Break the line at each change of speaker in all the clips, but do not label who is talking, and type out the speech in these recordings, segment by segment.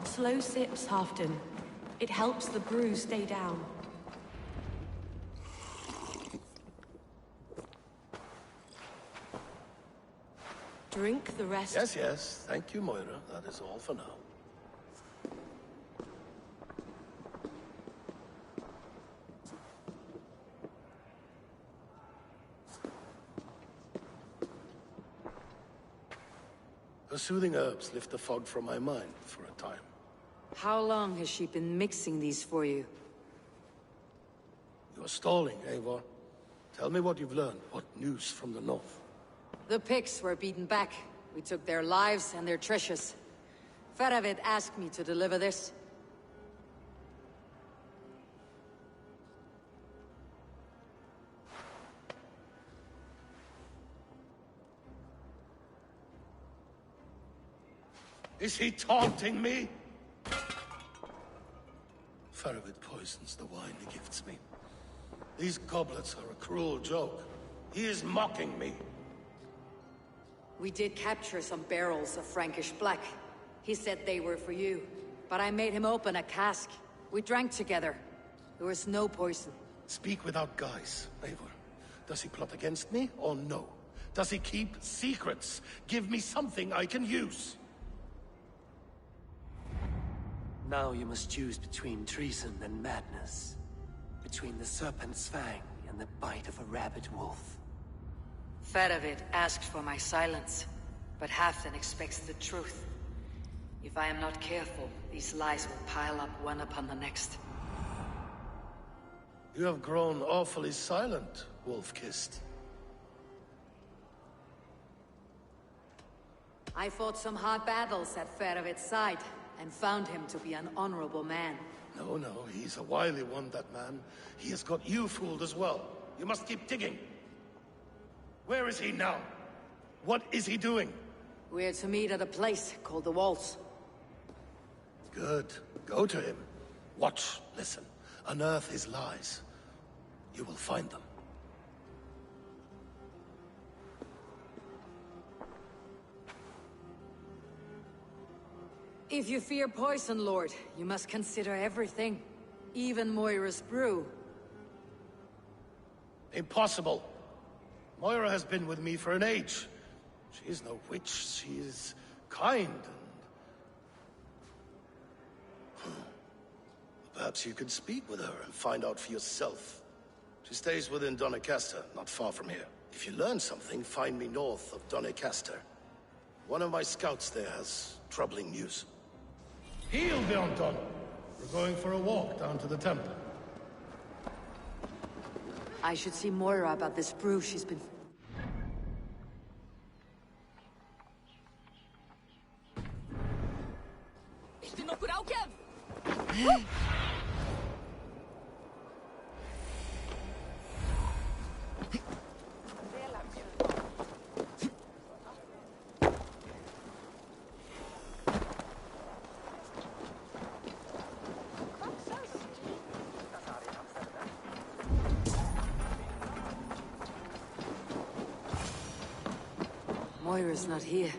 Slow sips, Halfton. It helps the brew stay down. Drink the rest.
Yes, yes. Thank you, Moira. That is all for now. Her soothing herbs lift the fog from my mind for a time.
How long has she been mixing these for you?
You're stalling, Eivor. Tell me what you've learned. What news from the north?
The Picts were beaten back. We took their lives and their treasures. Faravid asked me to deliver this.
Is he taunting me? Faravid poisons the wine he gifts me. These goblets are a cruel joke. He is mocking me.
We did capture some barrels of Frankish black. He said they were for you, but I made him open a cask. We drank together. There was no poison.
Speak without guise, Eivor. Does he plot against me, or no? Does he keep secrets? Give me something I can use.
Now you must choose between treason and madness. Between the serpent's fang and the bite of a rabid wolf.
Faravid asked for my silence, but Halfdan expects the truth. If I am not careful, these lies will pile up one upon the next.
You have grown awfully silent, Wolf-Kissed.
I fought some hard battles at Faravid's side, and found him to be an honorable man.
No, no, he's a wily one, that man. He has got you fooled as well. You must keep digging. Where is he now? What is he doing?
We're to meet at a place called the Walls.
Good. Go to him. Watch, listen. Unearth his lies. You will find them.
If you fear poison, Lord, you must consider everything. Even Moira's brew.
Impossible. Moira has been with me for an age. She is no witch. She is kind and... Perhaps you could speak with her and find out for yourself. She stays within Doncaster, not far from here. If you learn something, find me north of Doncaster. One of my scouts there has troubling news. Heal, Bjornton! We're going for a walk down to the temple.
I should see Moira about this brew she's been... Moira's not here.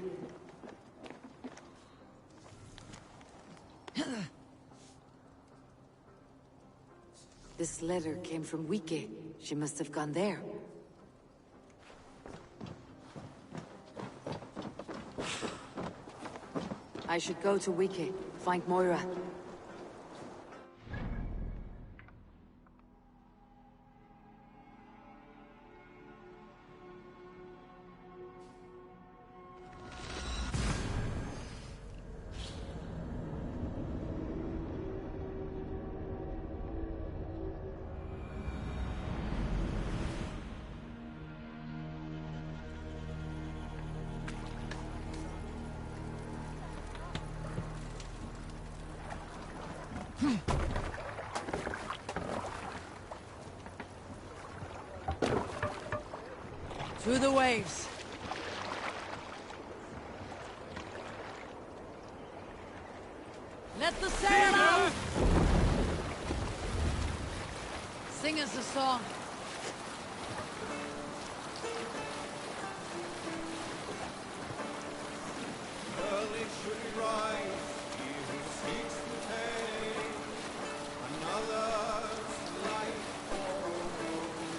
This letter came from Wike. She must have gone there. I should go to Wike, find Moira. Through the waves. Let the sail out! Sing us a song.
Early should he rise, he who seeks to take another's life for a rose.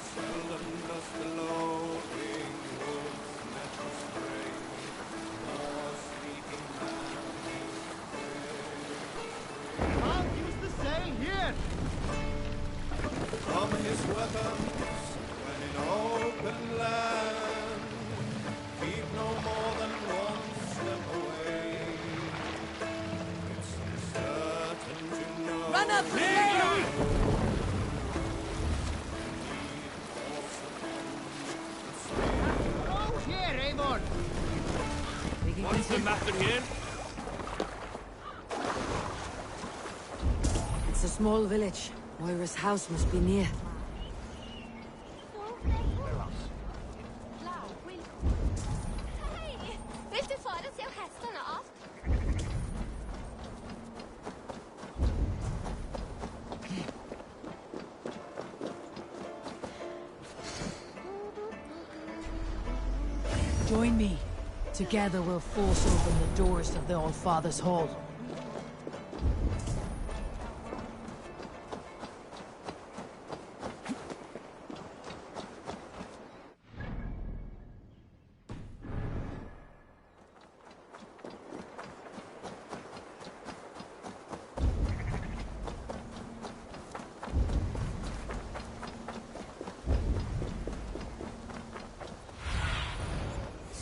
Seldom does the lowing woods met the spray, nor speaking man
I'll use the sail here!
from his weapons when in open land. Keep no more than one step away. It's certain to know.
Run up the sail!
Oh, here, Eivor!
What's the matter here?
It's a small village. Moira's house must be near.
Hei! Vil du få oss til hestene av?
Join me. Together we'll force open the doors of the All-Father's Hall.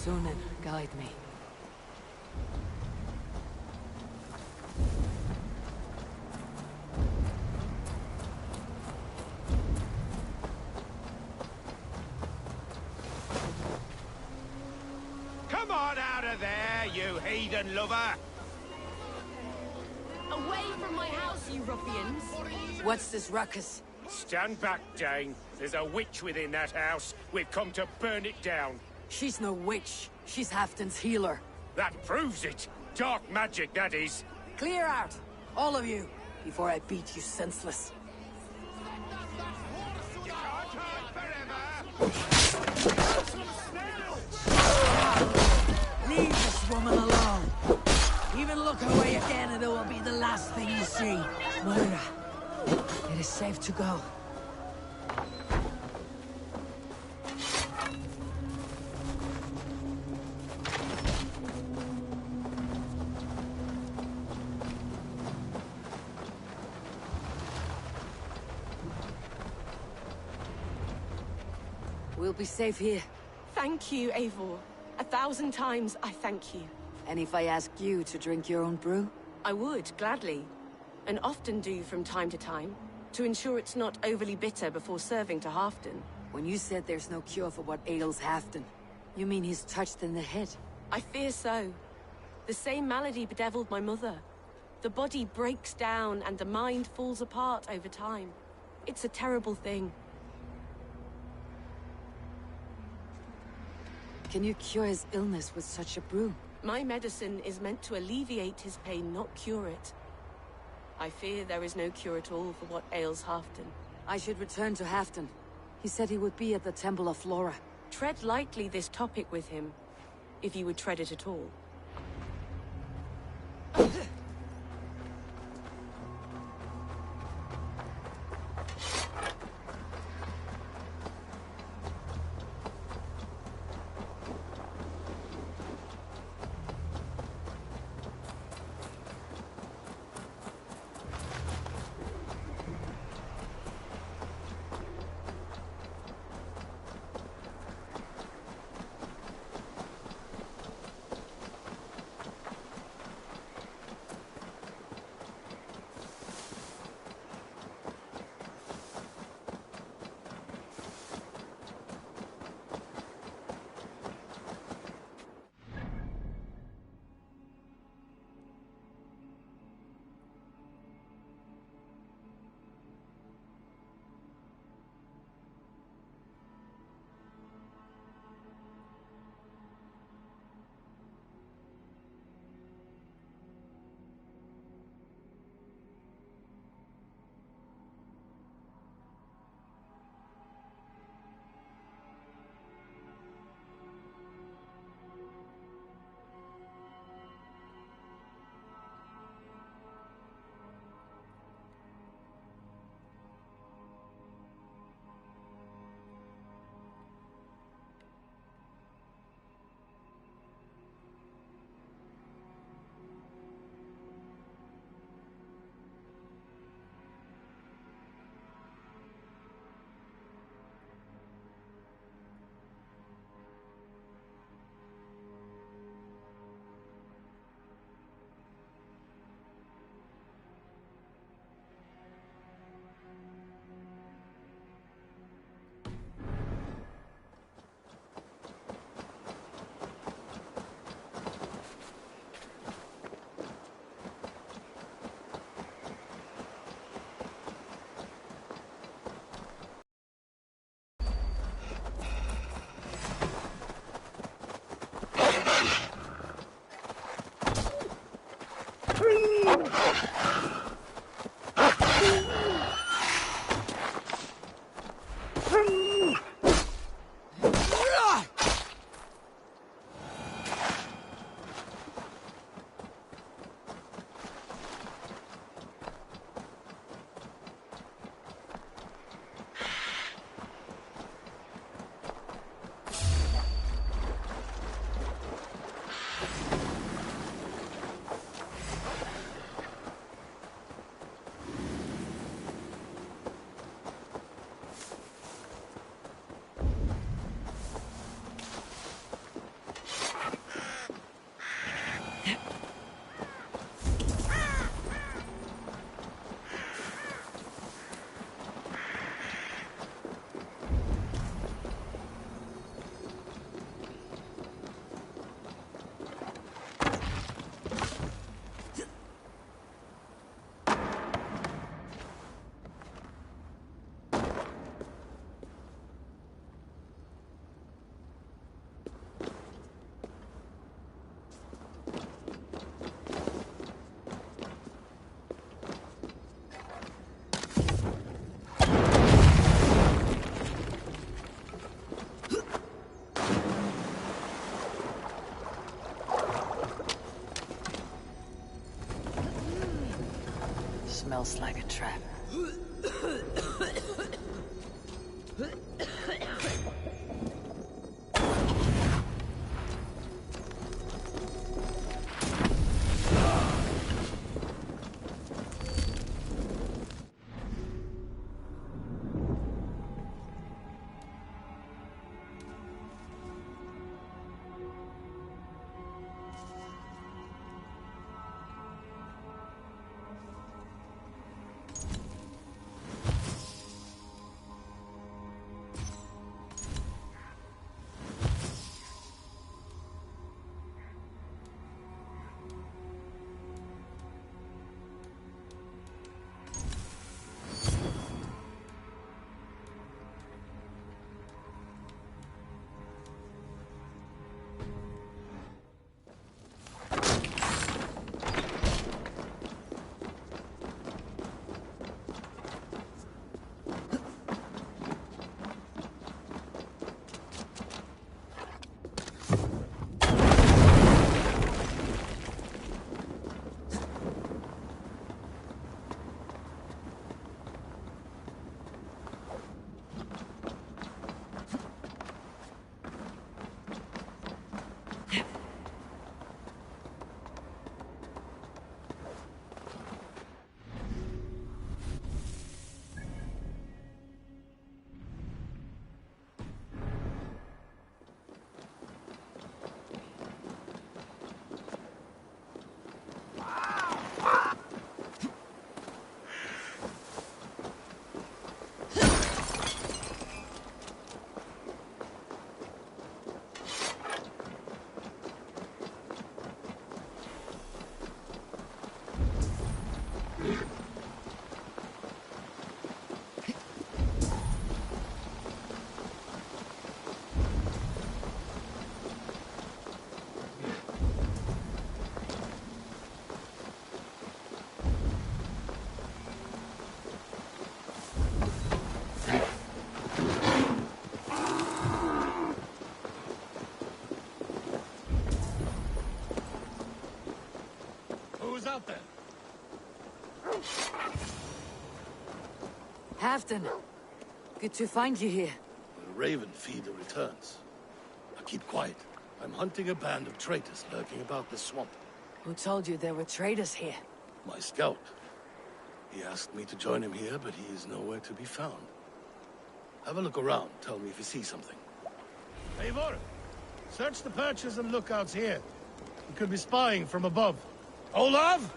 Sunan, guide me.
Come on out of there, you heathen lover!
Away from my house, you ruffians!
What's this ruckus?
Stand back, Dane. There's a witch within that house. We've come to burn it down.
She's no witch. She's Halfdan's healer.
That proves it. Dark magic, that is.
Clear out, all of you, before I beat you senseless. Leave this woman alone. Even look her way again and it will be the last thing you see. Moira, it is safe to go. We'll be safe here.
Thank you, Eivor. 1,000 times I thank you.
And if I asked you to drink your own brew?
I would, gladly. And often do from time to time, to ensure it's not overly bitter before serving to Halfdan.
When you said there's no cure for what ails Halfdan, you mean he's touched in the head?
I fear so. The same malady bedeviled my mother. The body breaks down and the mind falls apart over time. It's a terrible thing.
Can you cure his illness with such a brew?
My medicine is meant to alleviate his pain, not cure it. I fear there is no cure at all for what ails Halfdan.
I should return to Halfdan. He said he would be at the Temple of Flora.
Tread lightly this topic with him, if you would tread it at all.
smells like a trap.
Who's out there?
Halfton, good to find you here.
The Raven feeder returns. Now keep quiet. I'm hunting a band of traitors lurking about this swamp.
Who told you there were traitors here?
My scout. He asked me to join him here, but he is nowhere to be found. Have a look around. Tell me if you see something. Eivor, search the perches and lookouts here. We could be spying from above. Olav?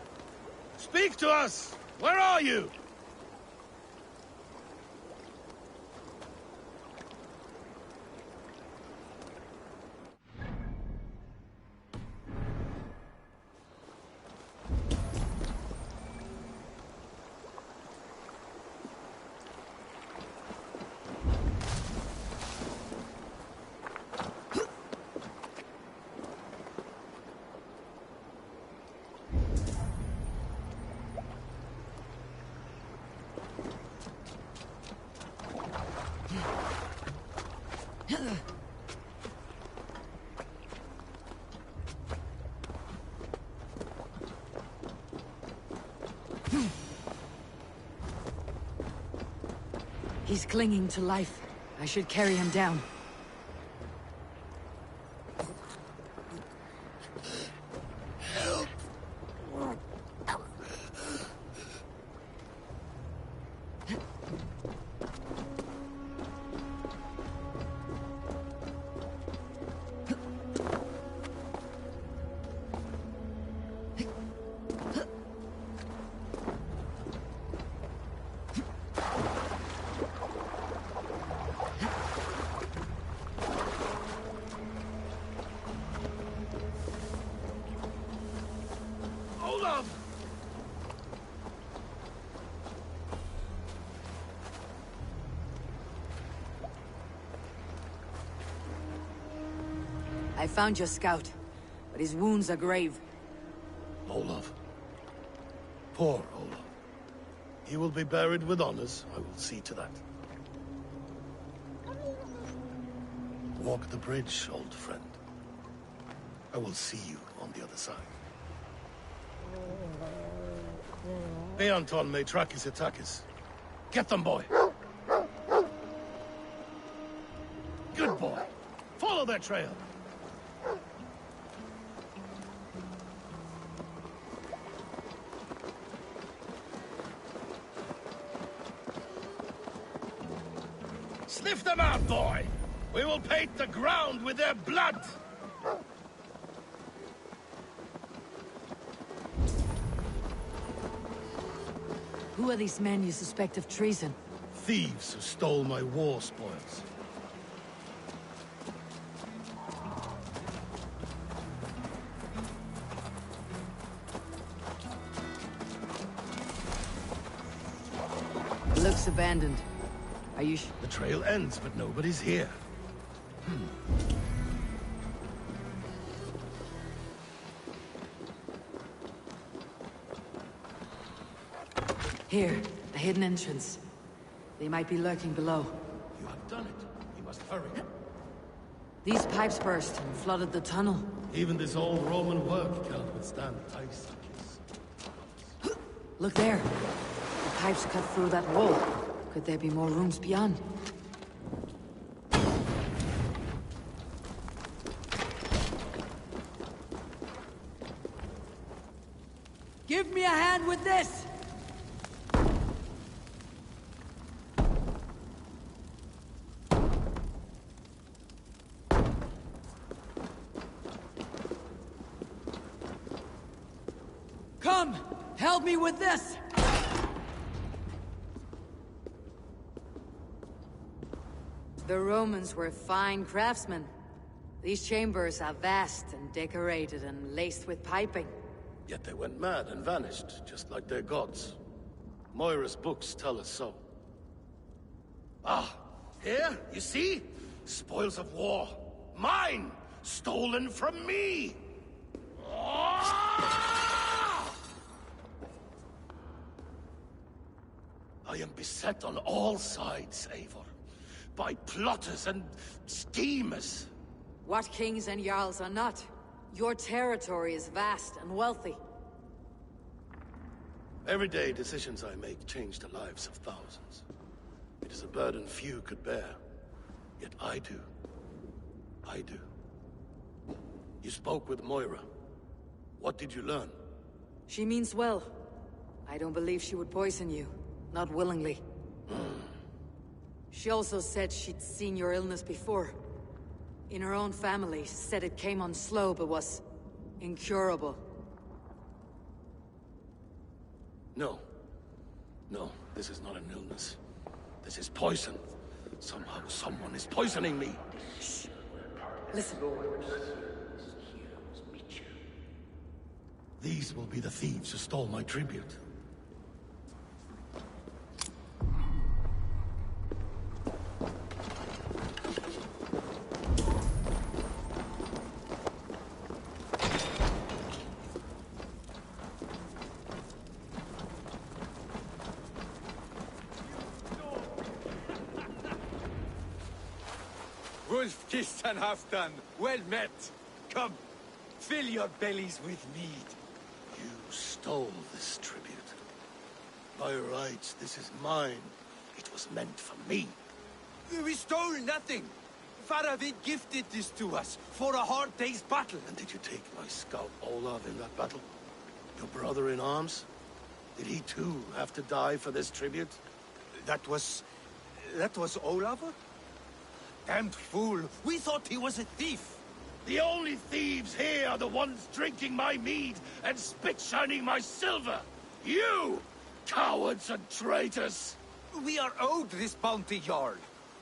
Speak to us! Where are you?
He's clinging to life. I should carry him down. I found your scout, but his wounds are grave.
Olaf. Poor Olaf. He will be buried with honors. I will see to that. Walk the bridge, old friend. I will see you on the other side. Beanton may track his attackers. Get them, boy! Good boy! Follow their trail! Sniff them out, boy! We will paint the ground with their blood!
Who are these men you suspect of treason?
Thieves who stole my war spoils.
It looks abandoned. Are you
The trail ends, but nobody's here.
Here, a hidden entrance. They might be lurking below.
You have done it. We must hurry.
These pipes burst and flooded the tunnel.
Even this old Roman work cannot withstand ice suckers.
Look there. The pipes cut through that wall. Could there be more rooms beyond? Give me a hand with this! Come! Help me with this! The Romans were fine craftsmen. These chambers are vast and decorated and laced with piping.
Yet they went mad and vanished, just like their gods. Moira's books tell us so. Ah, here, you see? Spoils of war. Mine! Stolen from me! Ah! I am beset on all sides, Eivor. By plotters and schemers.
What kings and jarls are not? Your territory is vast and wealthy.
Everyday decisions I make change the lives of thousands. It is a burden few could bear. Yet I do. I do. You spoke with Moira. What did you learn?
She means well. I don't believe she would poison you. Not willingly. She also said she'd seen your illness before. In her own family, said it came on slow but was incurable.
No. No, this is not an illness. This is poison. Somehow someone is poisoning me.
Shh. Listen.
These will be the thieves who stole my tribute.
Wolf-kissed and half done. Well met. Come, fill your bellies with mead.
You stole this tribute. By rights, this is mine. It was meant for me.
We stole nothing. Faravid gifted this to us for a hard day's battle.
And did you take my scout Olav in that battle? Your brother in arms? Did he too have to die for this tribute?
That was Olafur? Damned fool. We thought he was a thief.
The only thieves here are the ones drinking my mead and spit-shining my silver. You! Cowards and traitors!
We are owed this bounty, Jarl.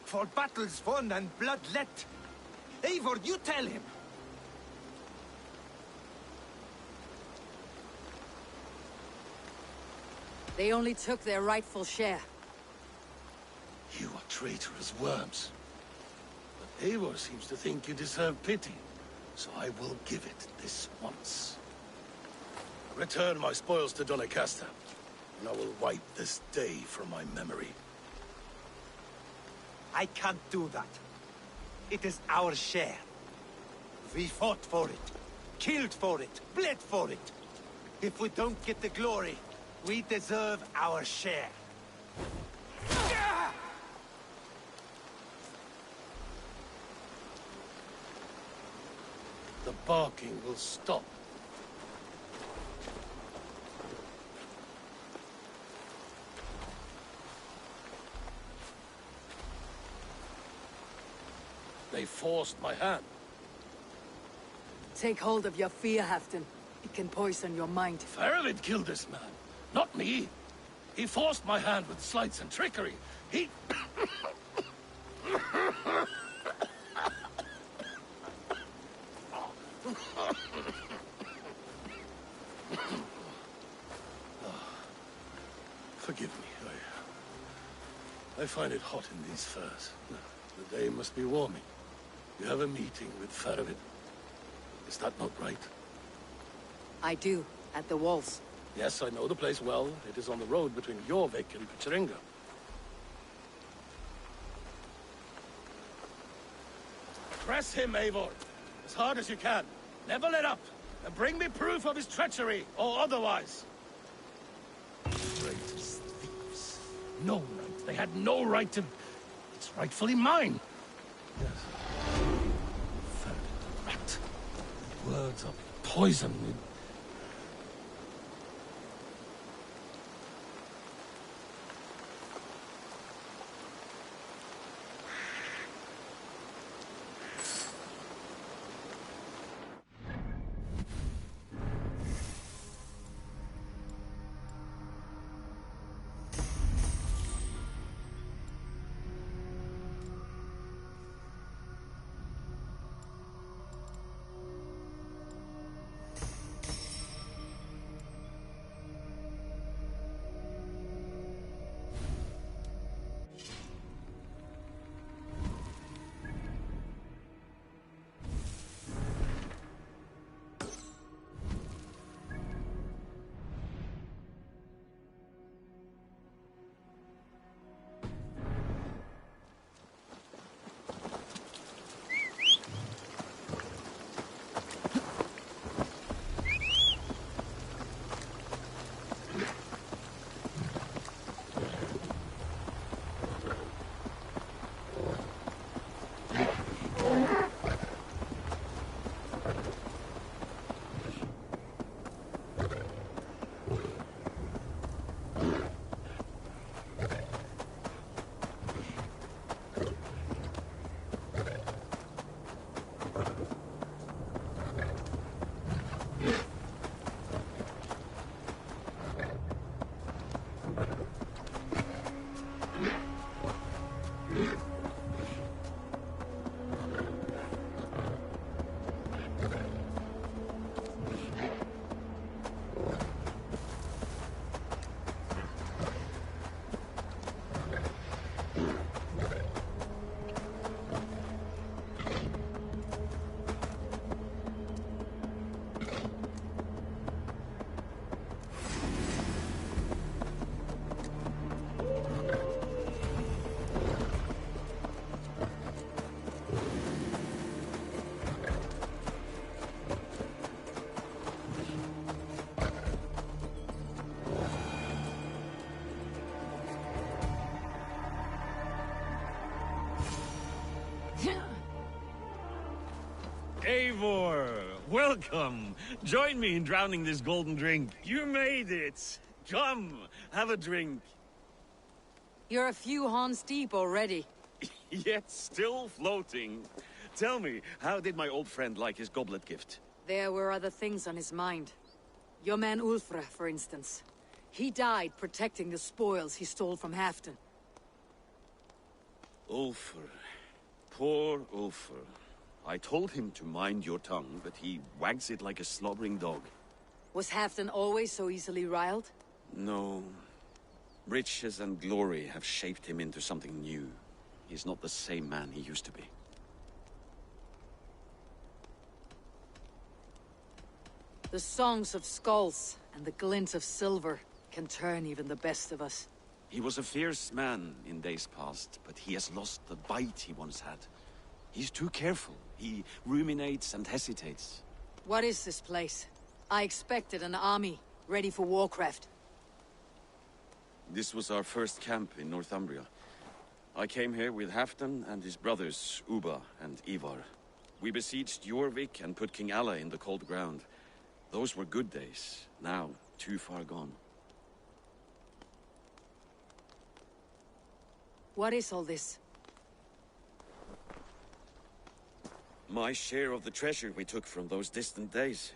For battles won and blood let. Eivor, you tell him.
They only took their rightful share.
You are traitorous worms. But Eivor seems to think you deserve pity, so I will give it this once. Return my spoils to Doncaster, and I will wipe this day from my memory.
I can't do that. It is our share. We fought for it, killed for it, bled for it. If we don't get the glory, We deserve our share.
The barking will stop. They forced my hand.
Take hold of your fear, Halfdan. It can poison your mind.
Faravid killed this man, not me. He forced my hand with sleights and trickery. He... Forgive me. I find it hot in these furs. The day must be warming. You have a meeting with Faravid. Is that not right?
I do, at the walls.
Yes, I know the place well. It is on the road between Jorvik and Pecheringa. Press him, Eivor. As hard as you can. Never let up. And bring me proof of his treachery, or otherwise. Traitors, thieves. No right. They had no right to... It's rightfully mine. Yes. Faravid, rat. Words are poison.
Eivor, welcome. Join me in drowning this golden drink. You made it. Come, have a drink.
You're a few horns deep already.
Yet still floating. Tell me, how did my old friend like his goblet gift?
There were other things on his mind. Your man Ulfr, for instance. He died protecting the spoils he stole from Halfdan.
Ulfr. Poor Ulfr. I told him to mind your tongue, but he wags it like a slobbering dog.
Was Halfdan always so easily riled?
No. Riches and glory have shaped him into something new. He's not the same man he used to be.
The songs of skulls and the glint of silver can turn even the best of us.
He was a fierce man in days past, but he has lost the bite he once had. He's too careful. He ruminates and hesitates.
What is this place? I expected an army, ready for warcraft.
This was our first camp in Northumbria. I came here with Halfdan and his brothers, Uba and Ivar. We besieged Jorvik and put King Alla in the cold ground. Those were good days, now too far gone.
What is all this?
My share of the treasure we took from those distant days.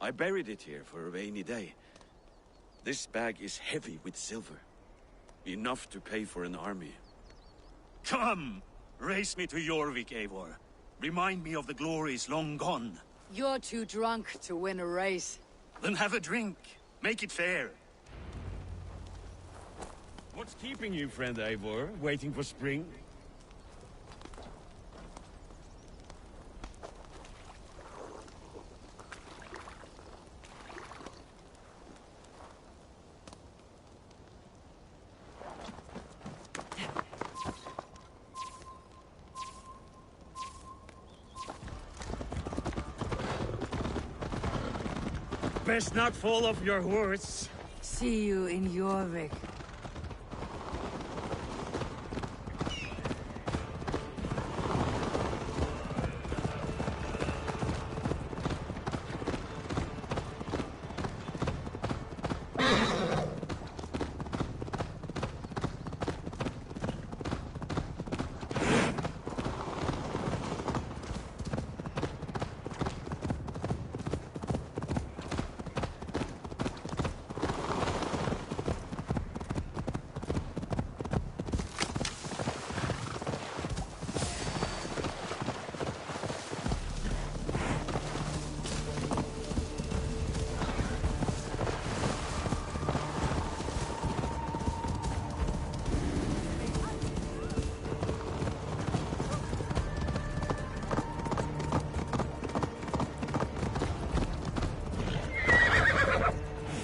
I buried it here for a rainy day. This bag is heavy with silver. Enough to pay for an army.
Come! Race me to Jorvik, Eivor. Remind me of the glories long gone.
You're too drunk to win a race.
Then have a drink. Make it fair.
What's keeping you, friend Eivor? Waiting for spring? Best not fall off your horse.
See you in Jorvik.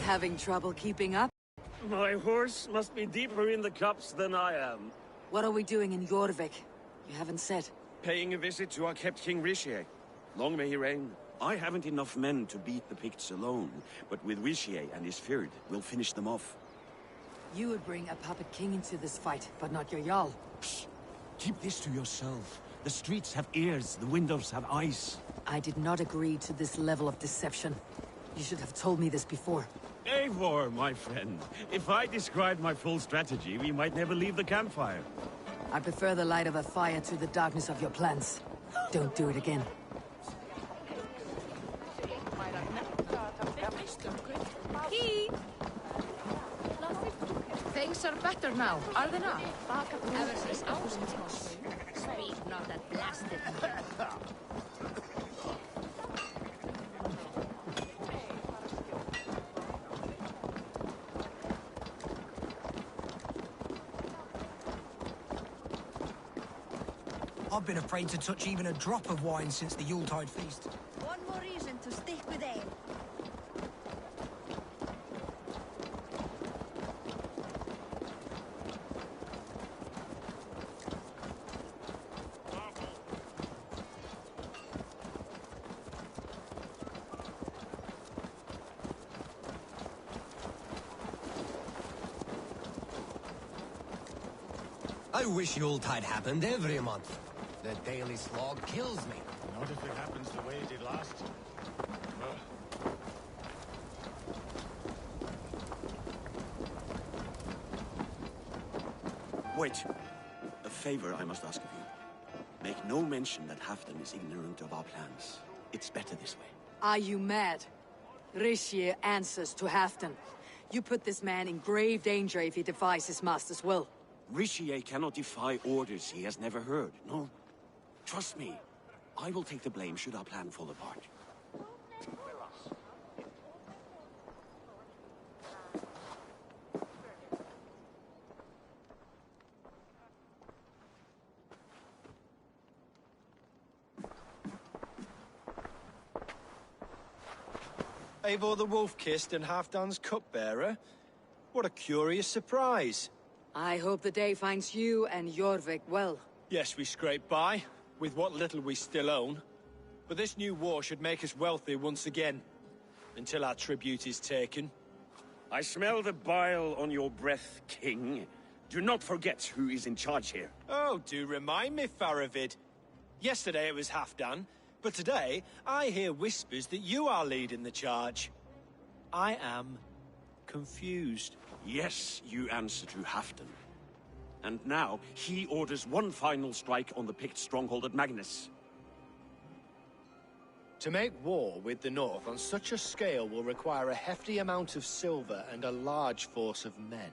Having trouble keeping up?
My horse must be deeper in the cups than I am.
What are we doing in Jorvik? You haven't said.
Paying a visit to our kept King Rishi. Long may he reign.
I haven't enough men to beat the Picts alone, but with Rishi and his Fyrd, we'll finish them off.
You would bring a puppet king into this fight, but not your Jarl.
Shh. Keep this to yourself. The streets have ears, the windows have eyes.
I did not agree to this level of deception. You should have told me this before.
Eivor, my friend. If I described my full strategy, we might never leave the campfire.
I prefer the light of a fire to the darkness of your plans. Don't do it again.
Things are better now, are they not? Ever since Auschwitz. Speak not that blasted.
I've been afraid to touch even a drop of wine since the Yuletide feast.
One more reason to stick with aim.
I wish Yuletide happened every month. The daily slog kills me.
Not if it happens the way it did last.
Wait. A favor I must ask of you. Make no mention that Halfdan is ignorant of our plans. It's better this way.
Are you mad? Rishi answers to Halfdan. You put this man in grave danger if he defies his master's will.
Rishi cannot defy orders he has never heard, no? Trust me. I will take the blame should our plan fall apart.
Eivor the Wolf-Kissed and Halfdan's cupbearer? What a curious surprise.
I hope the day finds you and Jorvik well.
Yes, we scrape by, with what little we still own. But this new war should make us wealthy once again. Until our tribute is taken.
I smell the bile on your breath, King. Do not forget who is in charge here.
Oh, do remind me, Faravid. Yesterday it was Halfdan, but today I hear whispers that you are leading the charge. I am confused.
Yes, you answer to Halfdan. And now, he orders one final strike on the Pict stronghold at Magnus.
To make war with the North on such a scale will require a hefty amount of silver and a large force of men.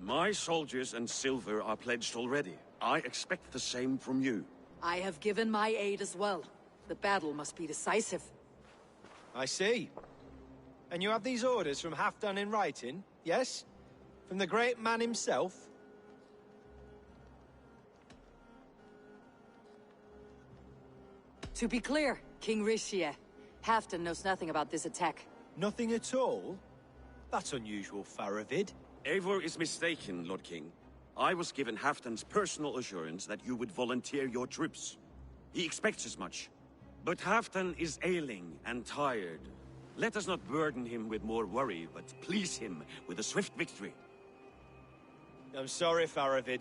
My soldiers and silver are pledged already. I expect the same from you.
I have given my aid as well. The battle must be decisive.
I see. And you have these orders from Halfdan in writing, yes? From the great man himself?
To be clear, King Rishie, Halfdan knows nothing about this attack.
Nothing at all? That's unusual, Faravid.
Eivor is mistaken, Lord King. I was given Halfdan's personal assurance that you would volunteer your troops. He expects as much. But Halfdan is ailing and tired. Let us not burden him with more worry, but please him with a swift victory.
I'm sorry, Faravid,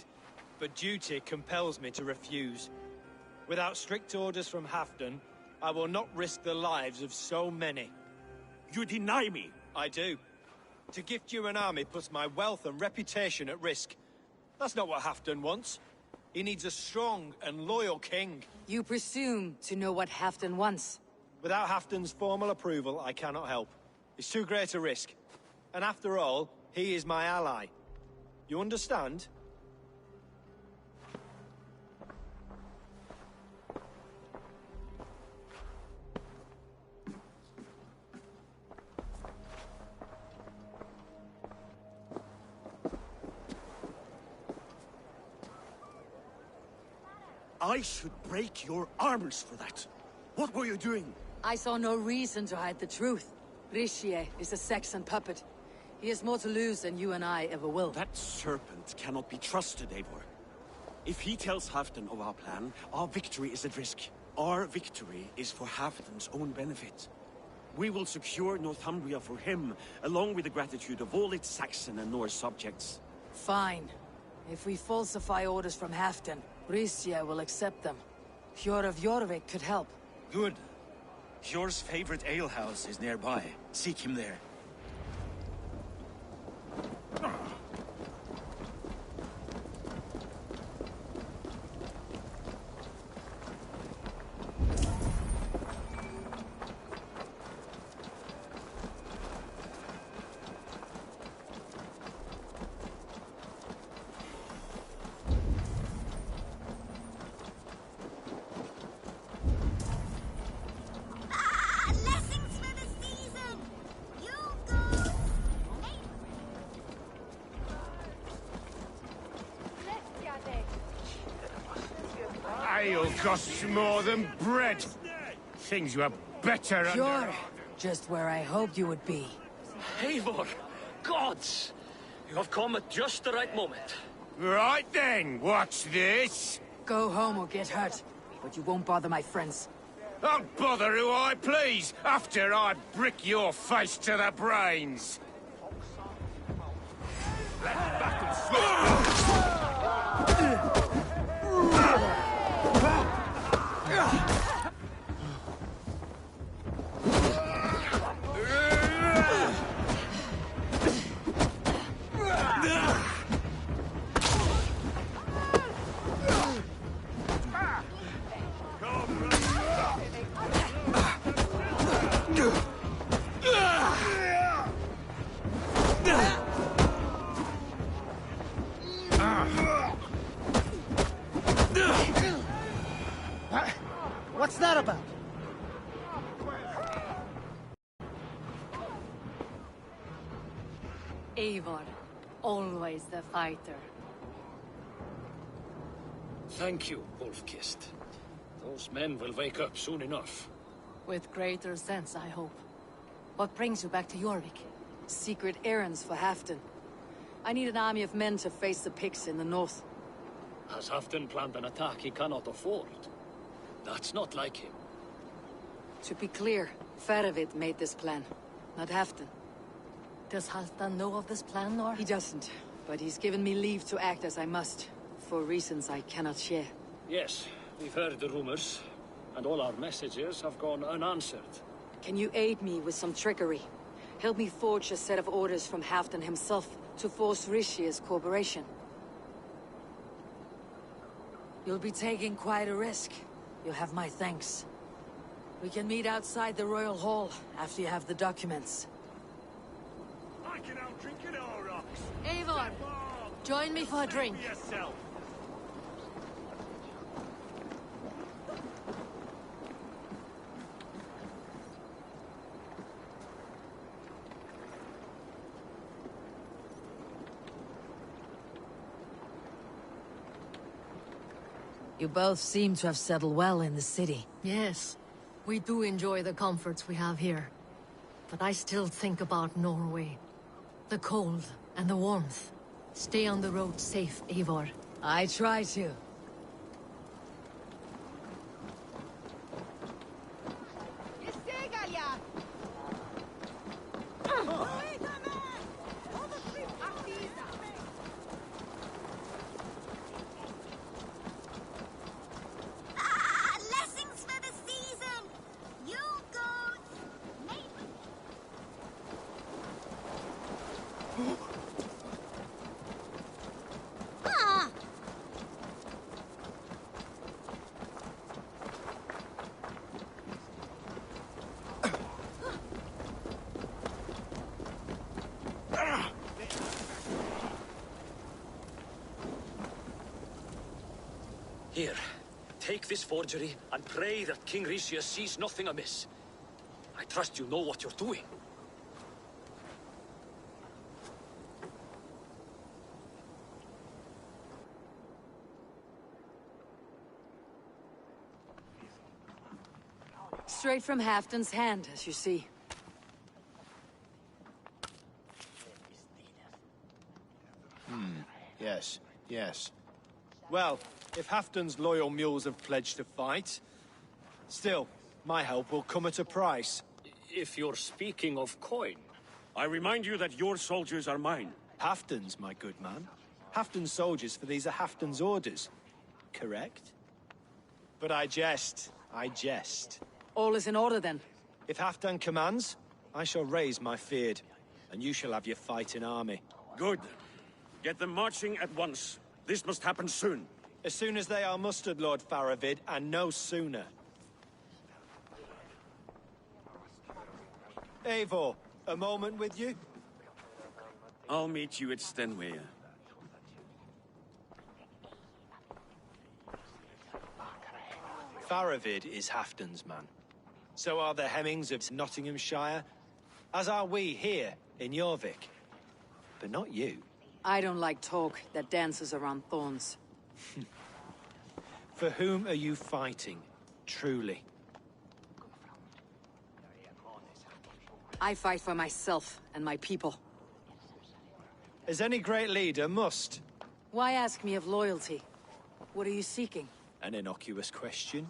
but duty compels me to refuse. Without strict orders from Halfdan, I will not risk the lives of so many.
You deny me?
I do. To gift you an army puts my wealth and reputation at risk. That's not what Halfdan wants. He needs a strong and loyal king.
You presume to know what Halfdan wants.
Without Halfdan's formal approval, I cannot help. It's too great a risk. And after all, he is my ally. You understand?
I should break your arms for that. What were you doing?
I saw no reason to hide the truth. Rishie is a Saxon puppet. He has more to lose than you and I ever will.
That serpent cannot be trusted, Eivor. If he tells Halfdan of our plan, our victory is at risk. Our victory is for Halfdan's own benefit. We will secure Northumbria for him, along with the gratitude of all its Saxon and Norse subjects.
Fine. If we falsify orders from Halfdan, Rishie will accept them. Hjor of Jorvik could help.
Good. Hjor's favorite alehouse is nearby. Seek him there.
Ale costs more than bread. Things were better under...
Hjor, just where I hoped you would be.
Eivor! Gods! You have come at just the right moment.
Right then, watch this.
Go home or get hurt, but you won't bother my friends.
I'll bother who I please, after I brick your face to the brains. Let's back and
What's that about?
Eivor, always the fighter.
Thank you, Wolf-Kissed. Those men will wake up soon enough.
With greater sense, I hope. What brings you back to Jorvik?
Secret errands for Halfdan. I need an army of men to face the Picts in the north.
Has Halfdan planned an attack he cannot afford? That's not like him.
To be clear, Faravid made this plan, not Halfdan.
Does Halfdan know of this plan, or...?
He doesn't, but he's given me leave to act as I must, for reasons I cannot share.
Yes, we've heard the rumors, and all our messages have gone unanswered.
Can you aid me with some trickery? Help me forge a set of orders from Halfdan himself to force Rishia's cooperation.
You'll be taking quite a risk. You'll have my thanks. We can meet outside the Royal Hall after you have the documents.
I can out-drink it all, rocks.
Eivor, join me for a drink.
Yourself.
You both seem to have settled well in the city.
Yes, we do enjoy the comforts we have here. But I still think about Norway. The cold and the warmth. Stay on the road safe, Eivor.
I try to.
Here, take this forgery and pray that King Rishia sees nothing amiss. I trust you know what you're doing.
Straight from Halfdan's hand, as you see.
Yes, yes. Well, if Halfdan's loyal mules have pledged to fight, still, my help will come at a price.
If you're speaking of coin...
I remind you that your soldiers are mine.
Halfdan's, my good man. Halfdan's soldiers, for these are Halfdan's orders. Correct? But I jest. I jest.
All is in order, then.
If Halfdan commands, I shall raise my feared, and you shall have your fighting army.
Good. Get them marching at once. This must happen soon.
As soon as they are mustered, Lord Faravid, and no sooner. Eivor, a moment with you?
I'll meet you at Stenway.
Faravid is Halfdan's man. So are the Hemmings of Nottinghamshire, as are we here in Jorvik. But not you.
I don't like talk that dances around thorns.
For whom are you fighting, truly?
I fight for myself and my people.
As any great leader must.
Why ask me of loyalty? What are you seeking?
An innocuous question.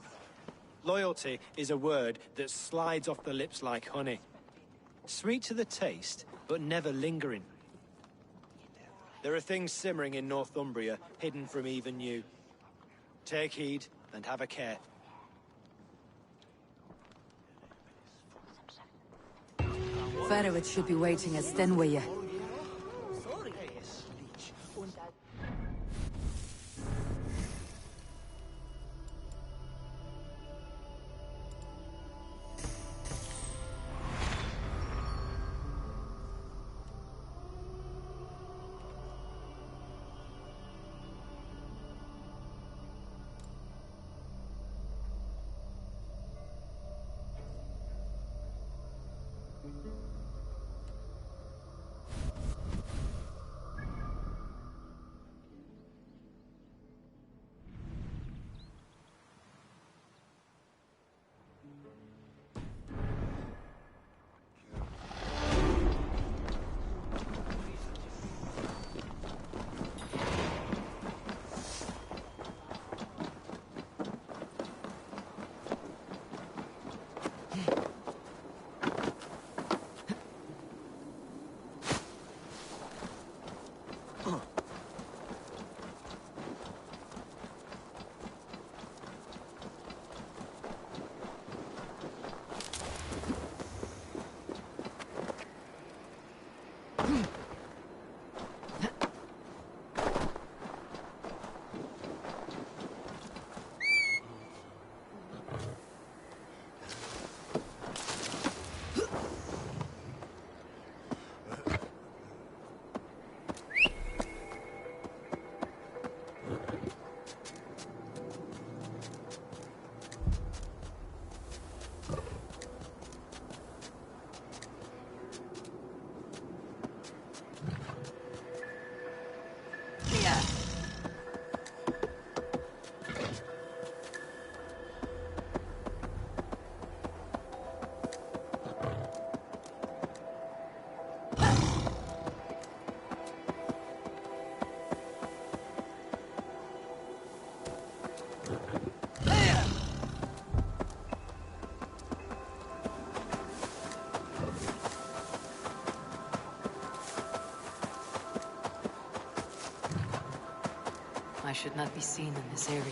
Loyalty is a word that slides off the lips like honey. Sweet to the taste, but never lingering. There are things simmering in Northumbria, hidden from even you. Take heed, and have a care.
Faravid should be waiting at Stenway.
should not be seen in this area.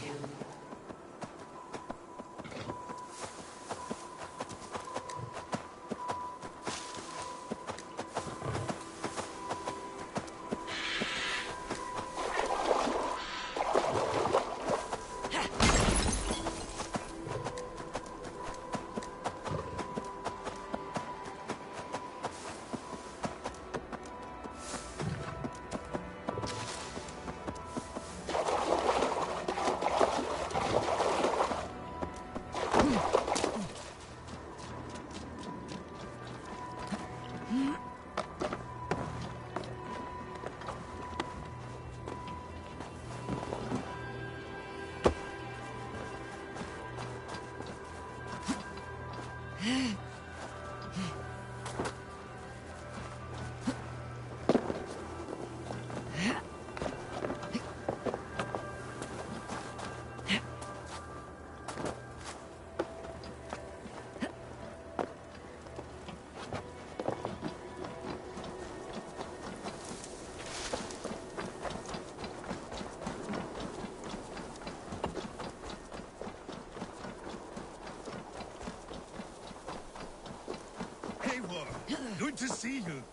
Good to see you.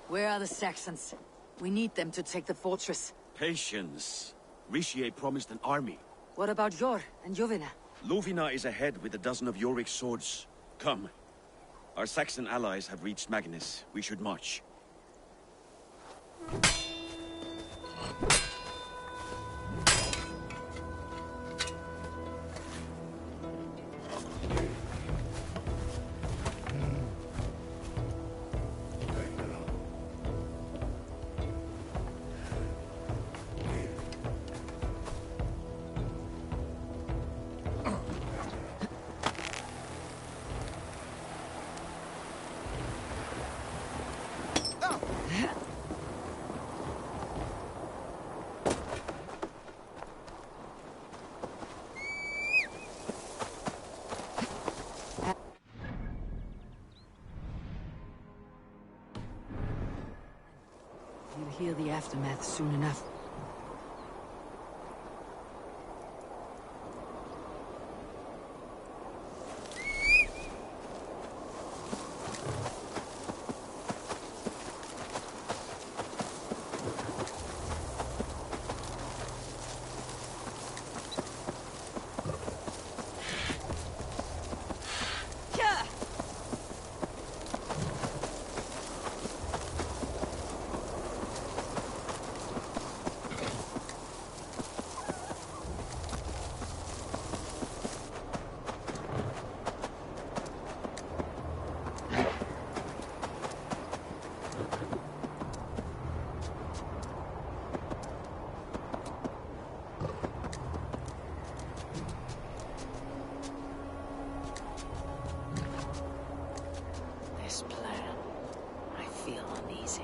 Where are the Saxons? We need them to take the fortress.
Patience. Richier promised an army.
What about Jor and Jovina?
Lovina is ahead with a dozen of Jorik's swords. Come. Our Saxon allies have reached Magnus. We should march.
You'll hear the aftermath soon enough. This plan, I feel uneasy.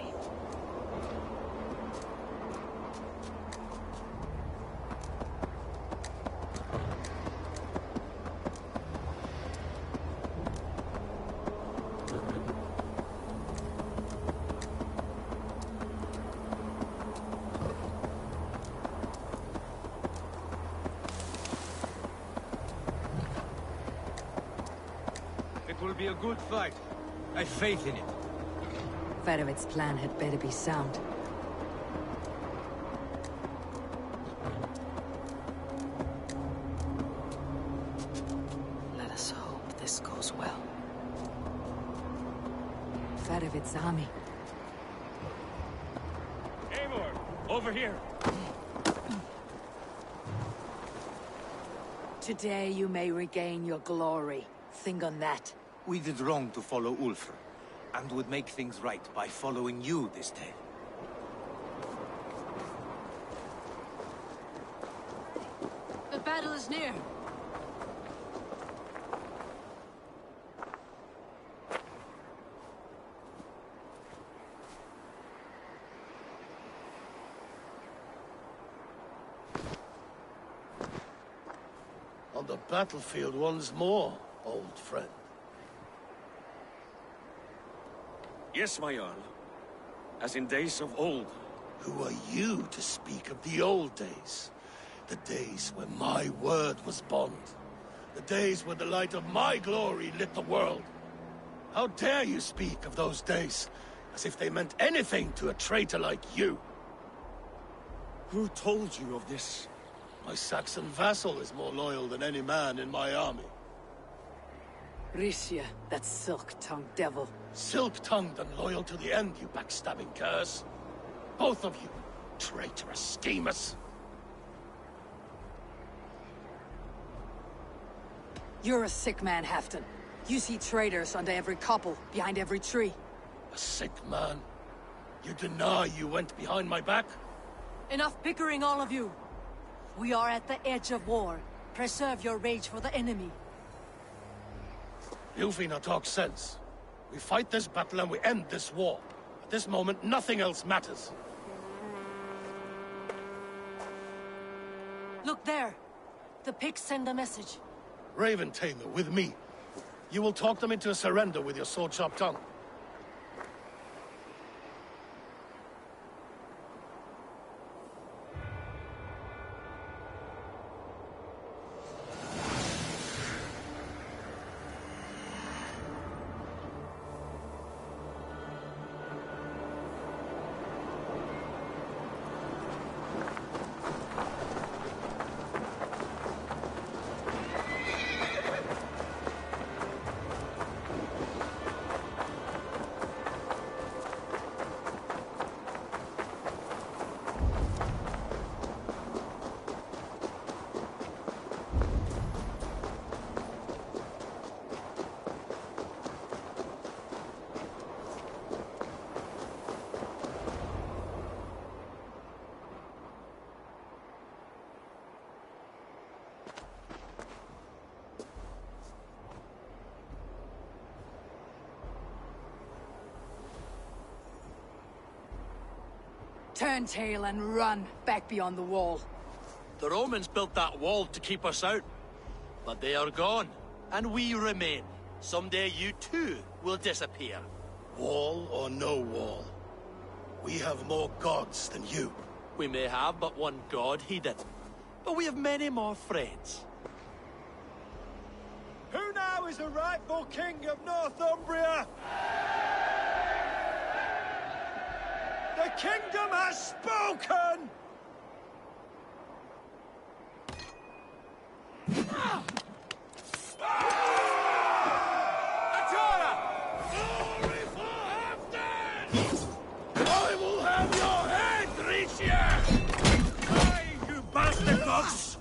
It will be a good fight. I have faith in it.
Fedovic's plan had better be sound. Let us hope this goes well. Fedovic's army.
Eivor, over here.
Today you may regain your glory. Think on that.
We did wrong to follow Ulfr, and would make things right by following you this day.
The battle is near.
On the battlefield once more, old friend.
Yes, my Jarl. as in days of old.
Who are you to speak of the old days? The days when my word was bond. The days when the light of my glory lit the world. How dare you speak of those days, as if they meant anything to a traitor like you?
Who told you of this?
My Saxon vassal is more loyal than any man in my army.
Ricia, that silk-tongued devil.
Silk-tongued and loyal to the end, you backstabbing curs. Both of you, traitorous schemers.
You're a sick man, Halfdan. You see traitors under every couple, behind every tree.
A sick man? You deny you went behind my back?
Enough bickering, all of you. We are at the edge of war. Preserve your rage for the enemy.
Ilfina talks sense. We fight this battle and we end this war. At this moment, nothing else matters.
Look there. The pigs send a message.
Raven Tamer, with me. You will talk them into a surrender with your sword-sharp tongue.
Turn tail and run back beyond the wall.
The Romans built that wall to keep us out. But they are gone, and we remain. Someday you too will disappear.
Wall or no wall, we have more gods than you.
We may have but one god, he did. But we have many more friends.
Who now is the rightful king of Northumbria? The kingdom has spoken!
Glory for Halfdan! I will have your head, Ricia!
Aye, you bastard dogs!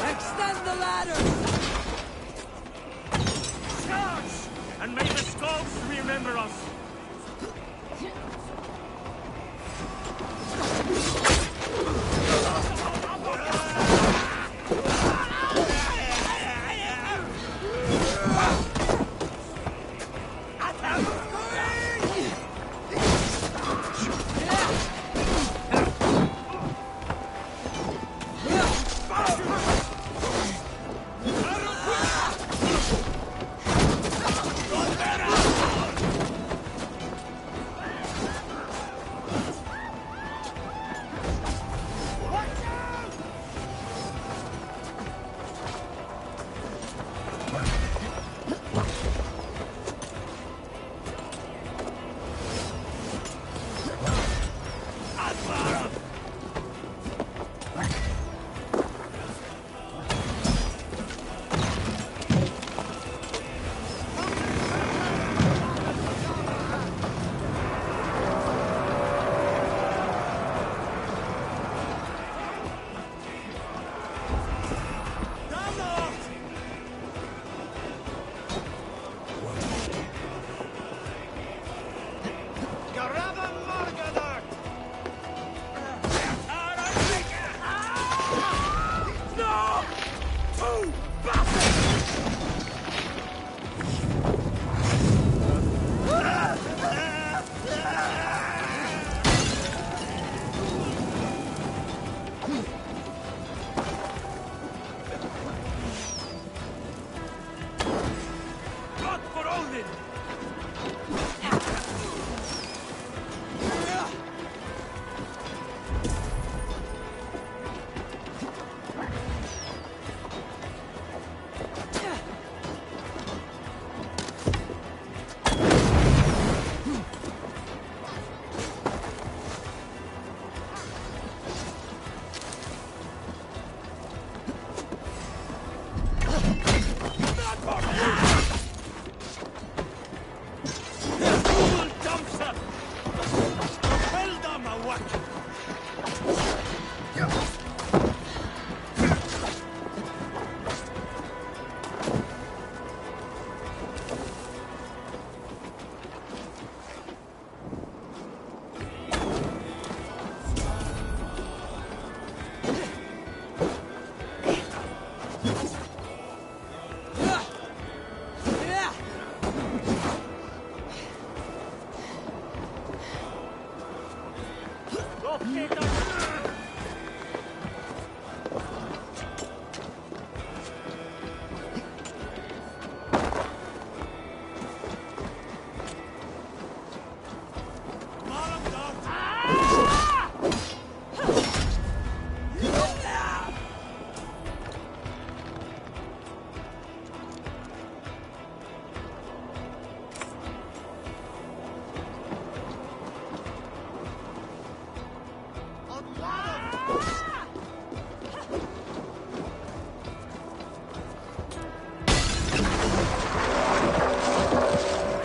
Extend the ladder!
Charge! And may the skulls remember us!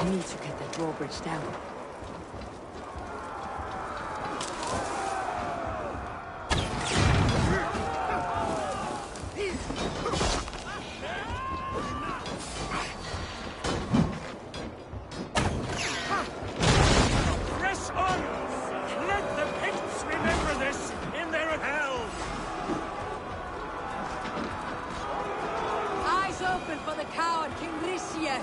I need to get that drawbridge down.
Press on! Let the Picts remember this in their hell!
Eyes open for the coward, King Ricia!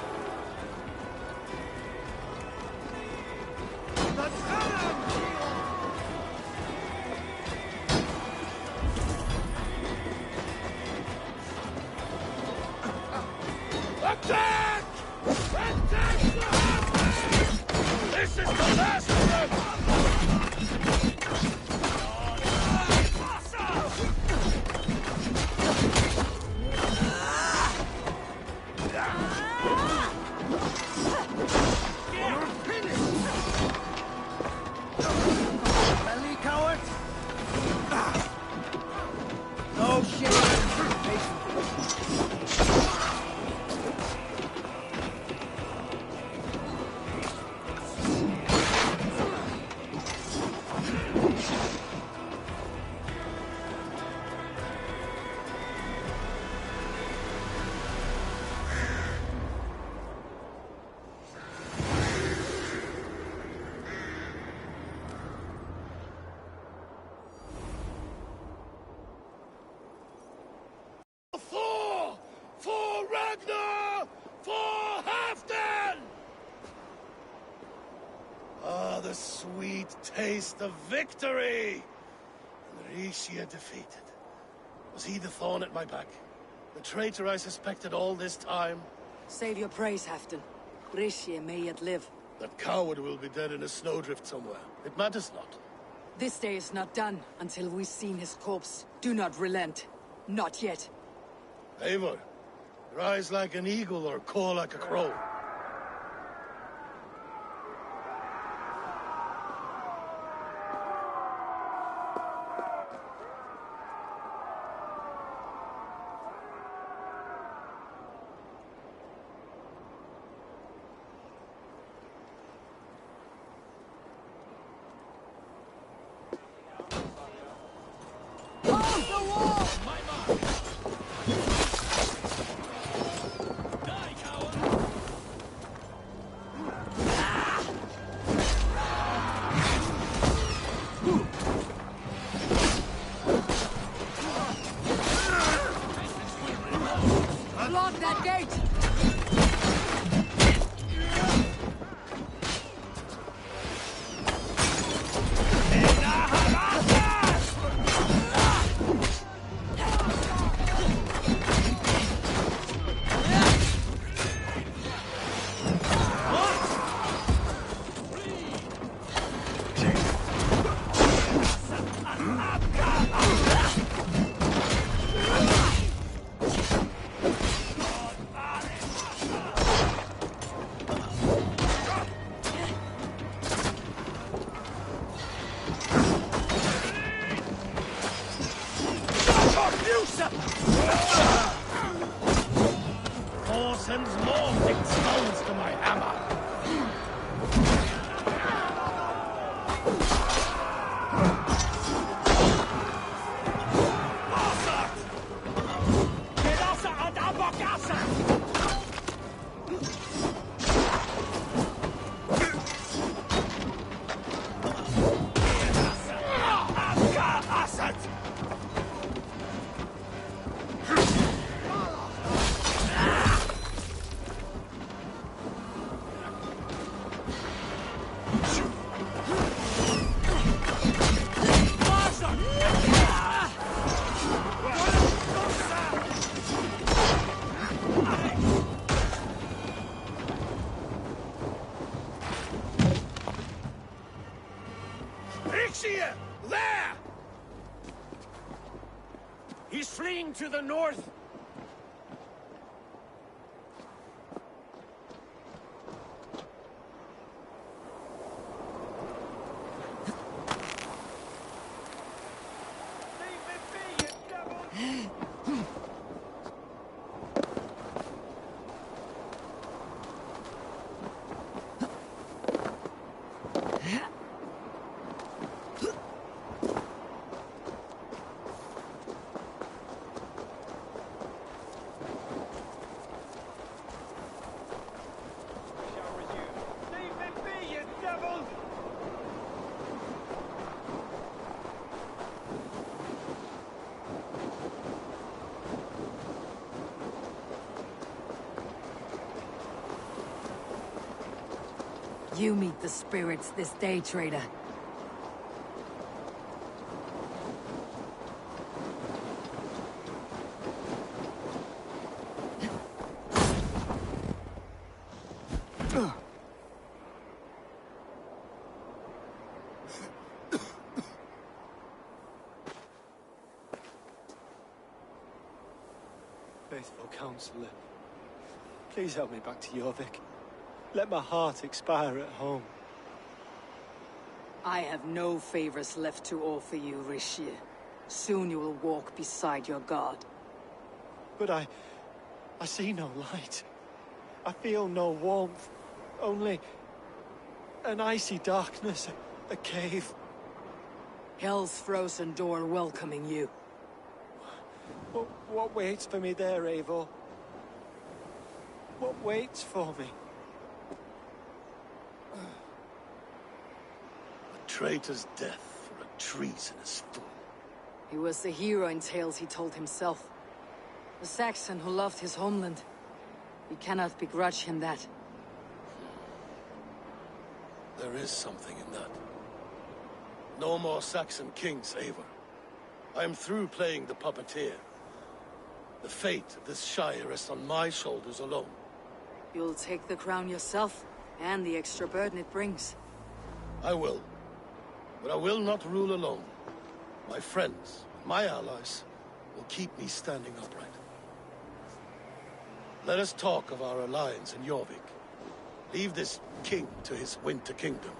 Attack! Attack the Harpies! This is the last of them!
Belly coward! No
For Ragnar! For Halfdan! Ah, the sweet taste of victory! And Ricia defeated. Was he the thorn at my back? The traitor I suspected all this time?
Save your praise, Halfdan. Ricia may yet live.
That coward will be dead in a snowdrift somewhere. It matters not.
This day is not done until we've seen his corpse. Do not relent. Not yet.
Eivor, rise like an eagle or caw like a crow.
Lock that gate!
Thor sends more thick stones to my hammer. Ixia! There!
He's fleeing to the north.
You meet the spirits this day, traitor.
Faithful counselor, please help me back to Jorvik. Let my heart expire at home.
I have no favors left to offer you, Rishi. Soon you will walk beside your god.
But I see no light. I feel no warmth. Only an icy darkness, a cave.
Hell's frozen door welcoming you.
What waits for me there, Eivor? What waits for me?
A traitor's death for a treasonous fool.
He was the hero in tales he told himself. A Saxon who loved his homeland. We cannot begrudge him that.
There is something in that. No more Saxon kings, Eivor. I am through playing the puppeteer. The fate of this shire rests on my shoulders alone.
You'll take the crown yourself, and the extra burden it brings.
I will. But I will not rule alone. My friends, my allies, will keep me standing upright. Let us talk of our alliance in Jorvik. Leave this king to his winter kingdom.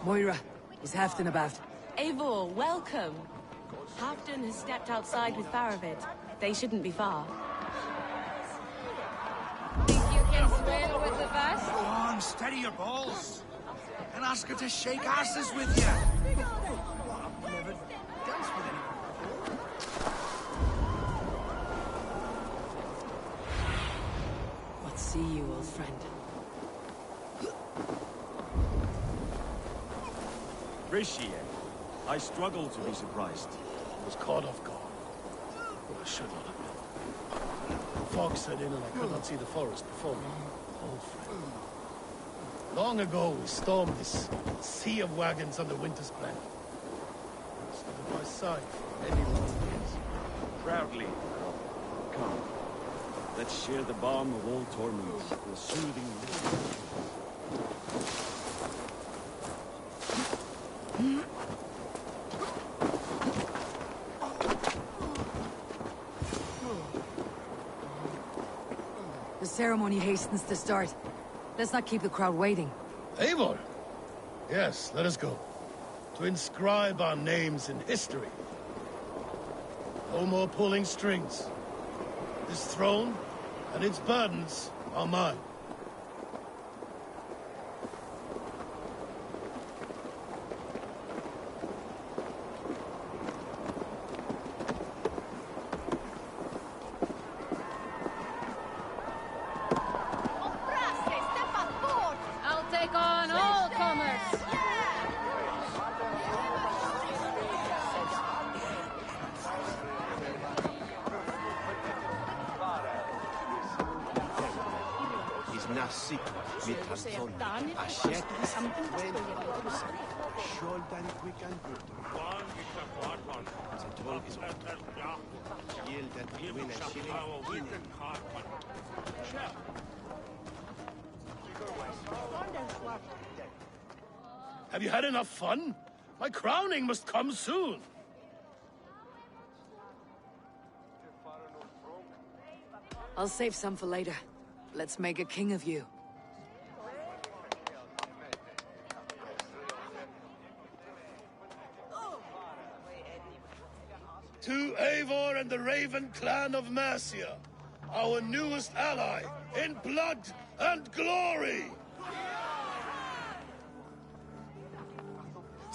Moira, is Halfdan about?
Eivor, welcome. Halfdan has stepped outside with Faravid. They shouldn't be far.
Think you can swim with the best?
Go on, steady your balls. And ask her to shake asses with you. I've never danced with anyone.
What see you, old friend?
Rishi, I struggle to be surprised.
I was caught off guard. But I should not have been. The fog set in and I could not see the forest before me. Old friend. Long ago, we stormed this sea of wagons under Winter's Blend. Stood at my side for many long years.
Proudly. Come. Let's share the balm of all torments, the soothing
The ceremony hastens to start. Let's not keep the crowd waiting.
Eivor? Yes, let us go. To inscribe our names in history. No more pulling strings. This throne and its burdens are mine.
I'll take on all comers.
Is nasik mit Anton. Ashek Shouldern quick and good. The toll is yield that win a shilling.
Have you had enough fun? My crowning must come soon.
I'll save some for later. Let's make a king of you.
To Eivor and the Raven clan of Mercia, our newest ally in blood and glory!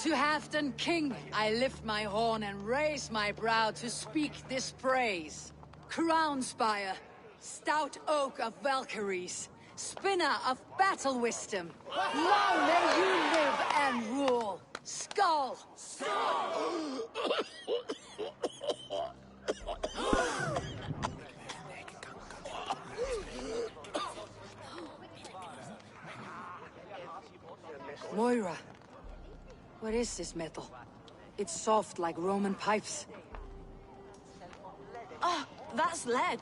To Halfdan King, I lift my horn and raise my brow to speak this praise. Crown spire, stout oak of Valkyries, spinner of battle wisdom. Long may you live and rule. Skull! Moira, what is this metal? It's soft like Roman pipes.
Ah, that's lead.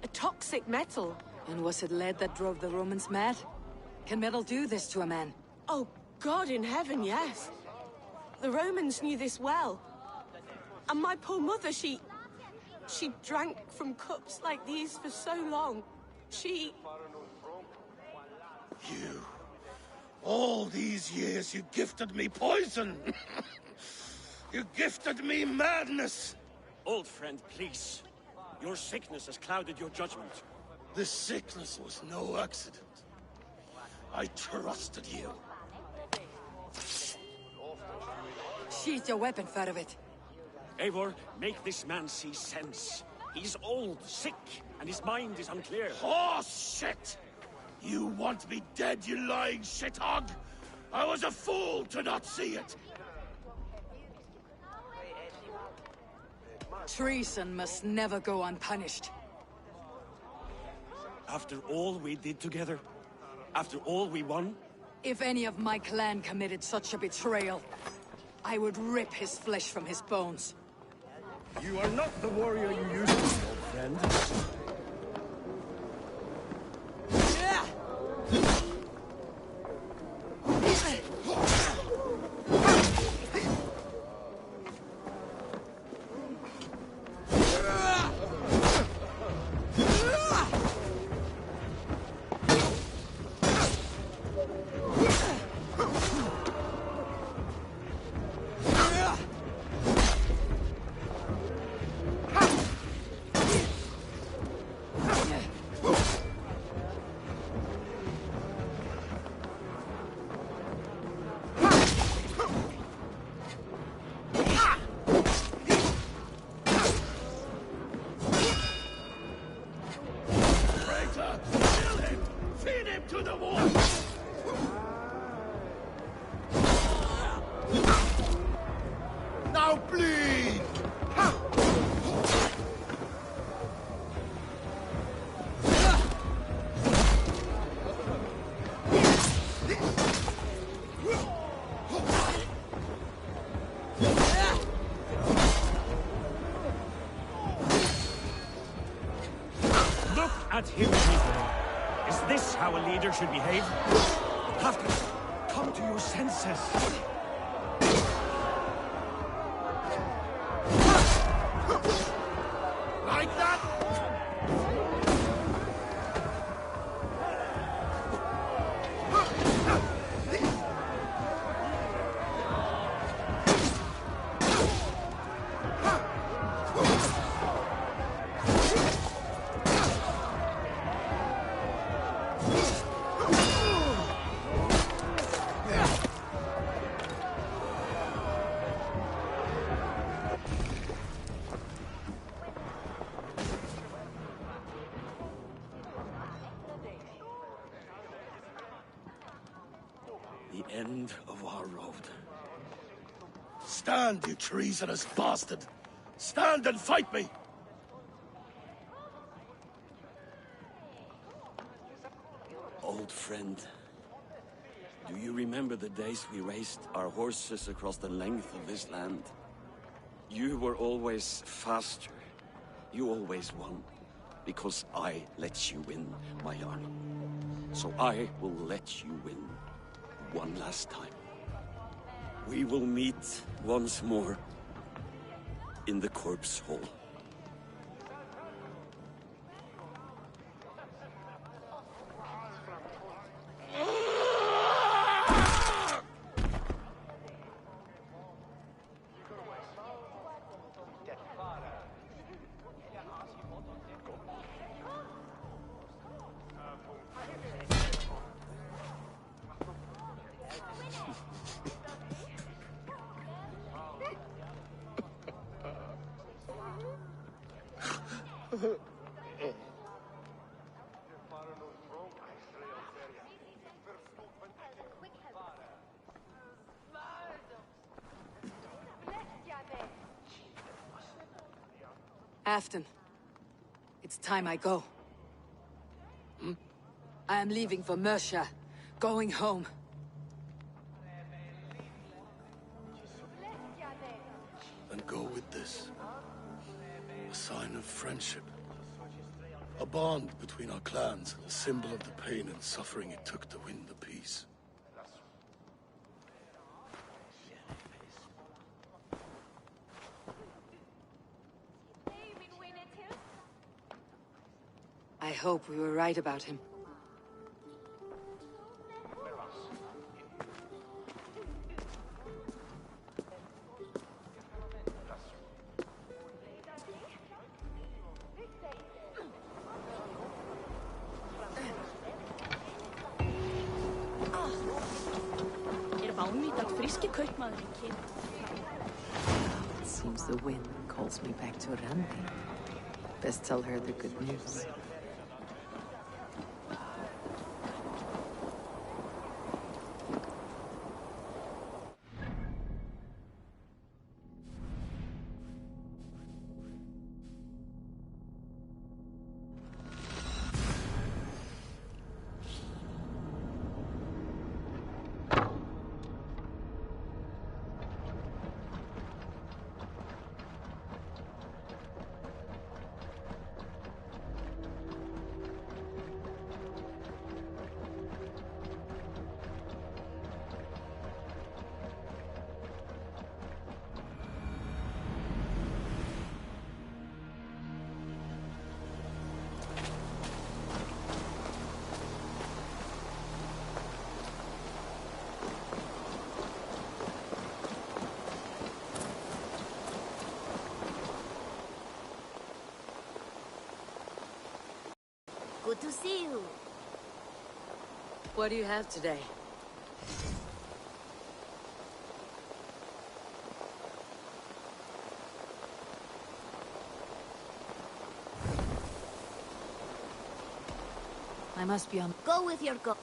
A toxic metal.
And was it lead that drove the Romans mad? Can metal do this to a man?
Oh, God in heaven, yes. The Romans knew this well. And my poor mother, she drank from cups like these for so long. She...
You... All these years you gifted me poison! You gifted me madness!
Old friend, please. Your sickness has clouded your judgment.
This sickness was no accident. I trusted you.
Sheath your weapon, Faravid.
Eivor, make this man see sense. He's old, sick, and his mind is unclear.
Oh, shit! You want me dead, you lying shithog? I was a fool to not see it!
Treason must never go unpunished.
After all we did together? After all we won?
If any of my clan committed such a betrayal, I would rip his flesh from his bones.
You are not the warrior you used to be, old friend.
To the wall! Now bleed!
Look at him, people. Is this how a leader should behave? Halfdan, come to your senses.
Like that?
The end of our road.
Stand, you treasonous bastard! Stand and fight me!
Old friend, do you remember the days we raced our horses across the length of this land? You were always faster. You always won. Because I let you win, my Jarl. So I will let you win. One last time. We will meet once more in the corpse hall.
Afton, it's time I go. I am leaving for Mercia, going home.
And go with this. A sign of friendship. A bond between our clans, a symbol of the pain and suffering it took to win the peace.
I hope we were right about him.
It seems the wind calls me back to Randi. Best tell her the good news.
Good to see you.
What do you have today? I must be on...
Go with your go.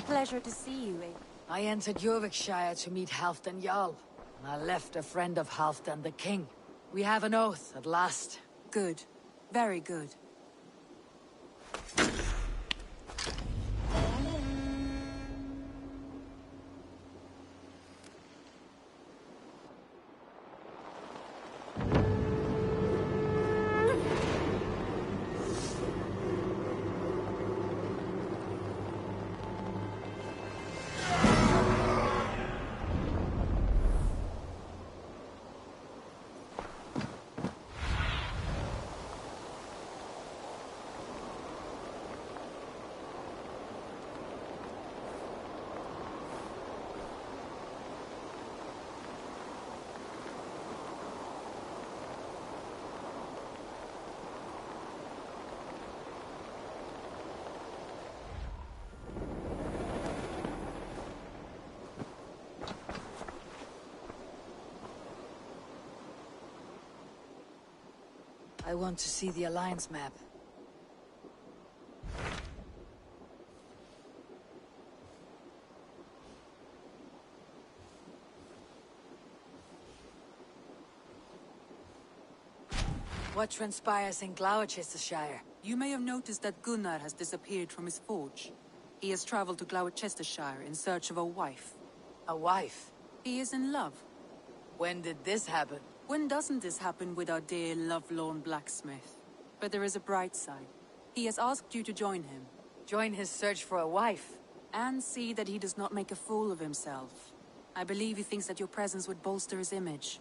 Pleasure to see you, eh?
I entered Yorkshire to meet Halfdan Jarl, and I left a friend of Halfdan the King. We have an oath at last.
Good. Very good.
I want to see the Alliance map. What transpires in Gloucestershire?
You may have noticed that Gunnar has disappeared from his forge. He has traveled to Gloucestershire in search of a wife.
A wife?
He is in love.
When did this happen?
When doesn't this happen with our dear, lovelorn blacksmith? But there is a bright side. He has asked you to join him.
Join his search for a wife?
And see that he does not make a fool of himself. I believe he thinks that your presence would bolster his image.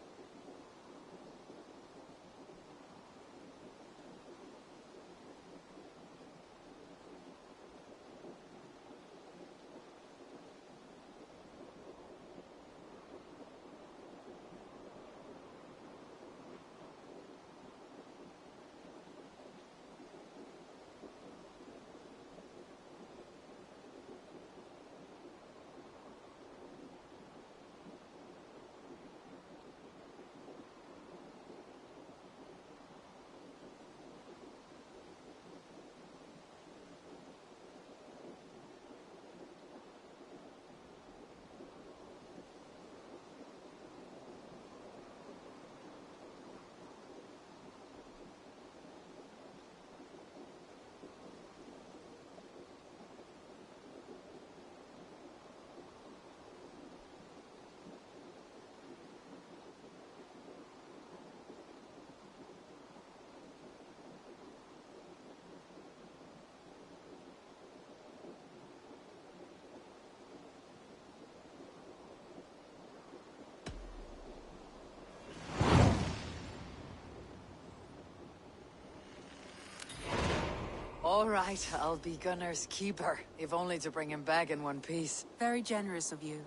All right, I'll be Gunnar's keeper, if only to bring him back in one piece.
Very generous of you.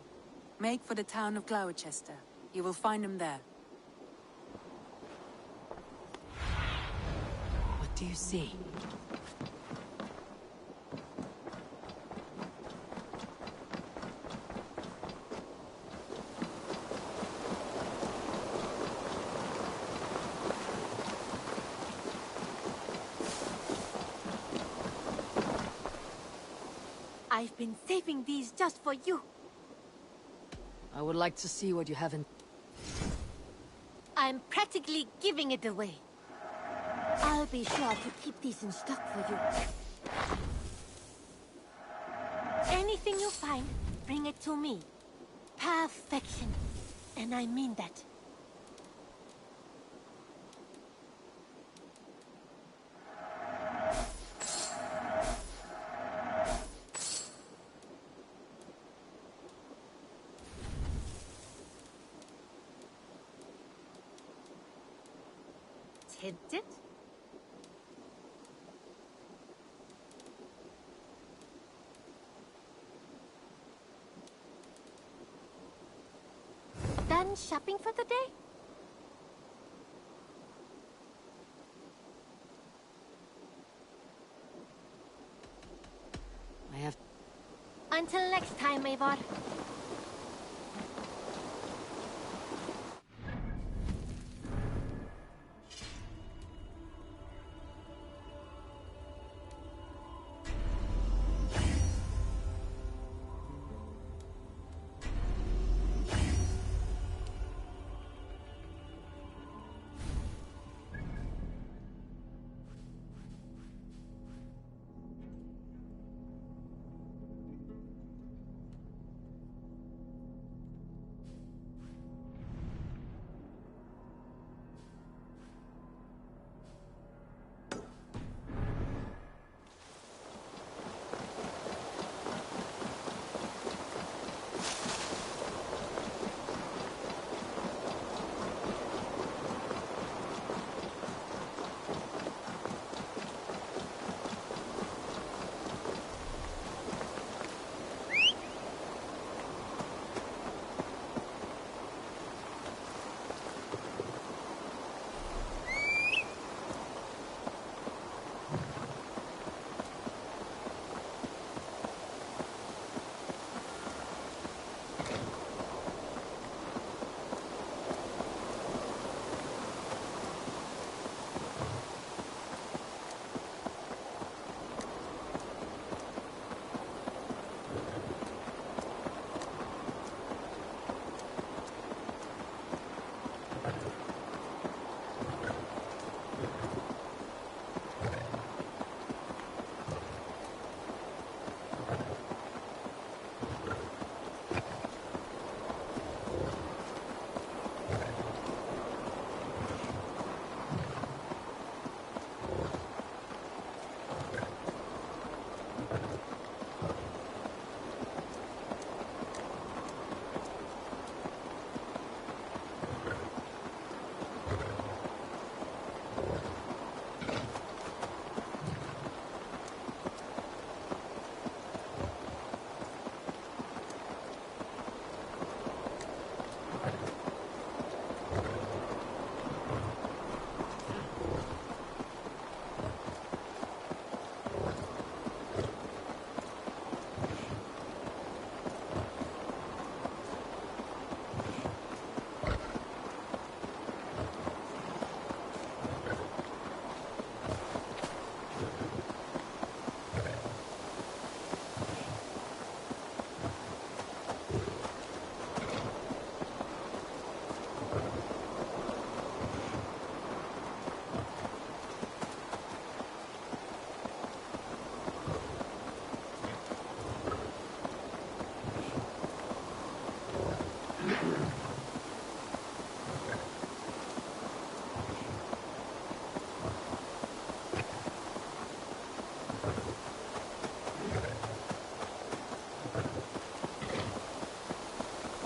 Make for the town of Gloucester. You will find him there.
What do you see?
I've been saving these just for you.
I would like to see what you have in...
I'm practically giving it away. I'll be sure to keep these in stock for you. Anything you find, bring it to me. Perfection. And I mean that. Tempted? Done shopping for the day? Until next time, Eivor.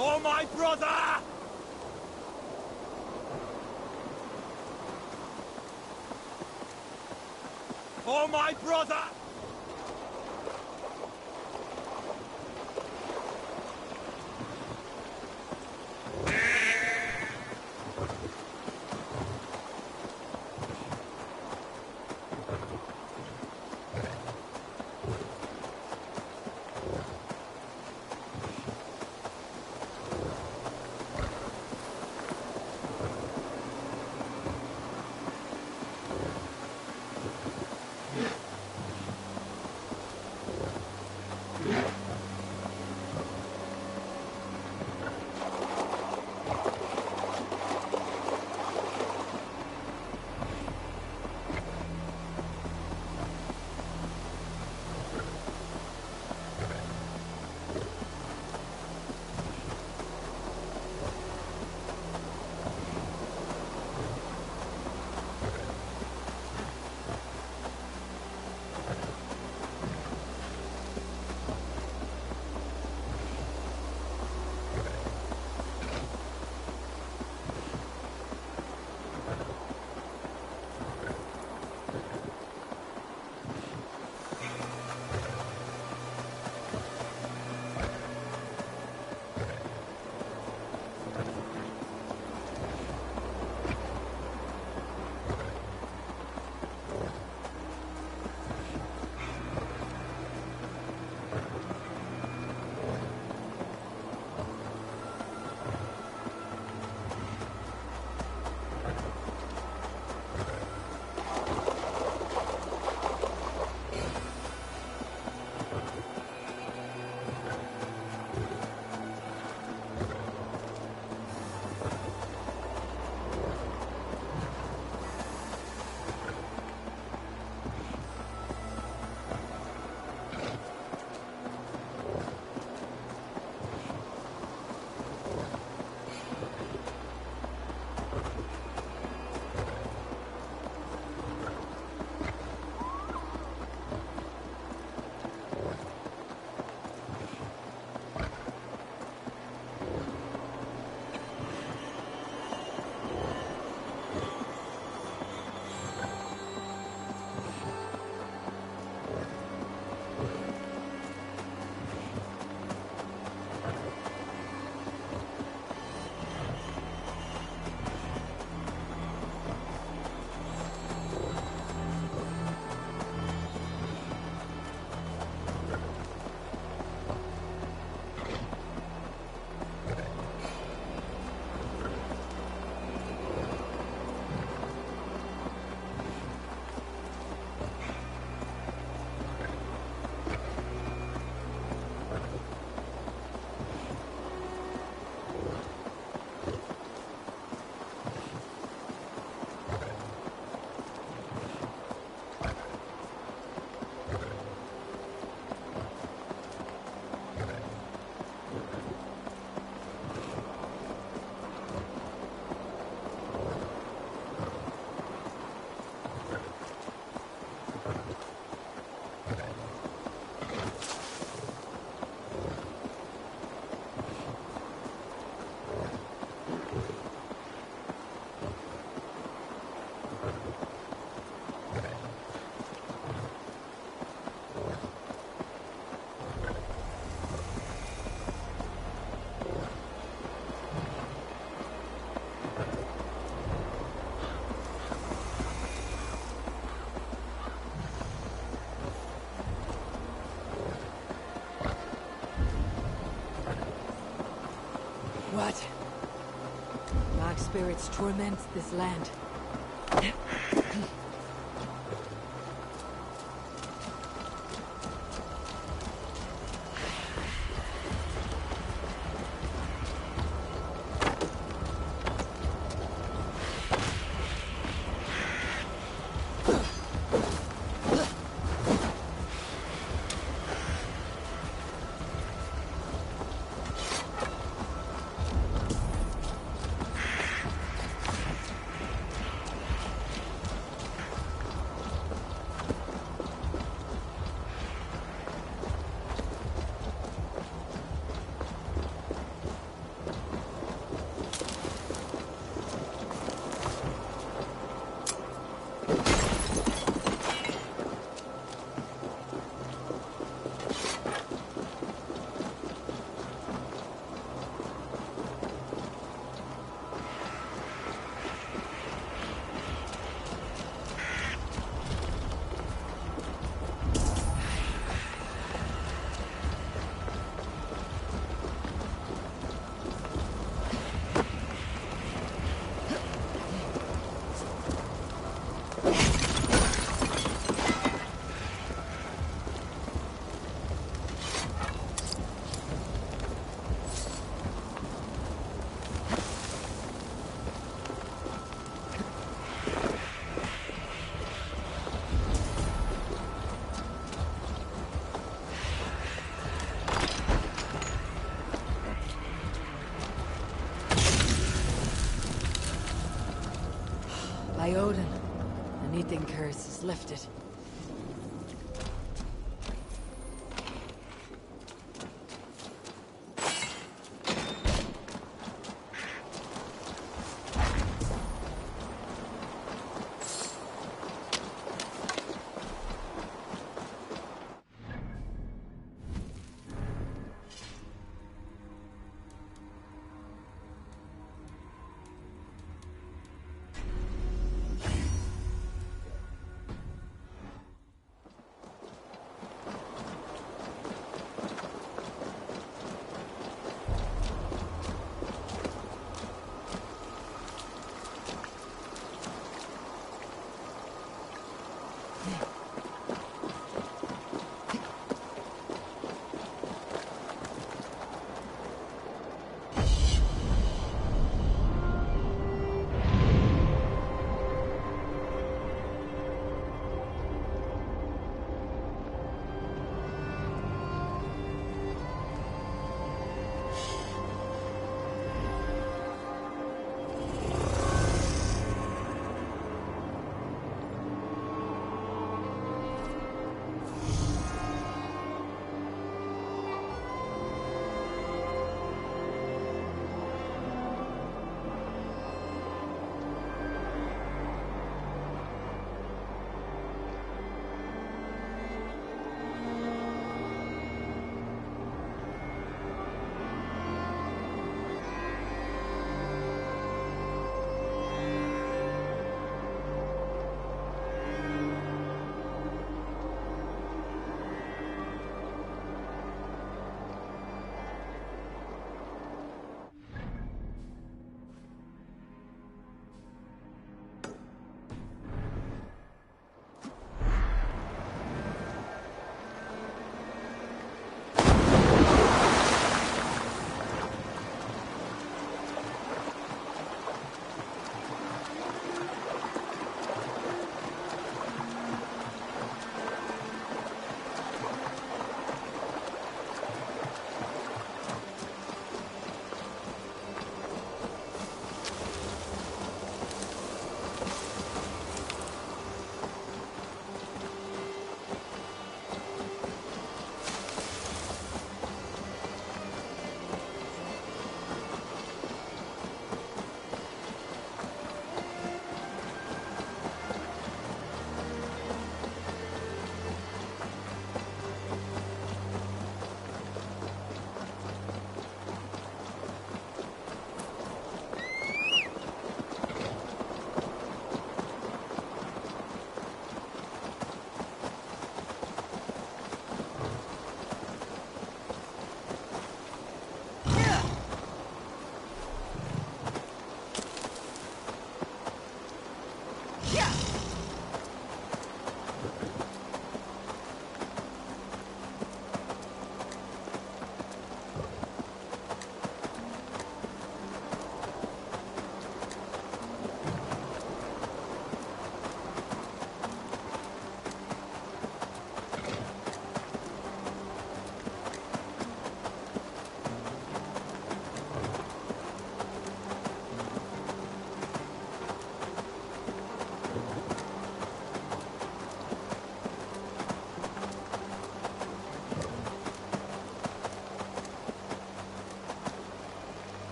For my brother! For my brother!
spirits torment this land. By Odin, the Knitting curse is lifted.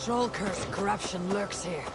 Troll-cursed corruption lurks here.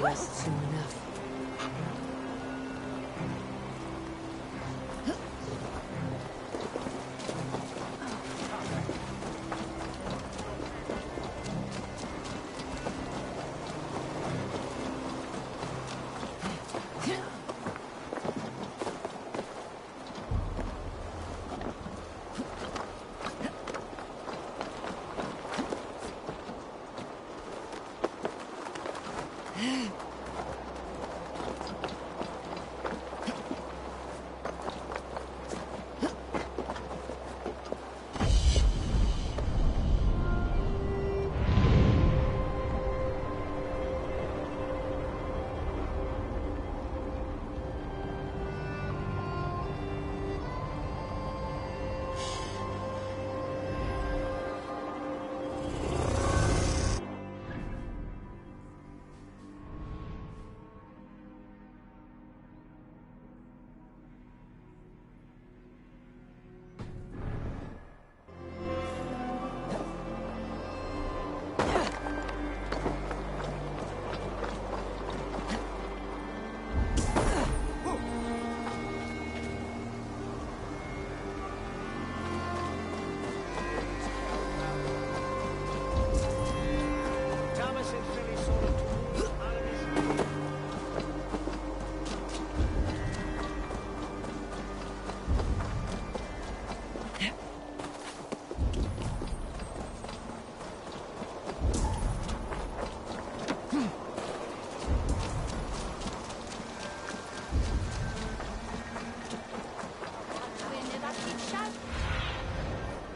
rest soon enough.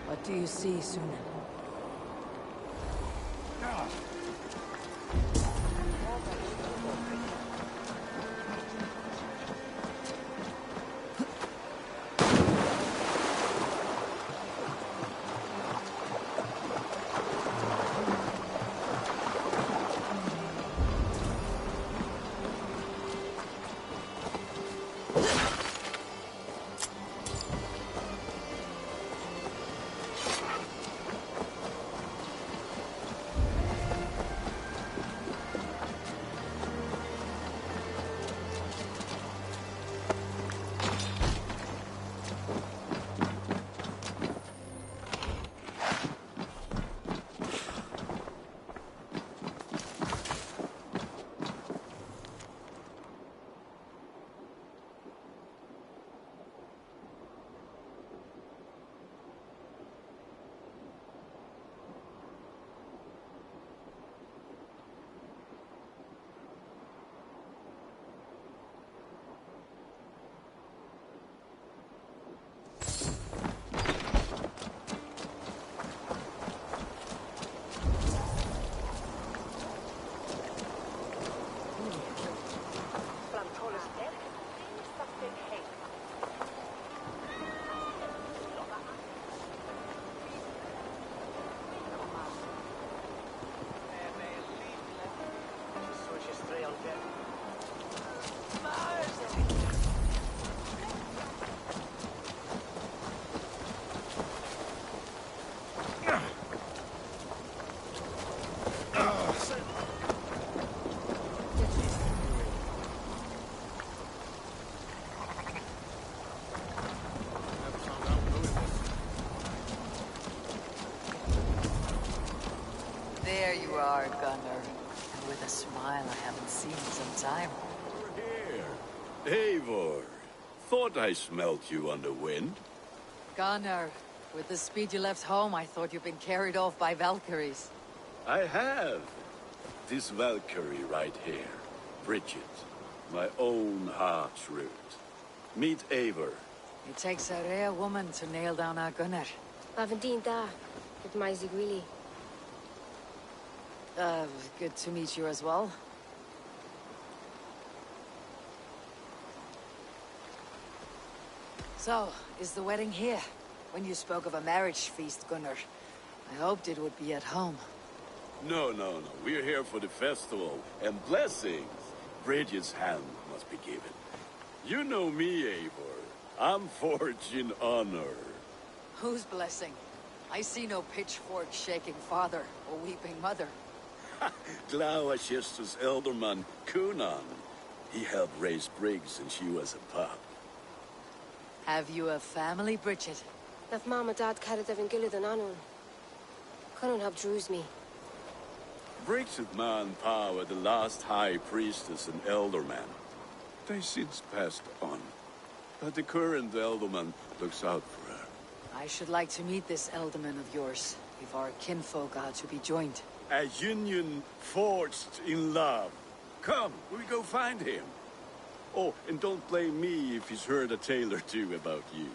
What do you see, Suna?
There you are, Gunnar. And with a smile I haven't seen in some time.
Here. Eivor. Thought I smelt you on the wind.
Gunnar, with the speed you left home, I thought you'd been carried off by Valkyries.
I have. This Valkyrie right here. Bridget. My own heart's root. Meet Eivor.
It takes a rare woman to nail down our Gunnar.
Avendinta, with my Zigwili.
Good to meet you as well. So, is the wedding here? When you spoke of a marriage feast, Gunnar, I hoped it would be at home.
No. We're here for the festival. And blessings. Bridget's hand must be given. You know me, Eivor. I'm forging honor.
Whose blessing? I see no pitchfork shaking father or weeping mother.
Gloucester's elderman, Cunan. He helped raise Briggs since she was a pup.
Have you a family, Bridget?
Naf mom and dad carried them in Gillid and Anun. Couldn't have drews me.
Briggs' man Pa were the last high priestess and elderman. They since passed on. But the current elderman looks out for her.
I should like to meet this elderman of yours, if our kinfolk are to be joined.
A union forged in love. Come, we go find him. Oh, and don't blame me if he's heard a tale or two about you.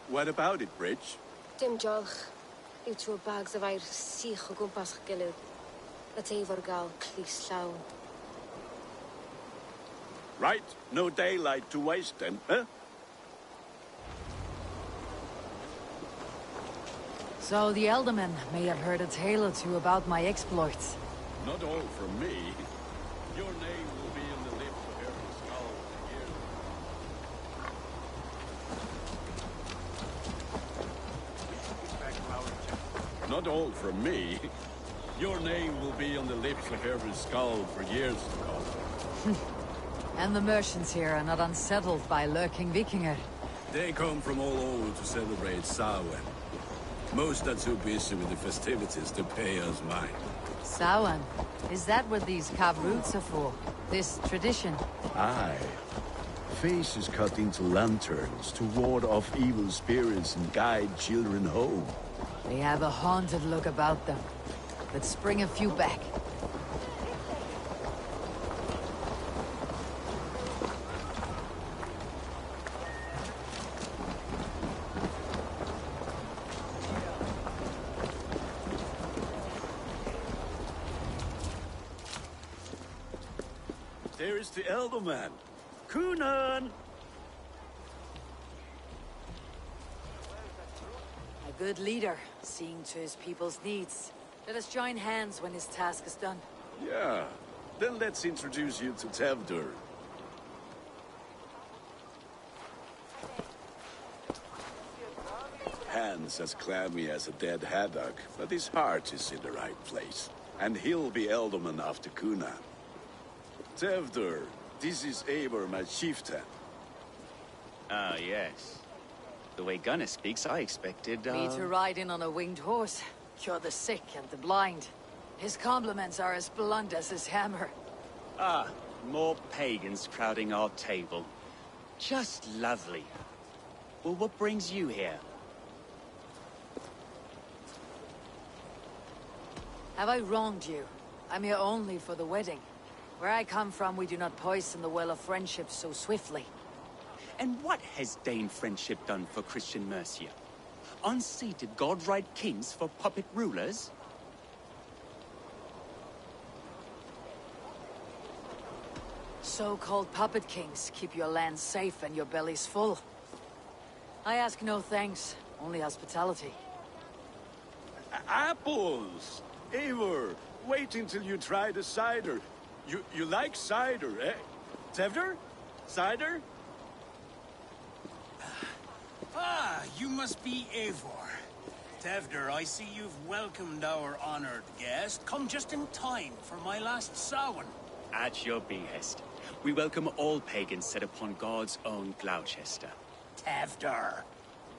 What about it, Bridge?
Dim jolch. You two bags of air sich o gwmpas Gillid. Let Eivor gal clis llawn.
Right, no daylight to waste then, huh?
So the elderman may have heard a tale or two about my exploits.
Not all from me. Your name will be on the lips of every skull for years. Not all from me. Your name will be on the lips of every skull for years to come.
And the merchants here are not unsettled by lurking Vikinger.
They come from all over to celebrate Samhain. Most are too busy with the festivities to pay us mind.
Samhain? Is that what these carved roots are for? This tradition?
Aye. Faces cut into lanterns to ward off evil spirits and guide children home.
They have a haunted look about them. Let's bring a few back.
There's the elderman. Cunan!
A good leader, seeing to his people's needs. Let us join hands when his task is done.
Yeah. Then let's introduce you to Tevdur. Hands as clammy as a dead haddock, but his heart is in the right place. And he'll be elderman after Cunan. Tevdur, this is Eivor, my chieftain.
Ah, yes. The way Gunnar speaks, I expected,
Me to ride in on a winged horse, cure the sick and the blind. His compliments are as blunt as his hammer.
Ah, more pagans crowding our table. Just lovely. Well, what brings you here?
Have I wronged you? I'm here only for the wedding. Where I come from, we do not poison the well of friendship so swiftly.
And what has Dane friendship done for Christian Mercia? Unsated godright kings for puppet rulers?
So-called puppet kings keep your lands safe and your bellies full. I ask no thanks, only hospitality.
Apples! Eivor, wait until you try the cider. You like cider, eh? Tevdur? Cider?
Ah, you must be Eivor. Tevdur, I see you've welcomed our honored guest. Come just in time for my last Samhain.
At your behest. We welcome all pagans set upon God's own Gloucester.
Tevdur,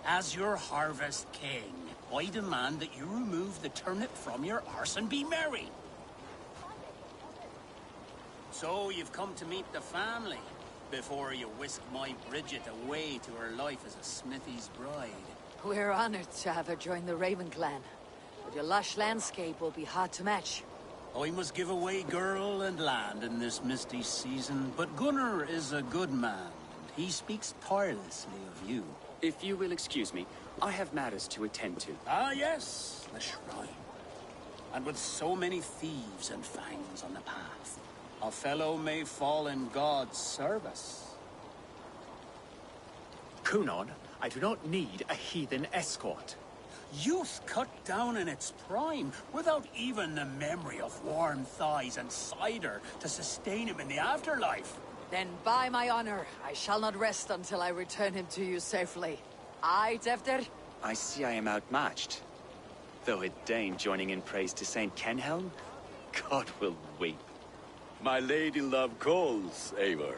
as your harvest king, I demand that you remove the turnip from your arse and be merry. So you've come to meet the family, before you whisk my Bridget away to her life as a smithy's bride.
We're honored to have her join the Raven clan, but your lush landscape will be hard to match.
I must give away girl and land in this misty season, but Gunnar is a good man, and he speaks tirelessly of you.
If you will excuse me, I have matters to attend to.
Ah, yes, the shrine. And with so many thieves and fangs on the path, a fellow may fall in God's service.
Cunan, I do not need a heathen escort.
Youth cut down in its prime, without even the memory of warm thighs and cider to sustain him in the afterlife.
Then by my honor, I shall not rest until I return him to you safely. Aye, Tevdur?
I see I am outmatched. Though a Dane joining in praise to Saint Kenhelm? God will weep.
My lady love calls, Eivor.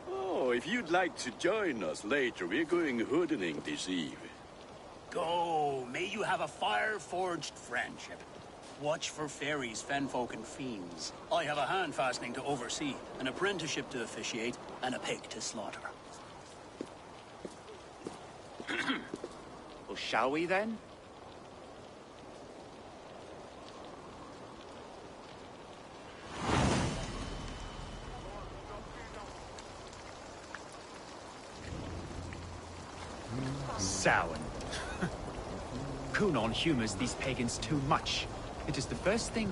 Oh, if you'd like to join us later, we're going hoodening this eve.
Go, may you have a fire-forged friendship. Watch for fairies, fenfolk, and fiends. I have a hand fastening to oversee, an apprenticeship to officiate, and a pig to slaughter.
Well, shall we then? Samhain. Cunon humors these pagans too much. It is the first thing...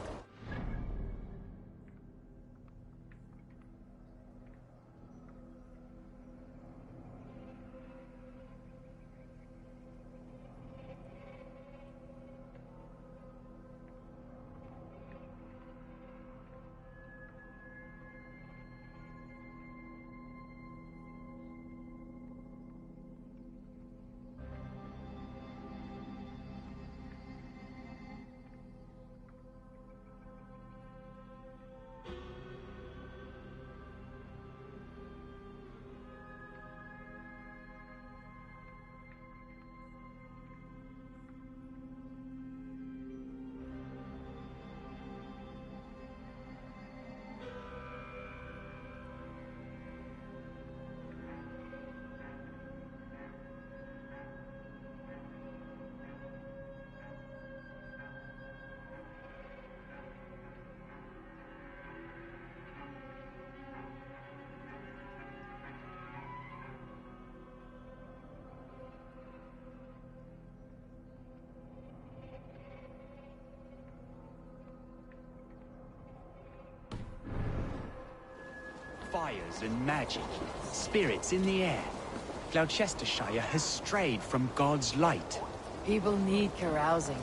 Fires and magic, spirits in the air. Gloucestershire has strayed from God's light.
People need carousing.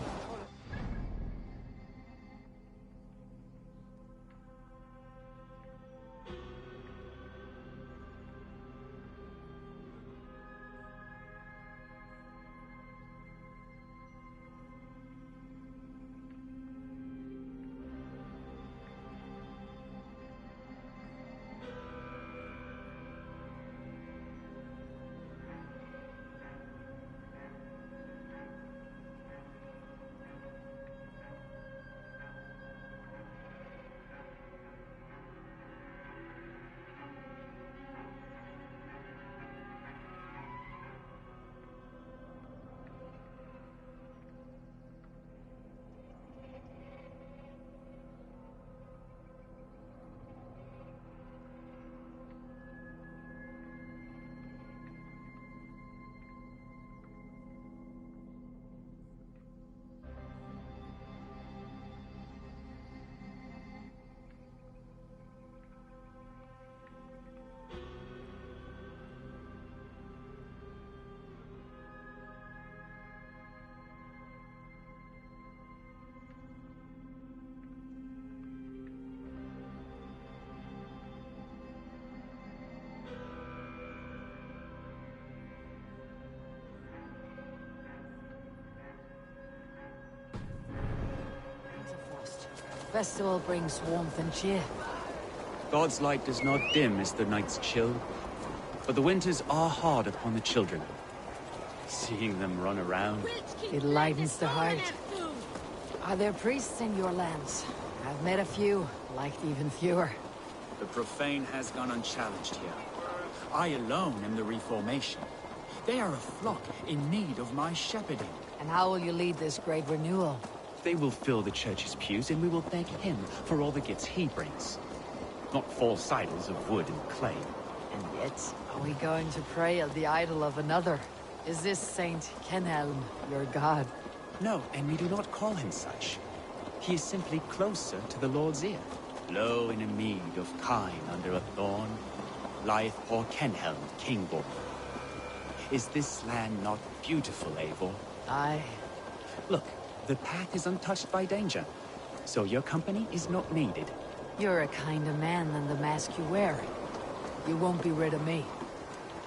Festival brings warmth and cheer.
God's light does not dim as the night's chill, but the winters are hard upon the children. Seeing them run around...
It lightens the heart. Are there priests in your lands? I've met a few, liked even fewer.
The profane has gone unchallenged here. I alone am the Reformation. They are a flock in need of my shepherding.
And how will you lead this great renewal?
They will fill the church's pews, and we will thank him for all the gifts he brings. Not false idols of wood and clay.
And yet, are we going to pray at the idol of another? Is this Saint Kenhelm your god?
No, and we do not call him such. He is simply closer to the Lord's ear. Low in a mead of kine under a thorn, lieth poor Kenhelm, kingborn. Is this land not beautiful, Eivor?
Aye.
Look, the path is untouched by danger, so your company is not needed.
You're a kinder man than the mask you wear. You won't be rid of me.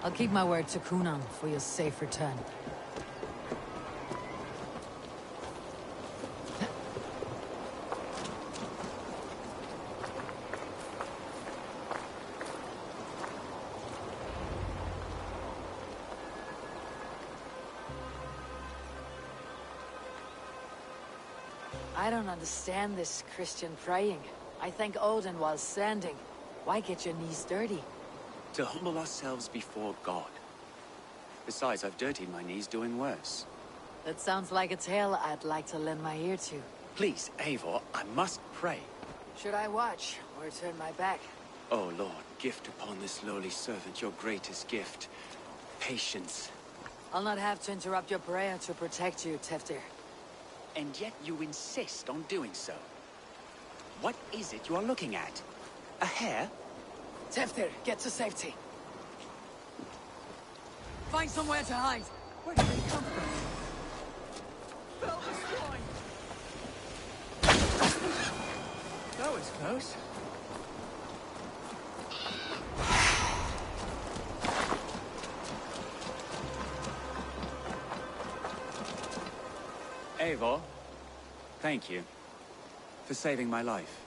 I'll keep my word to Cunon for your safe return. I don't understand this Christian praying. I thank Odin while standing. Why get your knees dirty?
To humble ourselves before God. Besides, I've dirtied my knees doing worse.
That sounds like a tale I'd like to lend my ear to.
Please, Eivor, I must pray.
Should I watch, or turn my back?
Oh Lord, gift upon this lowly servant your greatest gift. Patience.
I'll not have to interrupt your prayer to protect you, Teftir.
And yet you insist on doing so. What is it you are looking at? A hare?
Teftir, get to safety. Find somewhere to hide. Where did they come from? Fell destroyed.
That was close. Eivor, thank you for saving my life.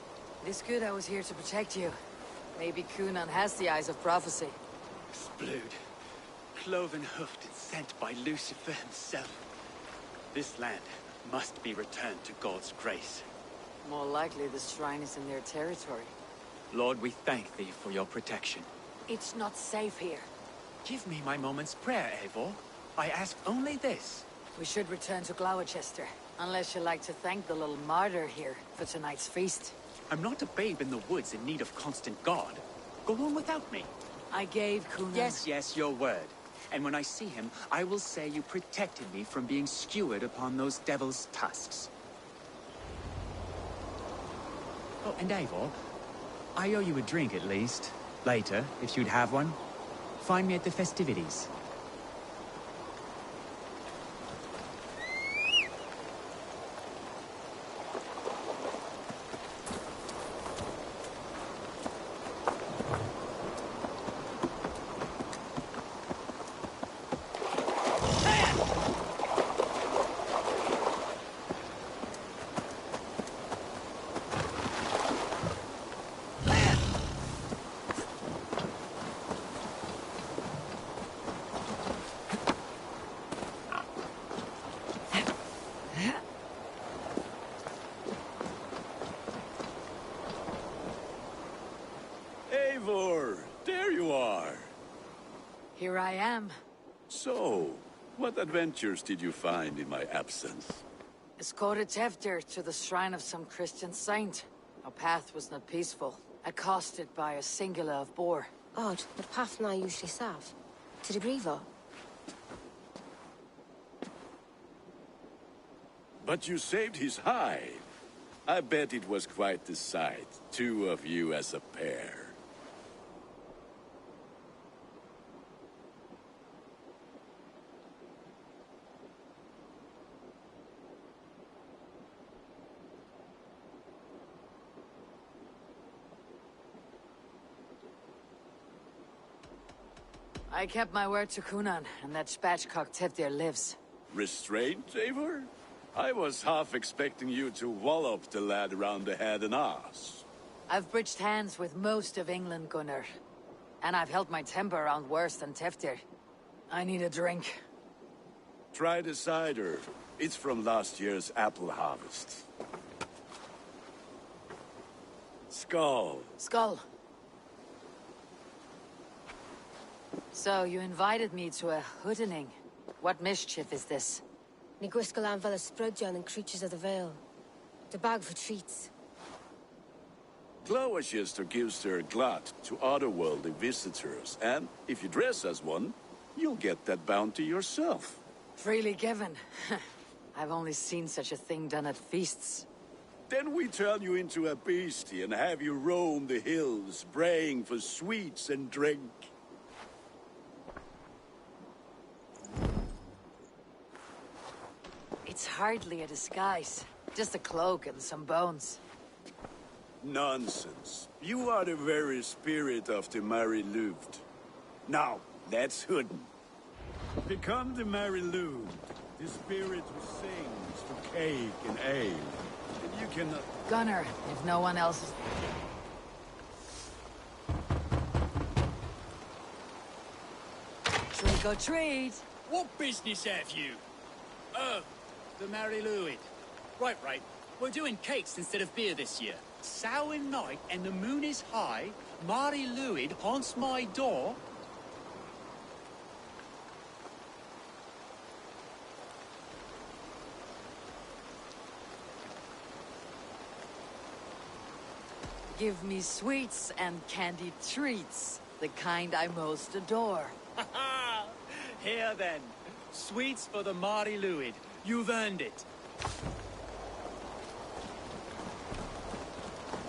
It is good I was here to protect you. Maybe Kunan has the eyes of prophecy.
Explode. Cloven-hoofed and sent by Lucifer himself. This land must be returned to God's grace.
More likely the shrine is in their territory.
Lord, we thank thee for your protection.
It's not safe here.
Give me my moment's prayer, Eivor. I ask only this.
We should return to Gloucester, unless you like to thank the little martyr here for tonight's feast.
I'm not a babe in the woods in need of constant guard. Go on without me.
I gave Kunan...
Yes, your word. And when I see him, I will say you protected me from being skewered upon those devil's tusks. Oh, and Eivor, I owe you a drink at least. Later, if you'd have one. Find me at the festivities.
Eivor, there you are.
Here I am.
So, what adventures did you find in my absence?
Escorted Teftir to the shrine of some Christian saint. Our path was not peaceful. Accosted by a singular of boar.
Odd, the path now usually south. To the Grievo.
But you saved his hide. I bet it was quite the sight, two of you as a pair.
I kept my word to Kunan, and that spatchcock Teftir lives.
Restraint, Eivor? I was half expecting you to wallop the lad around the head and ass.
I've bridged hands with most of England, Gunnar. And I've held my temper around worse than Teftir. I need a drink.
Try the cider. It's from last year's apple harvest. Skull.
Skull. So, you invited me to a hoodening. What mischief is this?
Ní gwisgo an fel ysbrydion and creatures of the Vale. The bag for treats.
Gloucester gives their glut to otherworldly visitors, and if you dress as one, you'll get that bounty yourself.
Freely given. I've only seen such a thing done at feasts.
Then we turn you into a beastie and have you roam the hills, braying for sweets and drink.
It's hardly a disguise. Just a cloak and some bones.
Nonsense. You are the very spirit of the Mary Louved. Now, that's hidden. Become the Mary Louved, the spirit who sings for cake and ale. And you cannot...
Gunnar, if no one else is... Trick or treat!
What business have you? Oh, the Mary Louis. Right.
We're doing cakes instead of beer this year. Samhain night and the moon is high. Mari Luid haunts my door.
Give me sweets and candied treats, the kind I most adore.
Here then, sweets for the Mari Luid. You've earned it.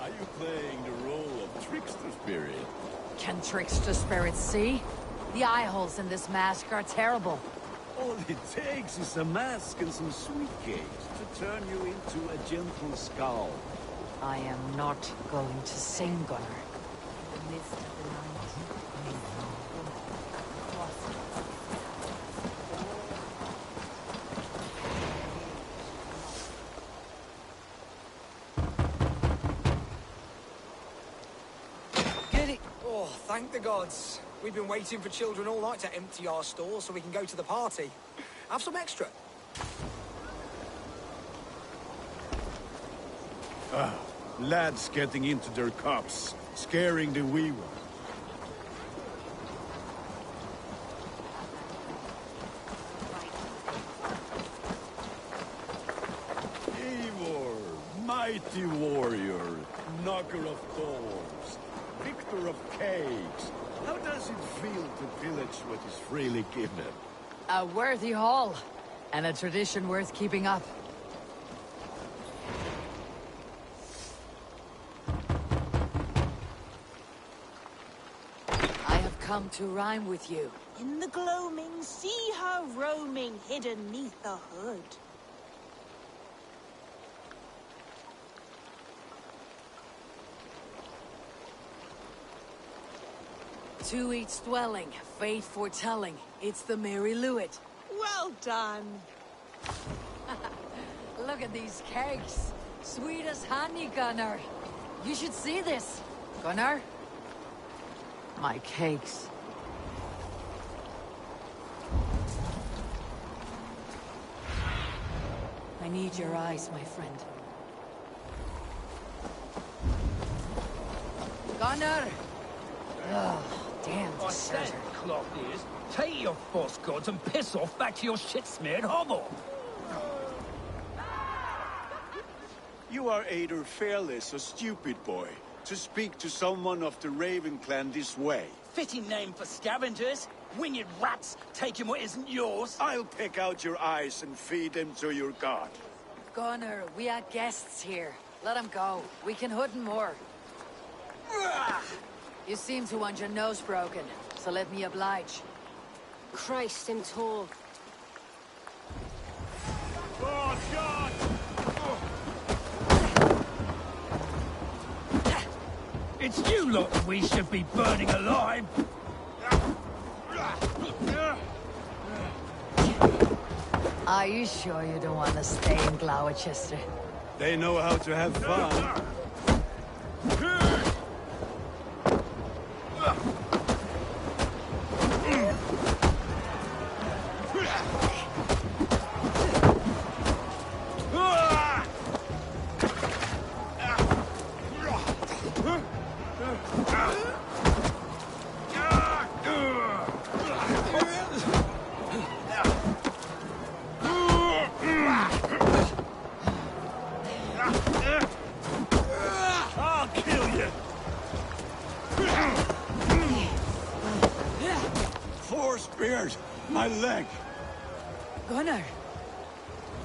Are you playing the role of trickster spirit?
Can trickster spirits see? The eye holes in this mask are terrible.
All it takes is a mask and some sweet cakes to turn you into a gentle skull.
I am not going to sing, Gunnar. In the midst of the night,
Oh, thank the gods. We've been waiting for children all night to empty our stores so we can go to the party. Have some extra.
Lads getting into their cups, scaring the wee one. Eivor, mighty warrior, knocker of doors, victor of cakes. How does it feel to pillage what is freely given?
a worthy haul, and a tradition worth keeping up. I have come to rhyme with you.
In the gloaming, see her roaming hidden neath the hood.
To each dwelling, fate foretelling, it's the Mary Luit.
Well done.
Look at these cakes. Sweet as honey, Gunnar. You should see this. Gunnar? My cakes. I need your eyes, my friend. Gunnar! Ugh, damn
I
this
said,
treasure.
cloth ears, take your false gods and piss off back to your shit-smeared hovel.
You are either fearless or stupid, boy, to speak to someone of the Raven clan this way.
Fitting name for scavengers. Winged rats taking what isn't yours.
I'll pick out your eyes and feed them to your god.
Gunnar, we are guests here. Let him go. We can hood more. You seem to want your nose broken, so let me oblige.
Christ, him tall.
Oh, God! It's you lot that we should be burning alive!
Are you sure you don't want to stay in Gloucester?
They know how to have fun.
I'll kill you!
Four spears! My leg!
Gunnar!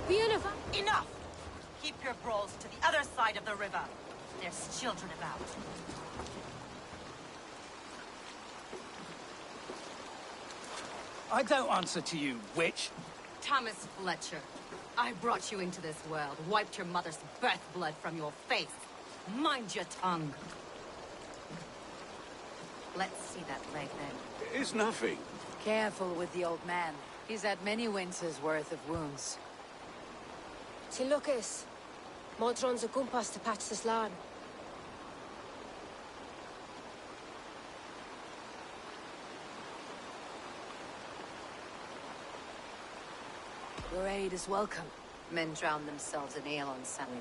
Beautiful.
Enough! Keep your brawls to the other side of the river. There's children about.
I don't answer to you, witch.
Thomas Fletcher, I brought you into this world, wiped your mother's birth blood from your face. Mind your tongue. Let's see that leg then.
It's nothing.
Careful with the old man. He's had many winters' worth of wounds.
Ti Lucas. Modron's a gumpas to patch this lawn.
Your aid is welcome.
Men drown themselves in ale on Samhain.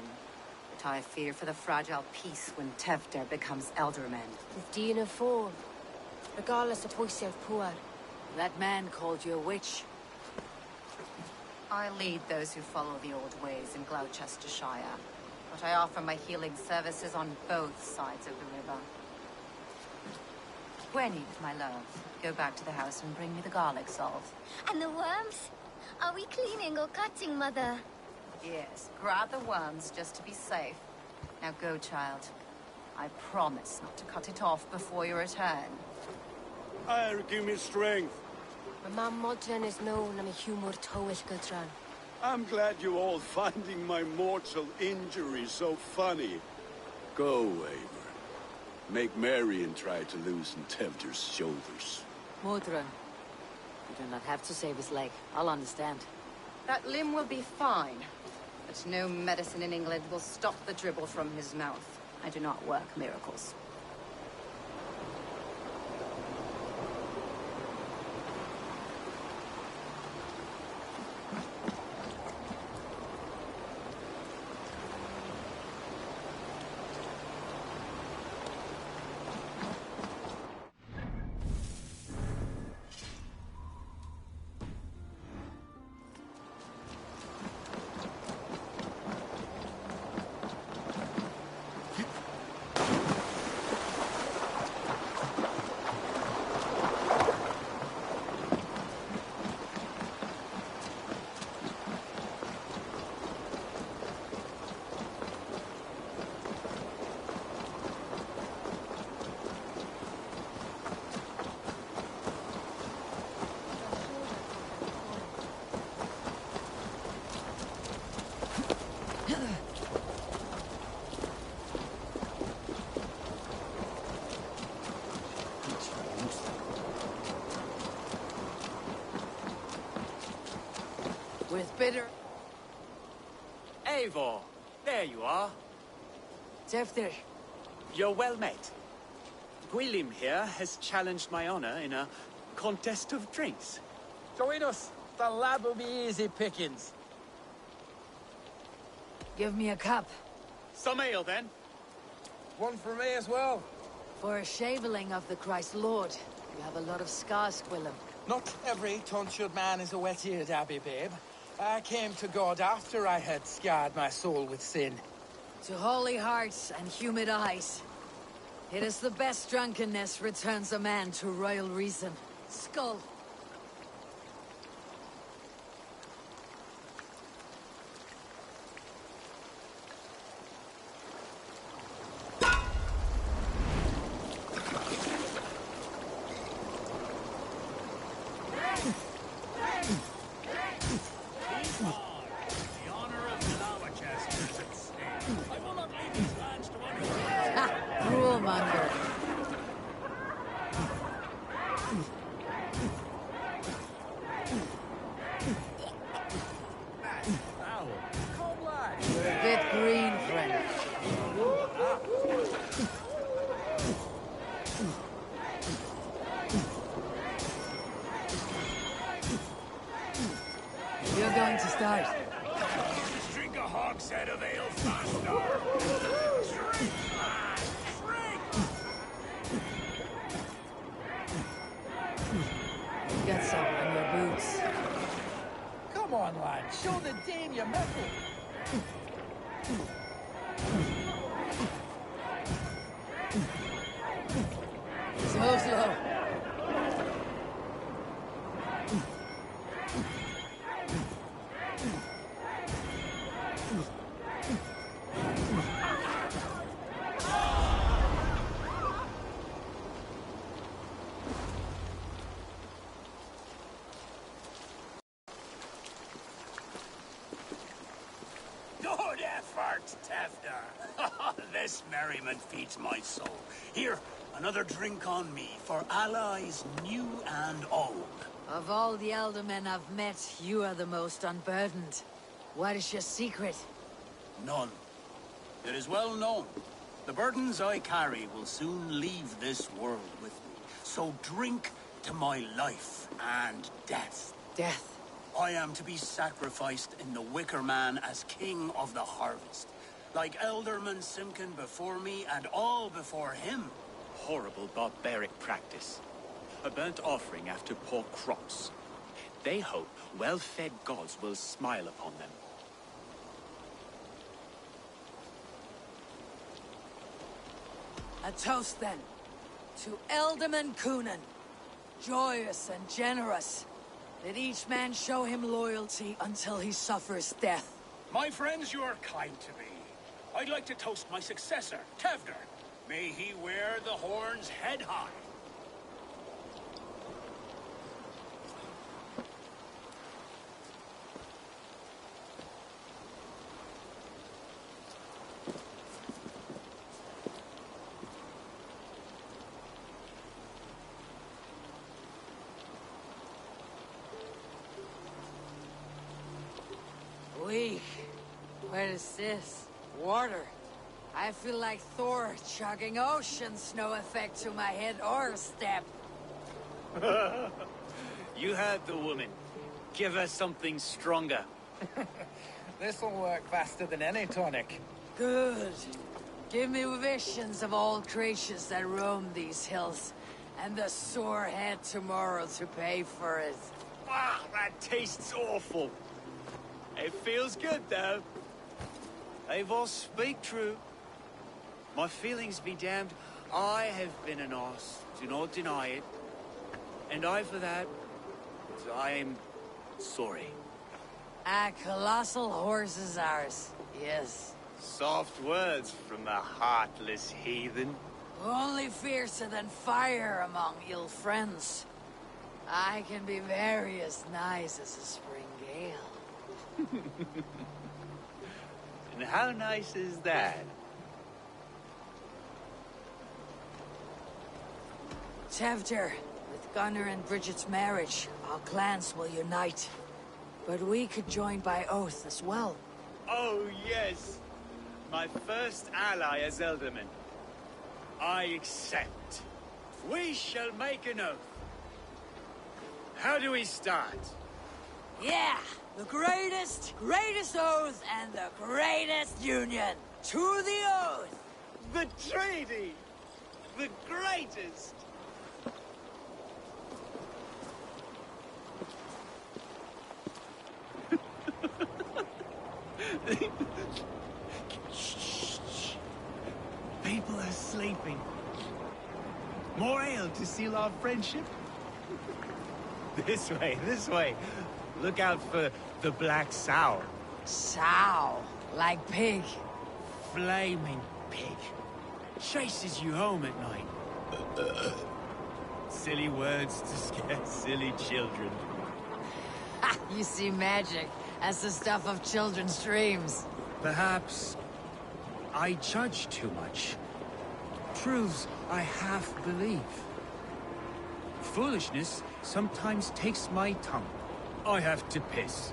But I fear for the fragile peace when Tevder becomes Elderman.
With Dina Ford. Regardless of pwysig pŵar.
That man called you a witch. I lead those who follow the old ways in Gloucestershire, but I offer my healing services on both sides of the river. Gwenny, my love, go back to the house and bring me the garlic salt.
And the worms? Are we cleaning or cutting, Mother?
Yes, grab the worms just to be safe. Now go, child. I promise not to cut it off before you return.
Give me strength.
My mam modran is known am a humor tywyll gydran.
I'm glad you're all finding my mortal injury so funny. Go, Eivor. Make merry and try to loosen Tevder's shoulders.
Modran, you do not have to save his leg. I'll understand. That limb will be fine, but no medicine in England will stop the dribble from his mouth. I do not work miracles.
With bitter...
Eivor, there you are.
Tevder.
You're well met. Gwilym here has challenged my honor in a contest of drinks.
Join us. The lad will be easy pickings.
Give me a cup.
Some ale, then.
One for me as well.
For a shaveling of the Christ Lord, you have a lot of scars, Gwilym.
Not every tonsured man is a wet-eared abbey, babe. I came to God after I had scarred my soul with sin.
To holy hearts and humid eyes. It is the best drunkenness returns a man to royal reason. Skull. Rule-monger. You're a bit green, friend. You're going to start.
Drink a hogshead of ale faster. Drink, lad, drink.
Get some on your boots.
Come on, lad. Show the Dane your mettle.
Slow.
Good effort, Tevder. This merriment feeds my soul. Here, another drink on me for allies new and old.
Of all the elder men I've met, you are the most unburdened. What is your secret?
None. It is well known. The burdens I carry will soon leave this world with me. So drink to my life and death.
Death?
I am to be sacrificed in the Wicker Man as king of the harvest. Like Elderman Simkin before me and all before him.
Horrible barbaric practice. A burnt offering after poor crops. They hope well-fed gods will smile upon them.
A toast, then, to Elderman Coonan. Joyous and generous. Let each man show him loyalty until he suffers death.
My friends, you are kind to me. I'd like to toast my successor, Tevder. May he wear the horns head high.
Weak. What is this? Water. I feel like Thor chugging ocean snow effect to my head or step.
You heard the woman. Give her something stronger.
This'll work faster than any tonic.
Good. Give me visions of all creatures that roam these hills, and the sore head tomorrow to pay for it.
Ah, that tastes awful. It feels good, though. Eivor, speak true. My feelings be damned. I have been an arse. Do not deny it. And I for that, I am sorry.
A colossal horse is ours, yes.
Soft words from a heartless heathen.
Only fiercer than fire among ill friends. I can be very as nice as a spring gale.
And how nice is that?
Tevder, with Gunnar and Bridget's marriage, our clans will unite. But we could join by oath as well.
Oh, yes. My first ally as Elderman. I accept. We shall make an oath. How do we start?
Yeah! The greatest oath and the greatest union! To the oath!
The treaty! The greatest! Shh. People are sleeping. More ale to seal our friendship? This way, this way. Look out for the black sow.
Sow? Like pig?
Flaming pig. Chases you home at night. Silly words to scare silly children.
You see magic as the stuff of children's dreams.
Perhaps I judge too much. Truths I half believe. Foolishness sometimes takes my tongue. I have to piss.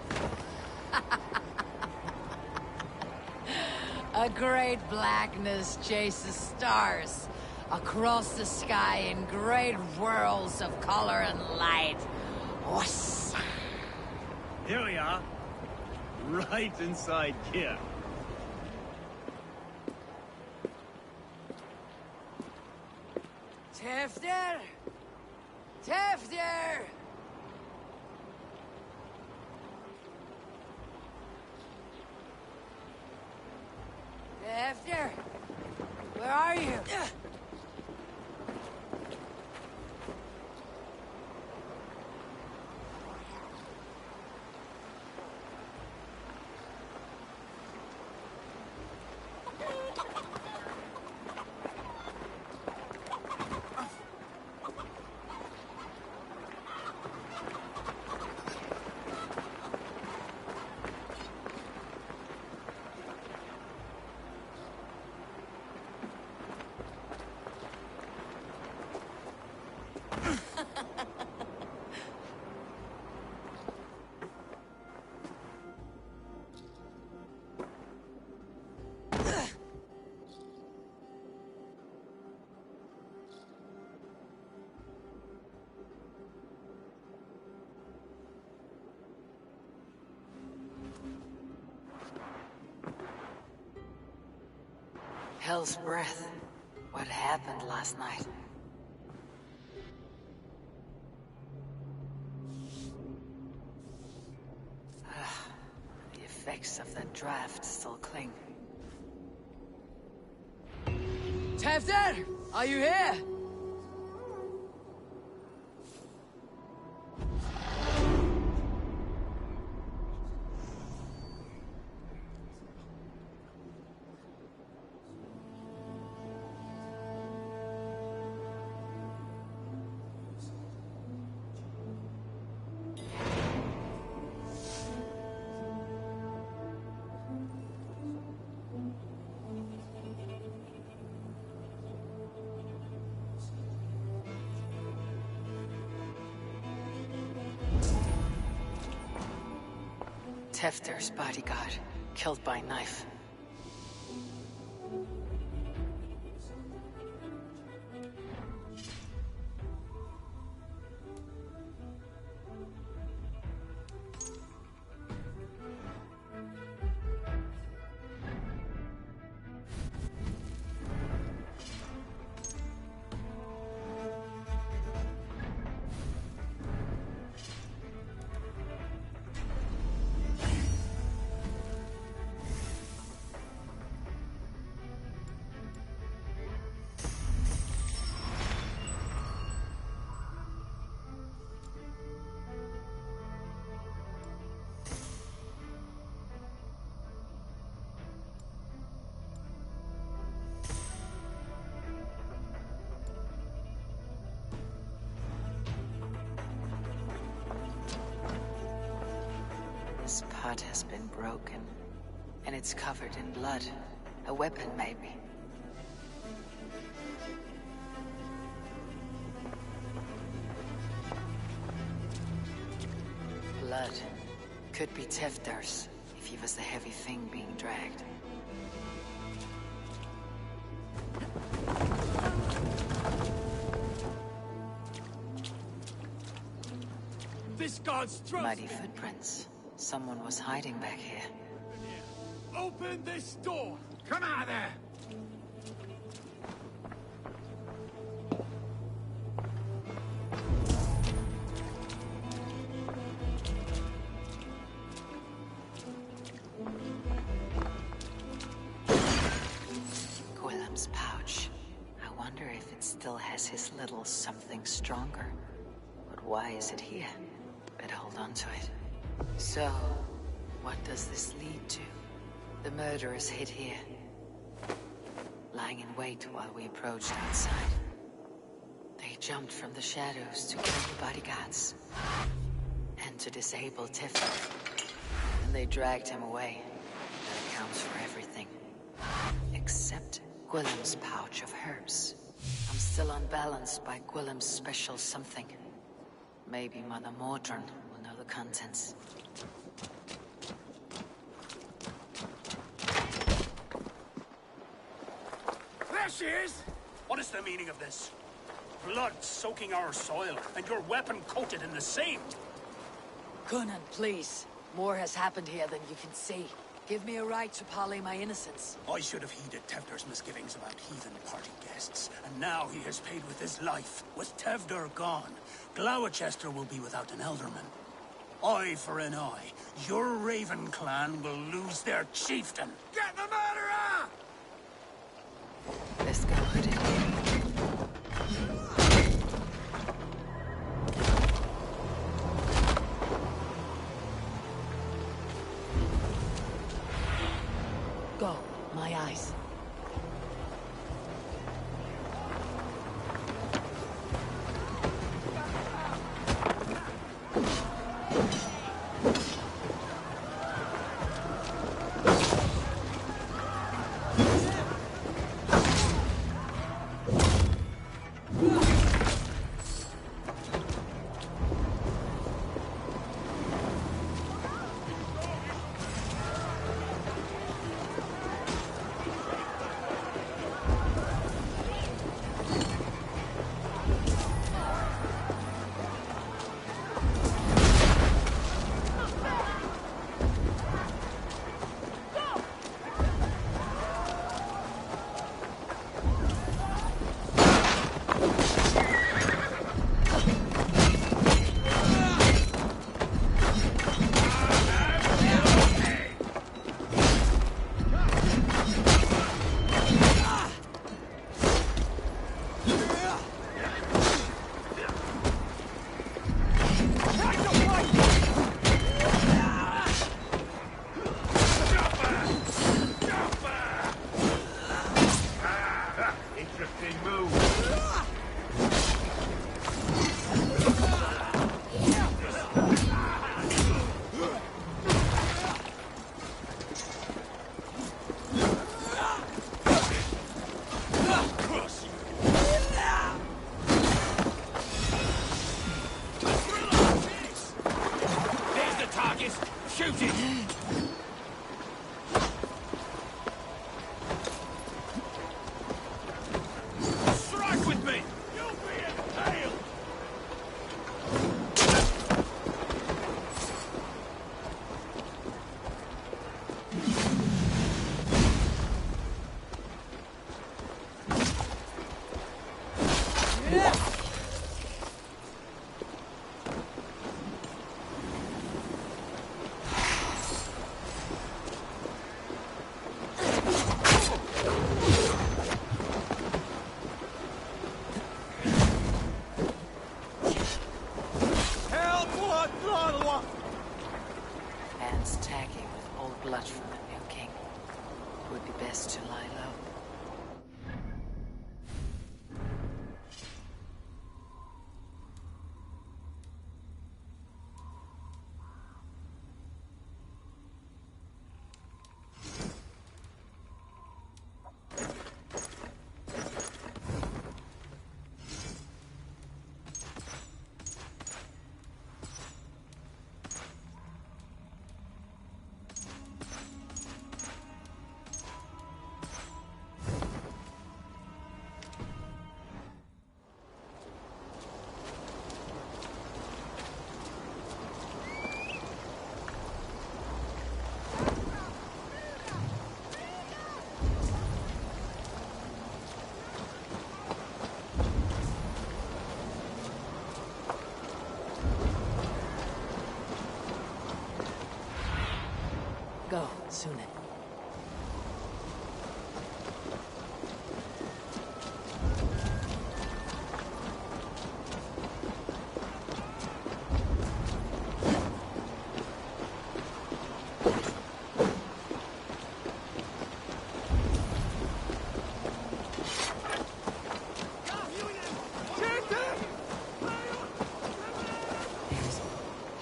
A great blackness chases stars across the sky in great whirls of color and light. Whoosh.
Here we are. Right inside here.
Tevder! Tevder! Tevder! Where are you?
Hell's breath. What happened last night? The effects of that draft still cling.
Tevder! Are you here?
Tefter's bodyguard, killed by knife. This pot has been broken, and it's covered in blood. A weapon, maybe. Blood. Could be Tefter's, if he was the heavy thing being dragged.
This god's trust.
Mighty footprints. Someone was hiding back here.
Open this door! Come out of there!
Gwillem's pouch. I wonder if it still has his little something stronger. But why is it here? Better hold on to it. So, what does this lead to? The murderers hid here, lying in wait while we approached outside. They jumped from the shadows to kill the bodyguards and to disable Tefter. And they dragged him away. That accounts for everything. Except Gwillem's pouch of herbs. I'm still unbalanced by Gwillem's special something. Maybe Mother Mordran will know the contents.
There she is! What is the meaning of this? Blood soaking our soil, and your weapon coated in the same!
Conan, please. More has happened here than you can see. Give me a right to parley my innocence.
I should have heeded Tevder's misgivings about heathen party guests, and now he has paid with his life. With Tevder gone, Gloucester will be without an elderman. Eye for an eye. Your Raven clan will lose their chieftain.
Get the murderer!
Let's go, Hooded.
Go, my eyes. soon.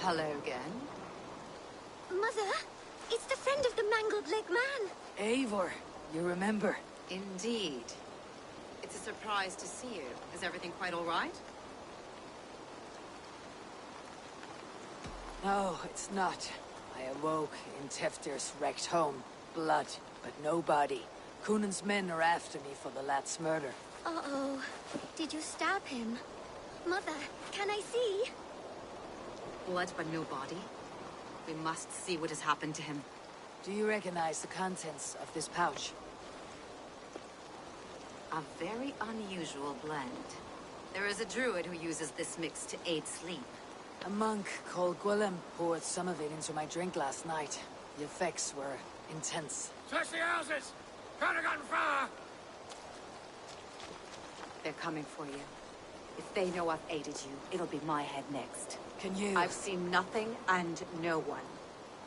Hello again.
Mother, it's the friend of the mangled leg man.
Eivor, you remember?
Indeed. It's a surprise to see you. Is everything quite all right?
No, it's not. I awoke in Teftir's wrecked home. Blood, but no body. Cunan's men are after me for the lad's murder.
Uh-oh. Did you stab him? Mother, can I see?
Blood, but no body. We must see what has happened to him.
Do you recognize the contents of this pouch?
A very unusual blend. There is a druid who uses this mix to aid sleep.
A monk called Gwilym poured some of it into my drink last night. The effects were intense.
Search the houses! Could have gotten far!
They're coming for you. If they know I've aided you, it'll be my head next.
Can you?
I've seen nothing and no one.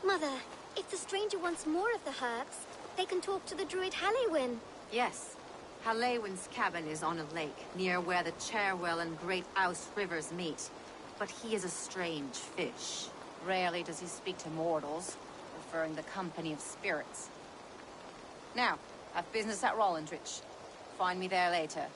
Mother, if the stranger wants more of the herbs, they can talk to the druid Halewyn.
Yes. Halewyn's cabin is on a lake, near where the Cherwell and Great Ouse rivers meet. But he is a strange fish. Rarely does he speak to mortals, preferring the company of spirits. Now, I've business at Rollindrich. Find me there later.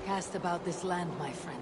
Cast about this land, my friend.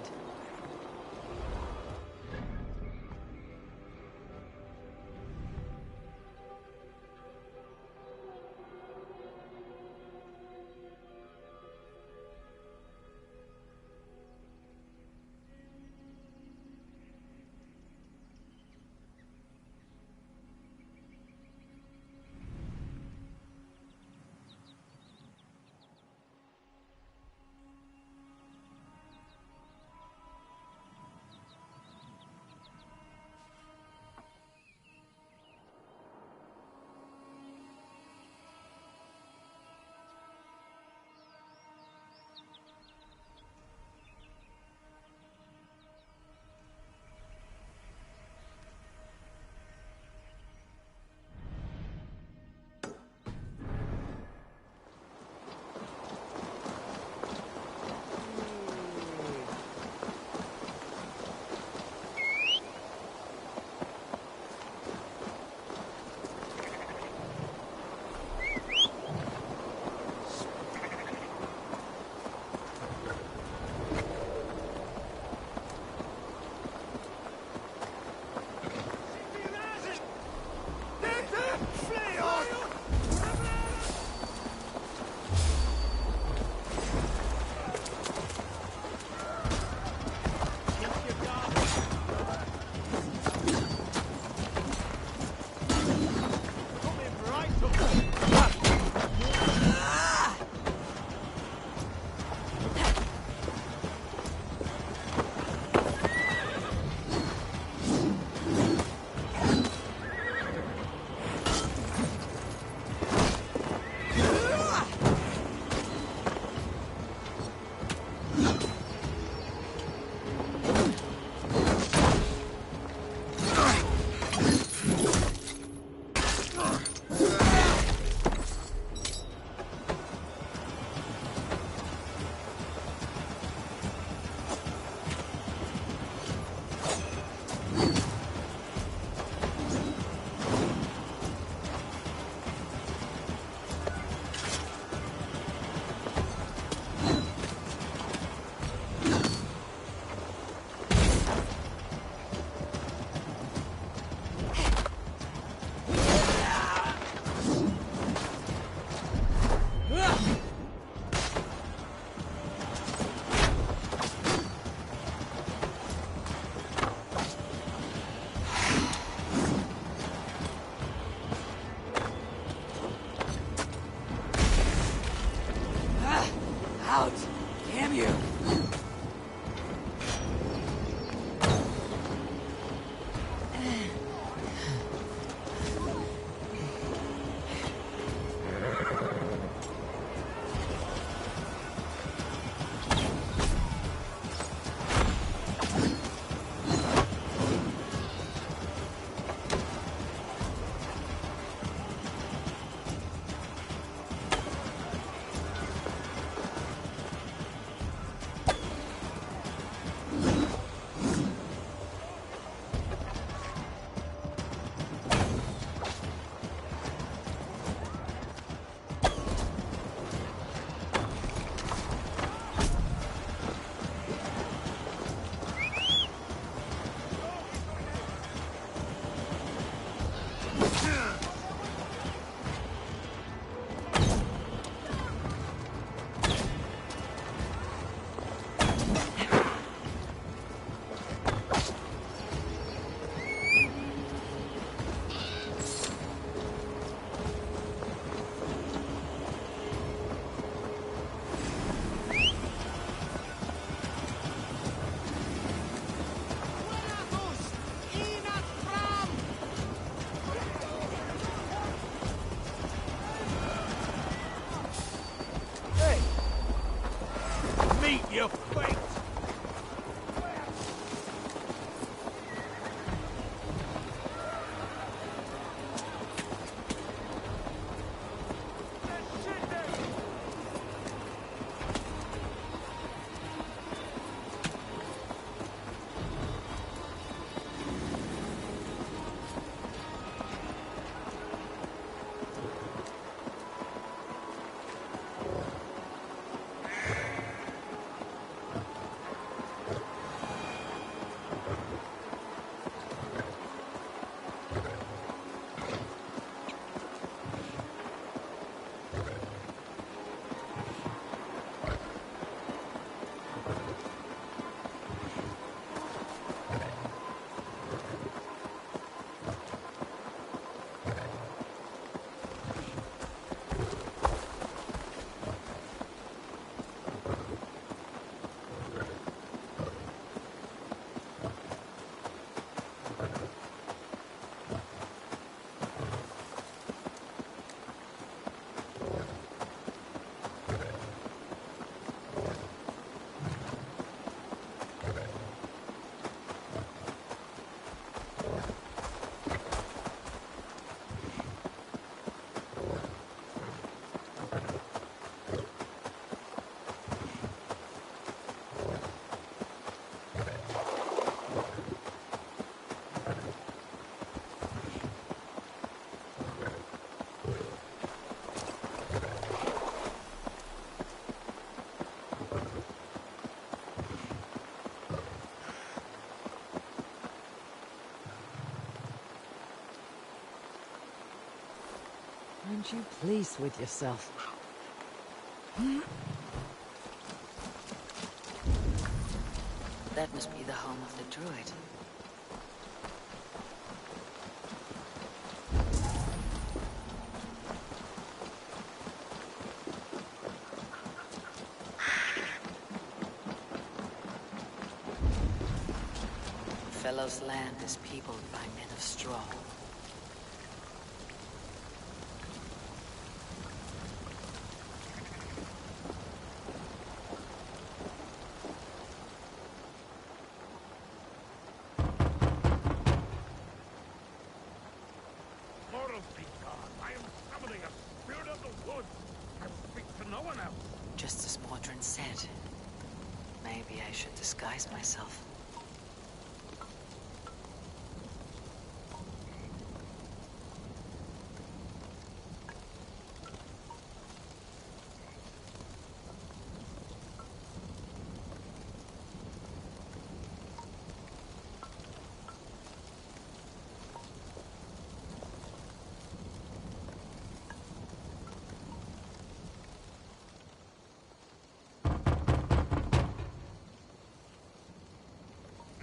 Out! Damn you!
Meet your fate!
Aren't you pleased with yourself? That must be the home of the druid. Fellow's land is peopled by men of straw.
Mortal be God.
children said. Maybe I should disguise myself.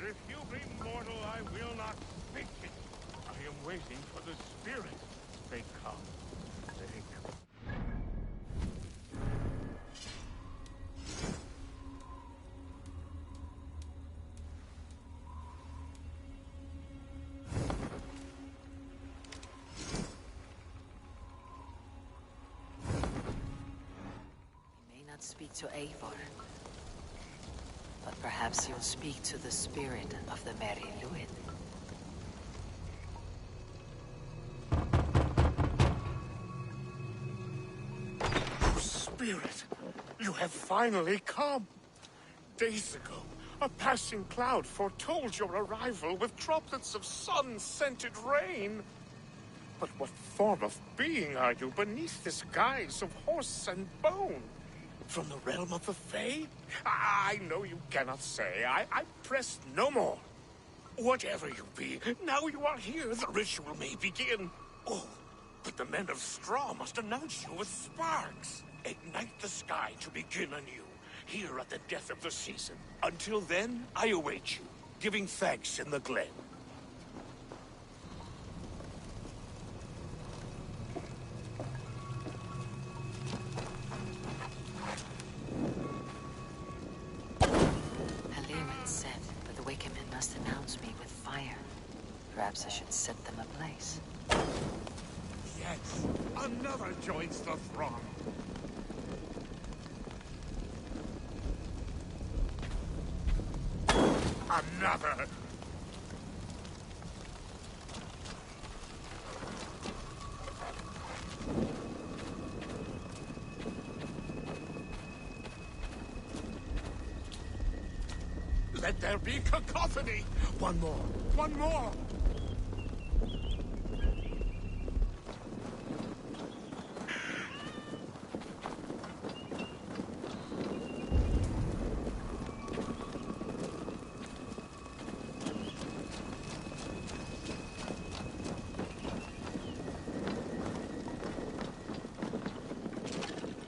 If you be mortal, I will not speak it. I am waiting for the spirits. They come. They come.
You may not speak to Eivor, but perhaps you'll speak to the spirit of the Merry Luid.
Spirit, you have finally come. Days ago, a passing cloud foretold your arrival with droplets of sun-scented rain. But what form of being are you beneath this guise of horse and bone? From the realm of the Fae? I know you cannot say. I press no more. Whatever you be, now you are here, the ritual may begin. Oh, but the men of straw must announce you with sparks. Ignite the sky to begin anew, here at the death of the season. Until then, I await you, giving thanks in the glen.
Haliman said that the Wickermen must announce me with fire. Perhaps I should set them ablaze.
Yes, another joins the throng. Another! Let there be cacophony! One more! One more!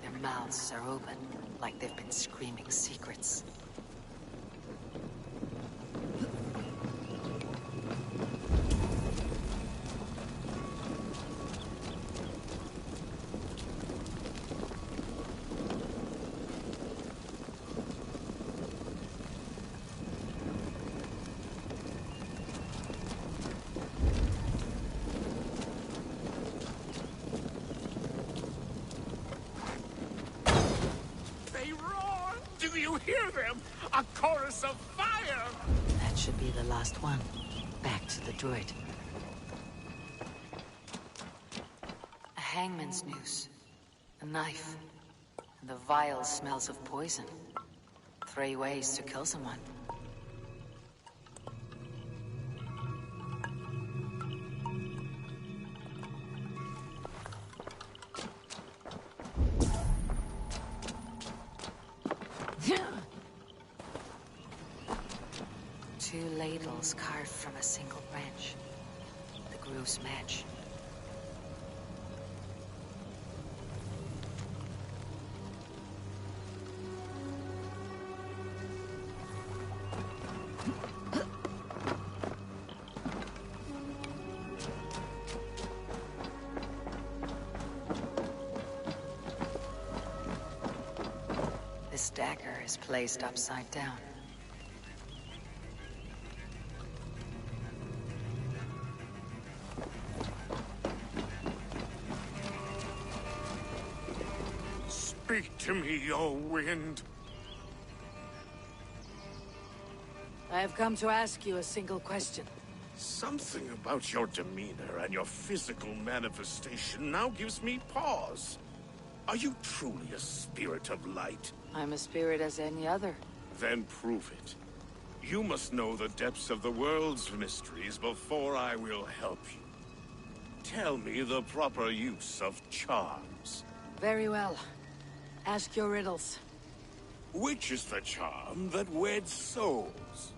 Their mouths are open, like they've been screaming secrets.
They roar! Do you hear them? A chorus of fire!
That should be the last one. Back to the druid. A hangman's noose. A knife. And the vile smells of poison. 3 ways to kill someone. Two ladles carved from a single branch. The grooves match. This dagger is placed upside down.
Speak to me, O wind.
I have come to ask you a single question.
Something about your demeanor and your physical manifestation now gives me pause. Are you truly a spirit of light?
I'm a spirit as any other.
Then prove it. You must know the depths of the world's mysteries before I will help you. Tell me the proper use of charms.
Very well. Ask your riddles.
Which is the charm that weds souls?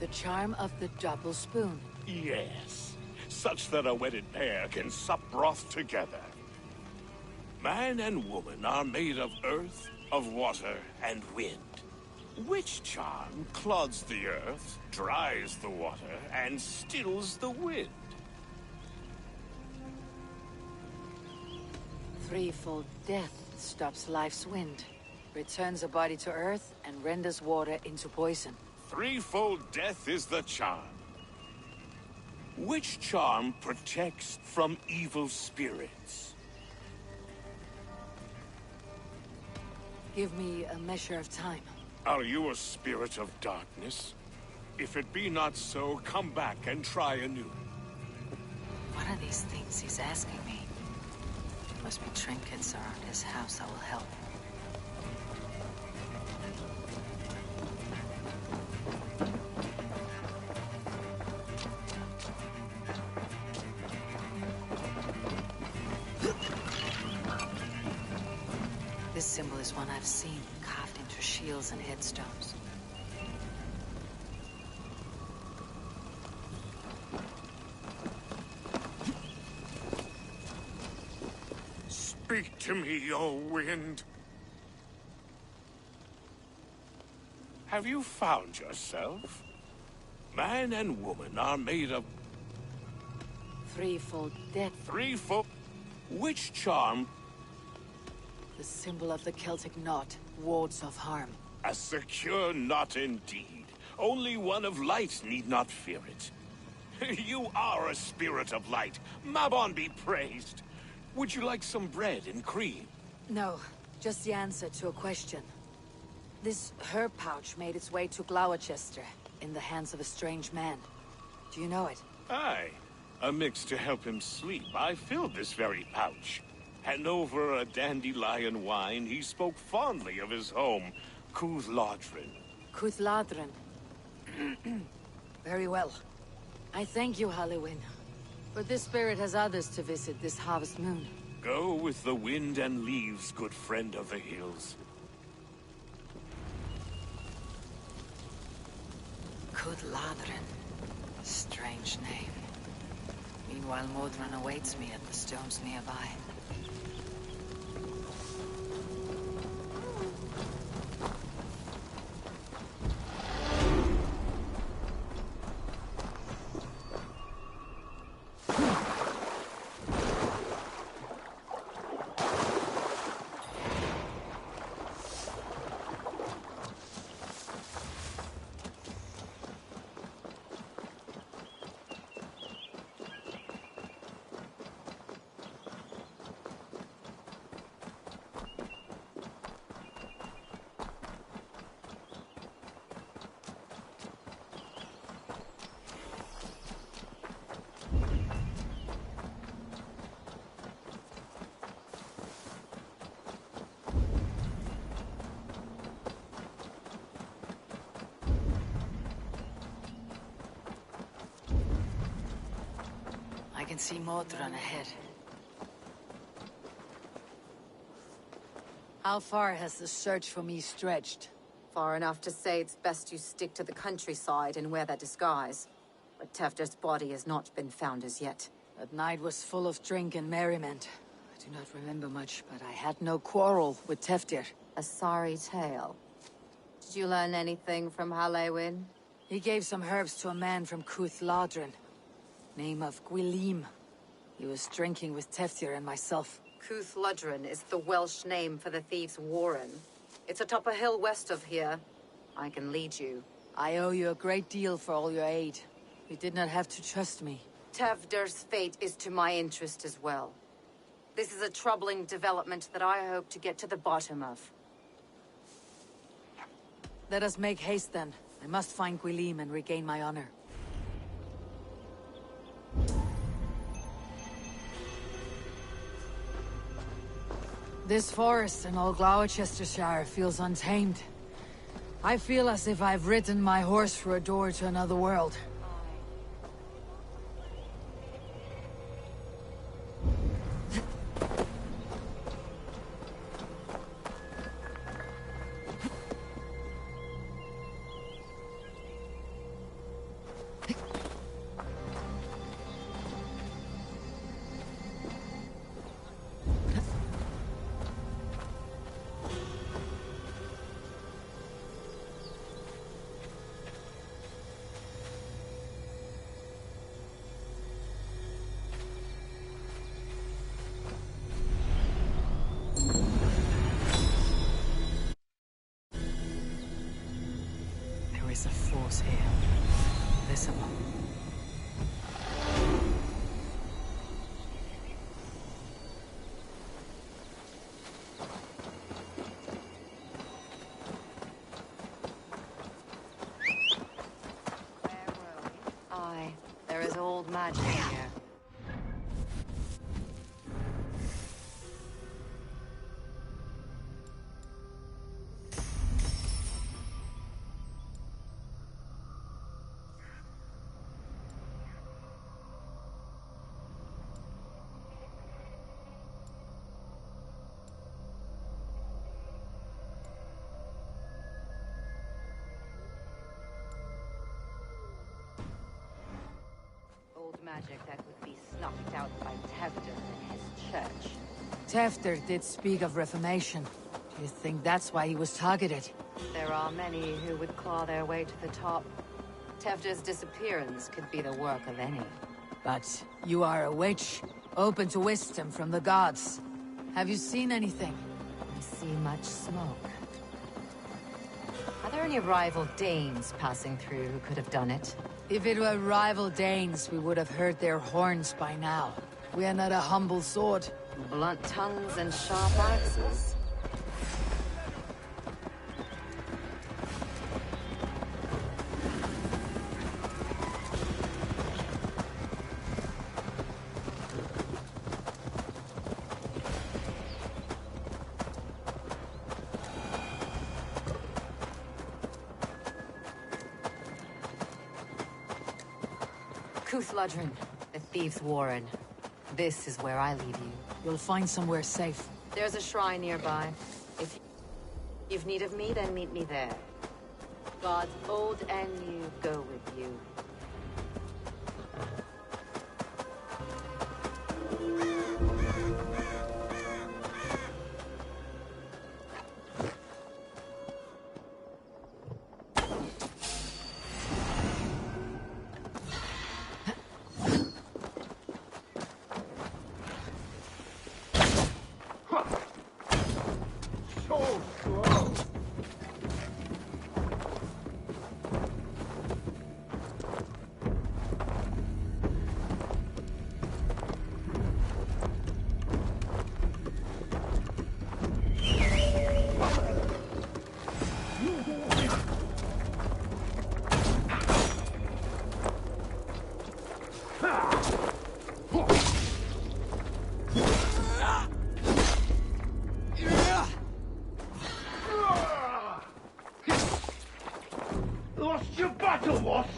The charm of the double spoon.
Yes, such that a wedded pair can sup broth together. Man and woman are made of earth, of water, and wind. Which charm clods the earth, dries the water, and stills the wind?
Threefold death stops life's wind, returns a body to earth, and renders water into poison.
Threefold death is the charm. Which charm protects from evil spirits?
Give me a measure of time.
Are you a spirit of darkness? If it be not so, come back and try anew.
What are these things he's asking me? Must be trinkets around his house that will help. This symbol is one I've seen, carved into shields and headstones.
Speak to me, O wind. Have you found yourself? Man and woman are made of...
Threefold death.
Threefold... Which charm?
The symbol of the Celtic knot, wards off harm.
A secure knot indeed. Only one of light need not fear it. You are a spirit of light. Mabon be praised. Would you like some bread and cream?
No, just the answer to a question. This herb pouch made its way to Gloucester, in the hands of a strange man. Do you know it?
Aye. A mix to help him sleep. I filled this very pouch. And over a dandelion wine, he spoke fondly of his home, Cuthladrin.
Cuthladrin. Very well. I thank you, Halliwyn. But this spirit has others to visit this harvest moon.
Go with the wind and leaves, good friend of the hills.
Cuthladrin. Strange name. Meanwhile, Modron awaits me at the stones nearby. I can see Modron ahead.
How far has the search for me stretched?
Far enough to say it's best you stick to the countryside and wear that disguise. But Tefder's body has not been found as yet.
That night was full of drink and merriment. I do not remember much, but I had no quarrel with Tefdir.
A sorry tale. Did you learn anything from Halliwyn?
He gave some herbs to a man from Cuthladrin. Name of Gwylim. He was drinking with Tefdir and myself.
Cuthladrin is the Welsh name for the thieves' warren. It's atop a hill west of here. I can lead you.
I owe you a great deal for all your aid. You did not have to trust me.
Tefder's fate is to my interest as well. This is a troubling development that I hope to get to the bottom of.
Let us make haste then. I must find Gwylim and regain my honor. This forest in all Gloucestershire feels untamed. I feel as if I've ridden my horse through a door to another world.
There is a force here. Visible.
Aye, there is old magic here. Magic that would be snuffed out by Tevder and his church.
Tefter did speak of reformation. Do you think that's why he was targeted?
There are many who would claw their way to the top. Tevder's disappearance could be the work of any.
But you are a witch, open to wisdom from the gods. Have you seen anything?
I see much smoke. Are there any rival Danes passing through who could have done it?
If it were rival Danes, we would have heard their horns by now. We are not a humble sword.
Blunt tongues and sharp axes. Cuthludrin, the Thieves' Warren. This is where I leave you.
You'll find somewhere safe.
There's a shrine nearby. If you've need of me, then meet me there. Gods old and new go with you.
Lost your battle, wasp?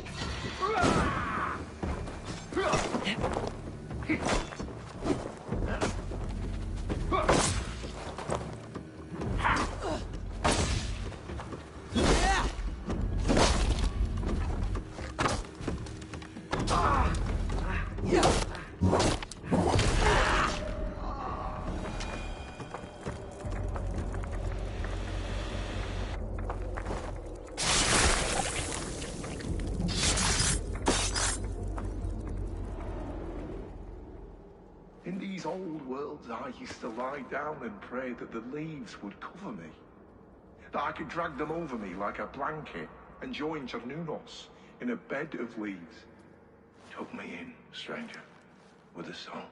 In these old worlds, I used to lie down and pray that the leaves would cover me. That I could drag them over me like a blanket and join Cernunos in a bed of leaves. Took me in, stranger, with a song.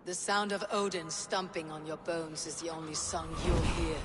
The sound of Odin stomping on your bones is the only song you'll hear.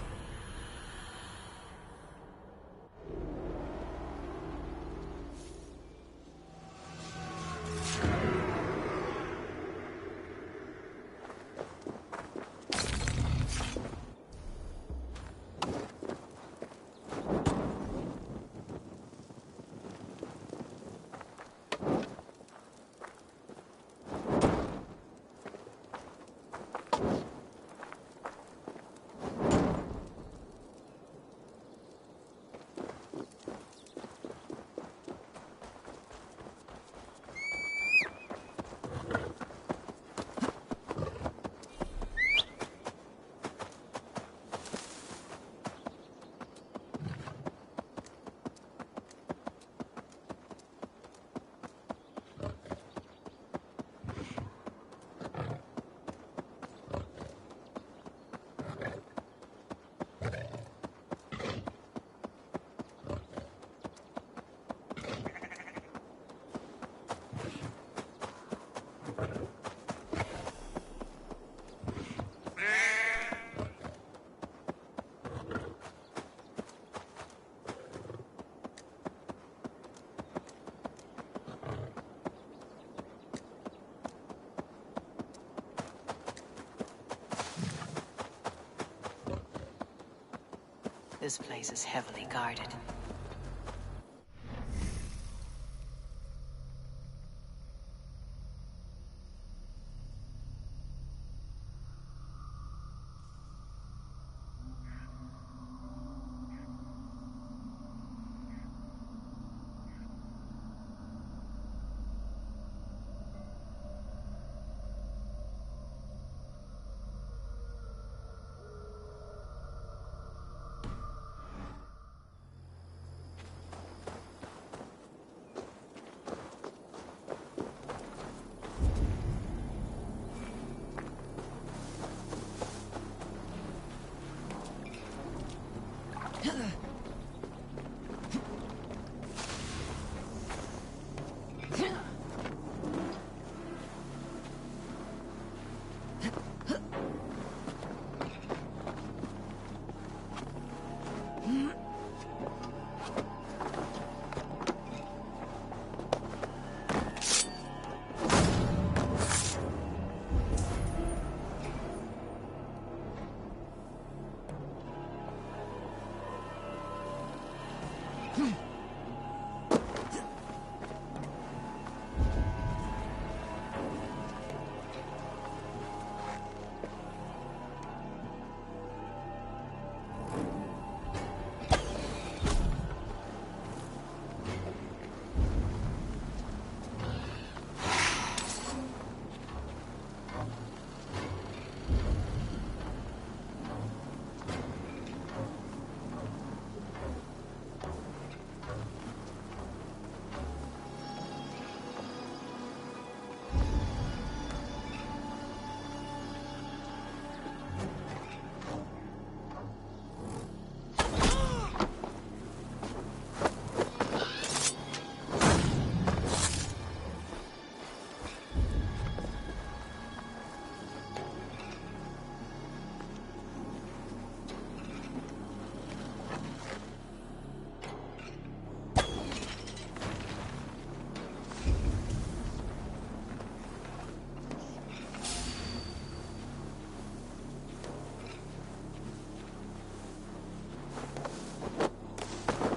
This place is heavily guarded.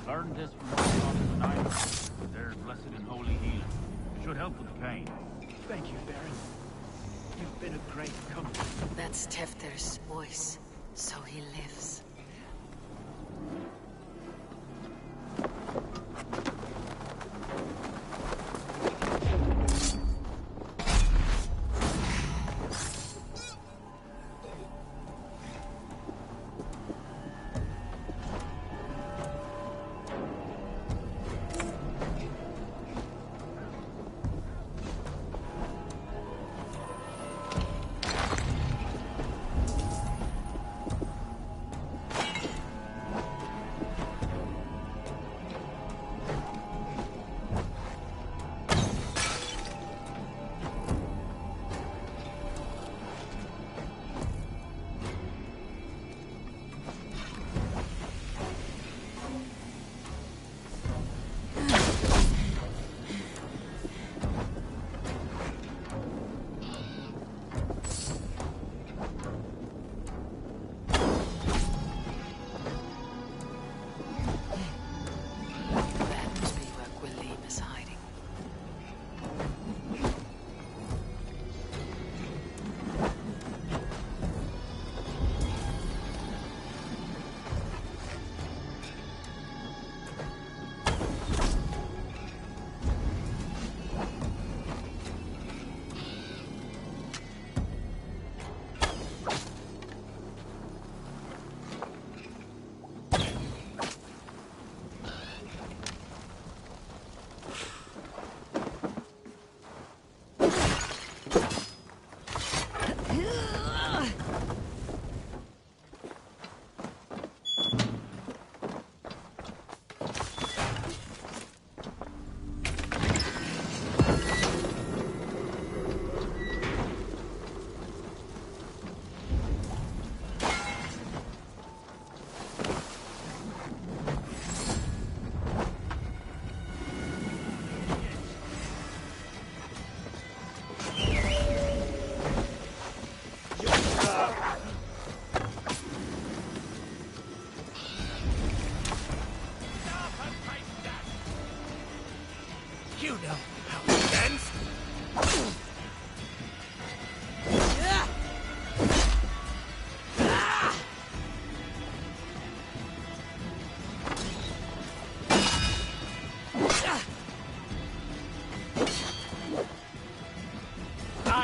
Learned this from the top of the Nile. There's blessed and holy healing. Should help with the pain.
Thank you, Baron. You've been a great comfort.
That's Tefter's voice, so he lives.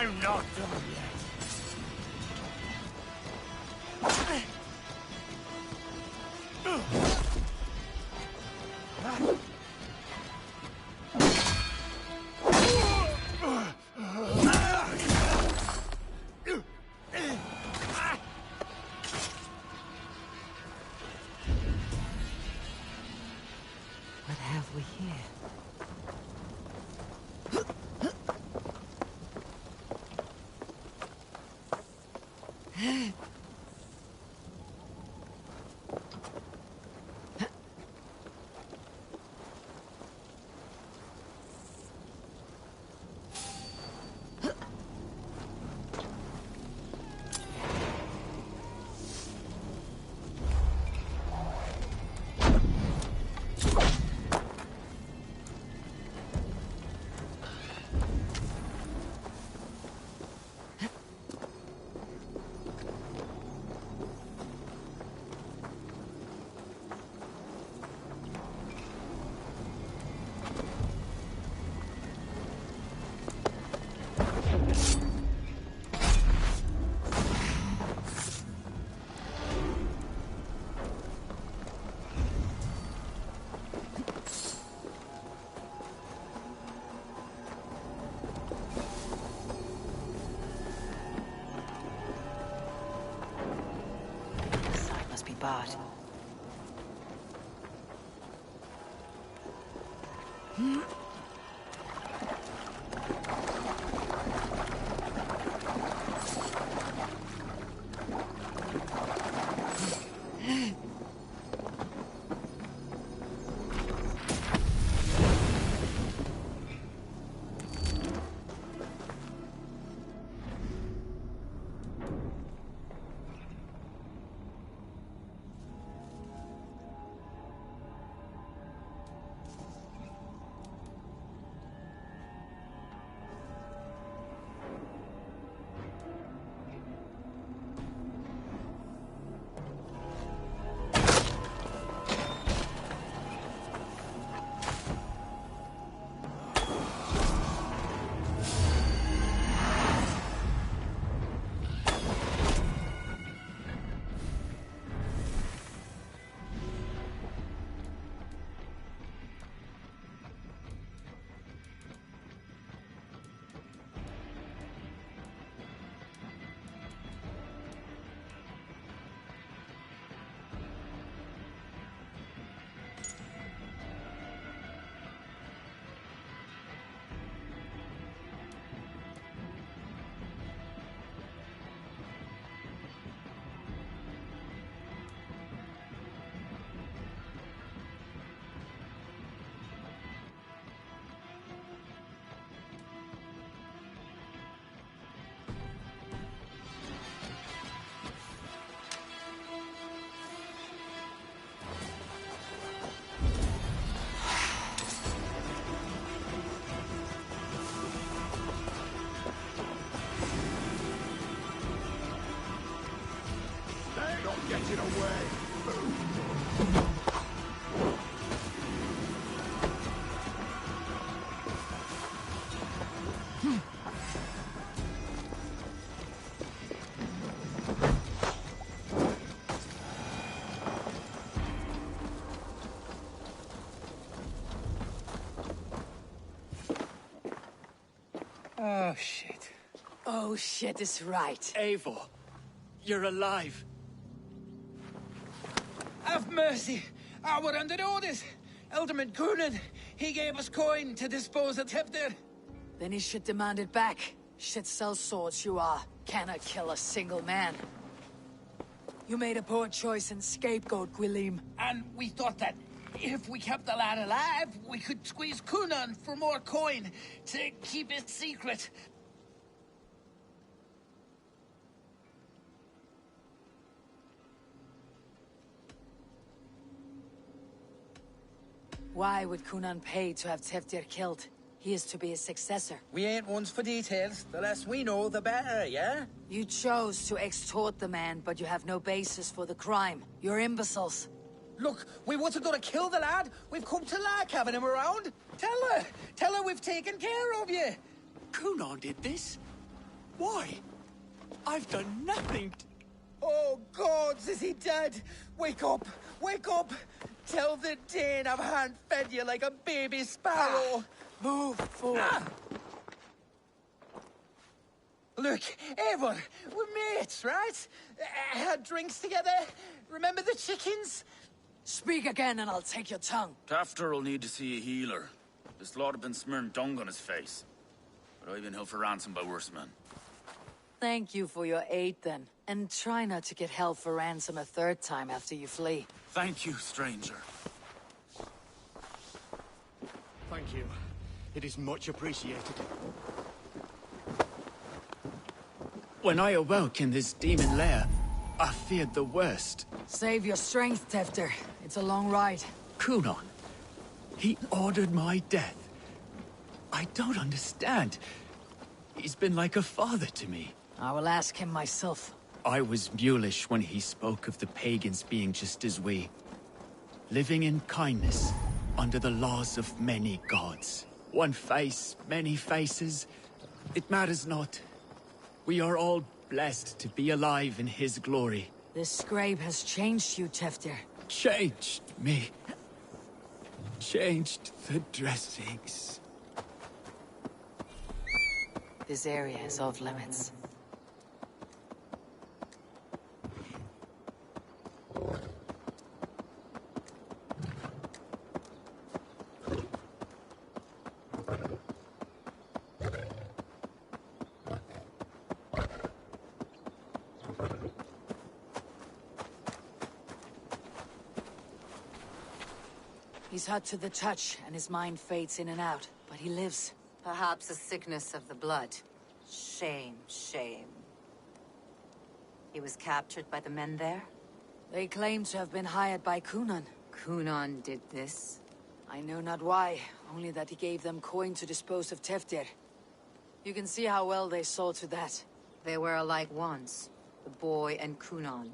I'm not done yet.
What have we here? But
They're not getting away.
Oh, shit. Oh, shit is right.
Eivor, you're alive.
Have mercy! We're under orders! Alderman Coonan, he gave us coin to dispose of Tepter.
Then he should demand it back. Should sell swords you are. Cannot kill a single man. You made a poor choice in scapegoat, Gwilym.
And we thought that if we kept the lad alive, we could squeeze Coonan for more coin to keep it secret.
Why would Coonan pay to have Teftir killed? He is to be his successor.
We ain't ones for details. The less we know, the better, yeah?
You chose to extort the man, but you have no basis for the crime. You're imbeciles.
Look, we wasn't gonna kill the lad. We've come to like having him around. Tell her we've taken care of you.
Coonan did this?
Why? I've done nothing.
Oh, gods, is he dead? Wake up! Wake up! Tell the Dane I've hand-fed you like a baby sparrow!
Move forward.
Look, Eivor, we're mates, right? Had drinks together? Remember the chickens?
Speak again and I'll take your tongue.
Tafter will need to see a healer. This lord have been smearing dung on his face. But I've been held for ransom by worse men.
Thank you for your aid then. And try not to get held for ransom a third time after you flee.
Thank you, stranger.
Thank you. It is much appreciated.
When I awoke in this demon lair, I feared the worst.
Save your strength, Tefter. It's a long ride.
Kunon. He ordered my death. I don't understand. He's been like a father to me.
I will ask him myself.
I was mulish when he spoke of the pagans being just as we. Living in kindness, under the laws of many gods. One face, many faces. It matters not. We are all blessed to be alive in his glory.
This scrape has changed you, Tefter.
Changed me. Changed the dressings.
This area is off limits.
He's hot to the touch, and his mind fades in and out, but he lives.
Perhaps a sickness of the blood. Shame, shame. He was captured by the men there?
They claim to have been hired by Kunon.
Kunon did this?
I know not why, only that he gave them coin to dispose of Teftir. You can see how well they saw to that.
They were alike once, the boy and Kunon.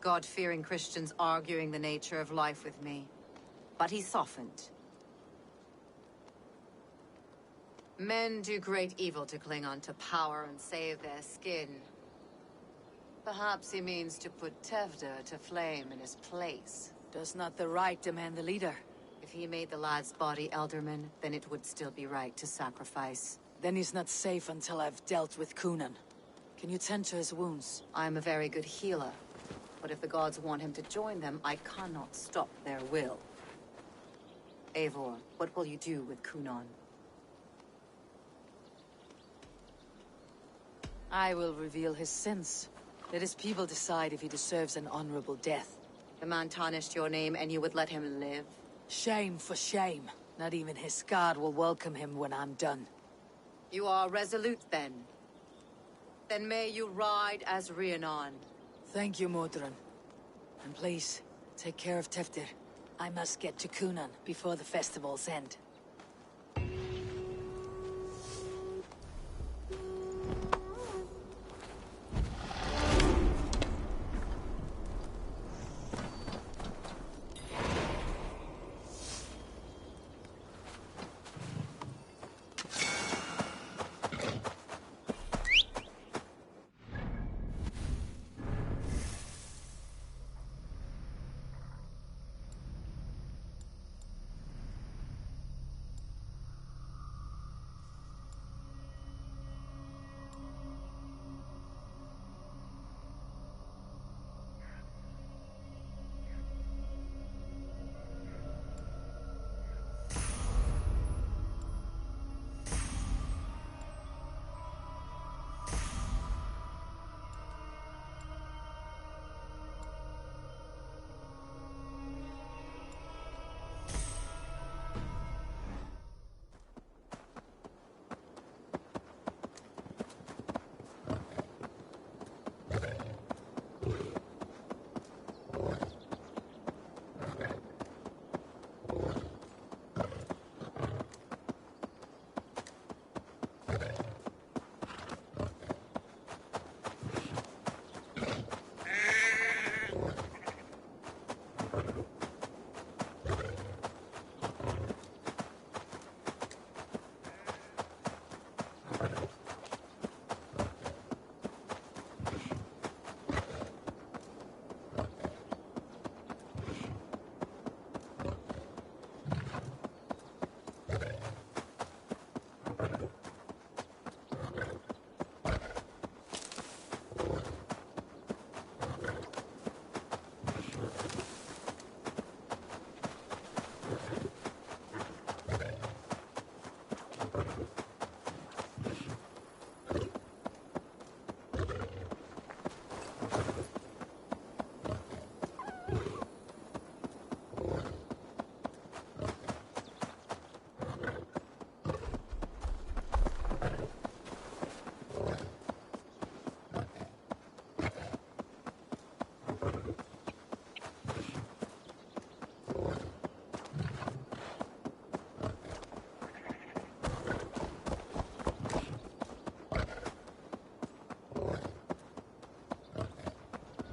God-fearing Christians arguing the nature of life with me. But he softened. Men do great evil to cling on to power and save their skin. Perhaps he means to put Tevda to flame in his place.
Does not the right demand the leader?
If he made the lad's body Elderman, then it would still be right to sacrifice.
Then he's not safe until I've dealt with Kunon. Can you tend to his wounds?
I'm a very good healer. But if the gods want him to join them, I cannot stop their will. Eivor, what will you do with Kunon?
I will reveal his sins. Let his people decide if he deserves an honorable death.
The man tarnished your name and you would let him live?
Shame for shame. Not even his guard will welcome him when I'm done.
You are resolute then. Then may you ride as Rhiannon.
Thank you, Modron. And please, take care of Teftir. I must get to Kunon before the festivals end.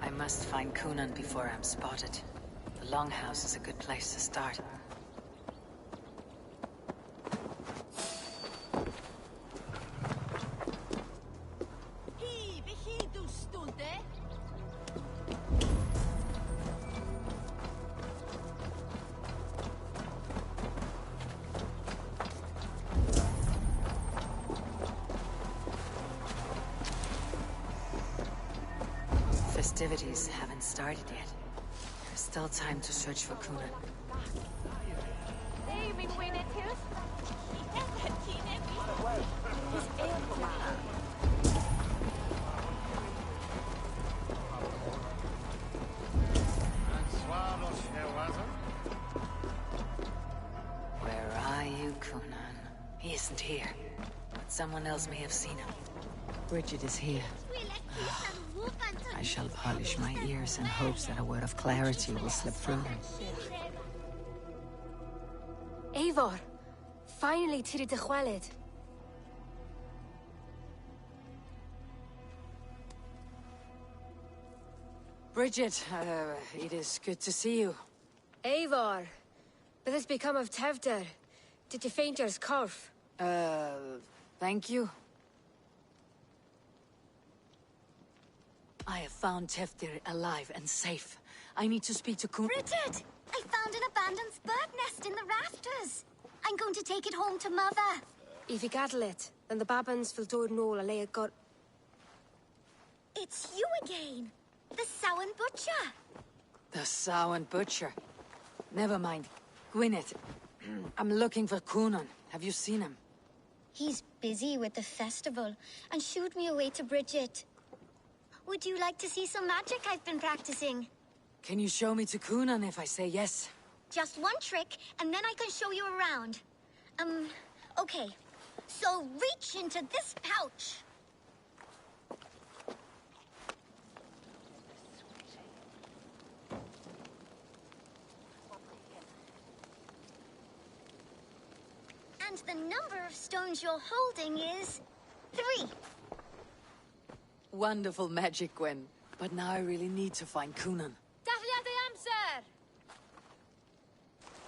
I must find Coonan before I'm spotted. The Longhouse is a good place to start. Festivities haven't started yet. There's still time to search for Coonan. Where are you, Coonan? He isn't here, but someone else may have seen him. Bridget is here. I shall polish my ears in hopes that a word of clarity will slip through.
Eivor, finally tiri de chwaled.
Bridget, it is good to see you.
Eivor, what has become of Tevder? Did you faint your scarf?
Thank you. I have found Teftir alive and safe. I need to speak to Kun-
Bridget! I found an abandoned bird nest in the rafters. I'm going to take it home to Mother.
If you gather it, then the Babans will do no a got.
It's you again. The Sowan Butcher.
The Sowan Butcher. Never mind. Gwyneth, I'm looking for Coonan. Have you seen him?
He's busy with the festival and shooed me away to Bridget. Would you like to see some magic I've been practicing?
Can you show me to Coonan if I say yes?
Just one trick, and then I can show you around. Okay. So reach into this pouch. And the number of stones you're holding is 3.
Wonderful magic, Gwen. But now I really need to find Coonan.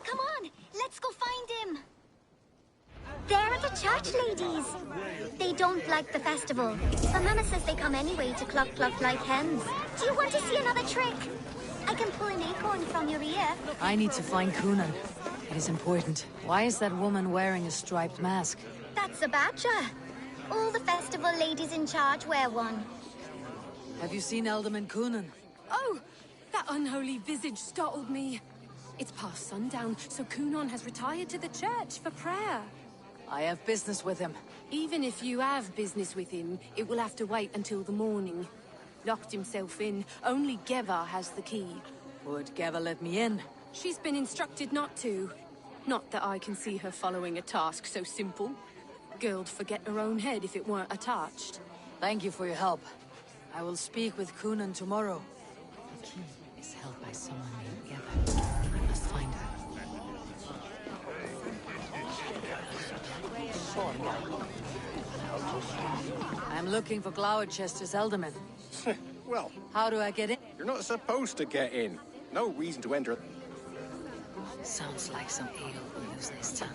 Come on, let's go find him. They're the church ladies. They don't like the festival, but Mama says they come anyway to cluck like hens. Do you want to see another trick? I can pull an acorn from your ear.
I need to find Coonan. It is important. Why is that woman wearing a striped mask?
That's a badger. All the festival ladies in charge wear one.
Have you seen Alderman Coonan?
Oh, that unholy visage startled me. It's past sundown, so Coonan has retired to the church for prayer.
I have business with him.
Even if you have business with him, it will have to wait until the morning. Locked himself in. Only Geva has the key.
Would Geva let me in?
She's been instructed not to. Not that I can see her following a task so simple. Girl'd forget her own head if it weren't attached.
Thank you for your help. I will speak with Coonan tomorrow.
The key is held by someone named Geva. I must find her.
I'm looking for Gloucester's Alderman.
Well,
how do I get in?
You're not supposed to get in. No reason to enter.
Sounds like some ale losing his tongue.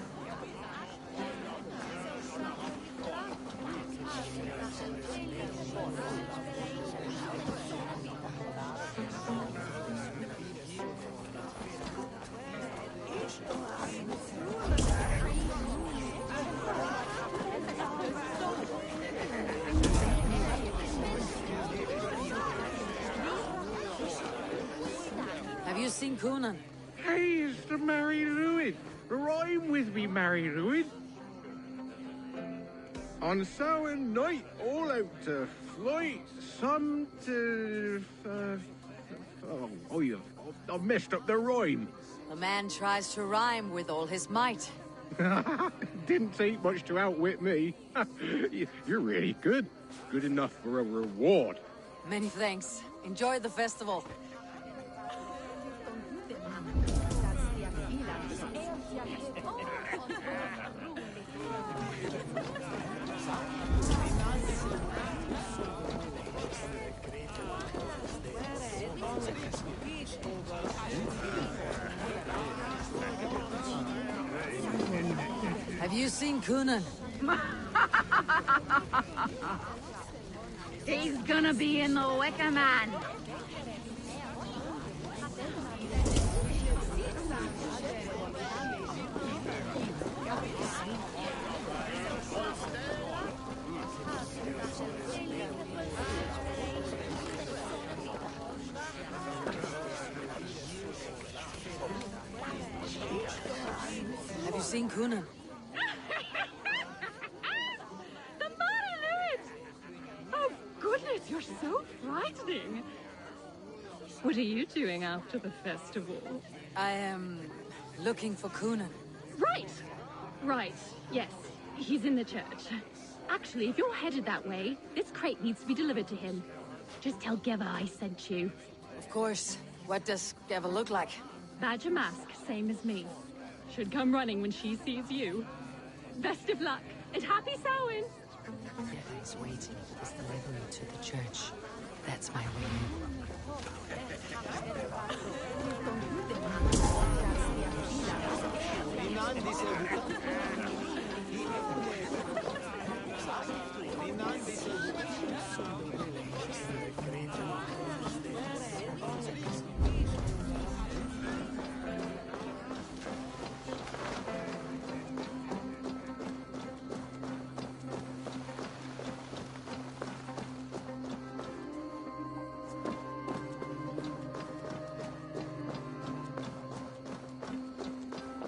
seen Coonan?
Hey, it's the Mary Lwyd. Rhyme with me, Mary Lwyd. On Samhain night, all out to flight, some to... I've messed up the rhyme.
The man tries to rhyme with all his might.
Didn't take much to outwit me. You're really good. Good enough for a reward.
Many thanks. Enjoy the festival. Have you seen Coonan?
He's gonna be in the Wicker Man.
Have you seen Coonan?
You're so frightening. What are you doing after the festival?
I am looking for Coonan.
Right. Yes, he's in the church. Actually, if you're headed that way, this crate needs to be delivered to him. Just tell Geva I sent you.
Of course. What does Geva look like?
Badger mask, same as me. Should come running when she sees you. Best of luck, and happy Samhain!
Geva is waiting for this delivery to the church. That's my way.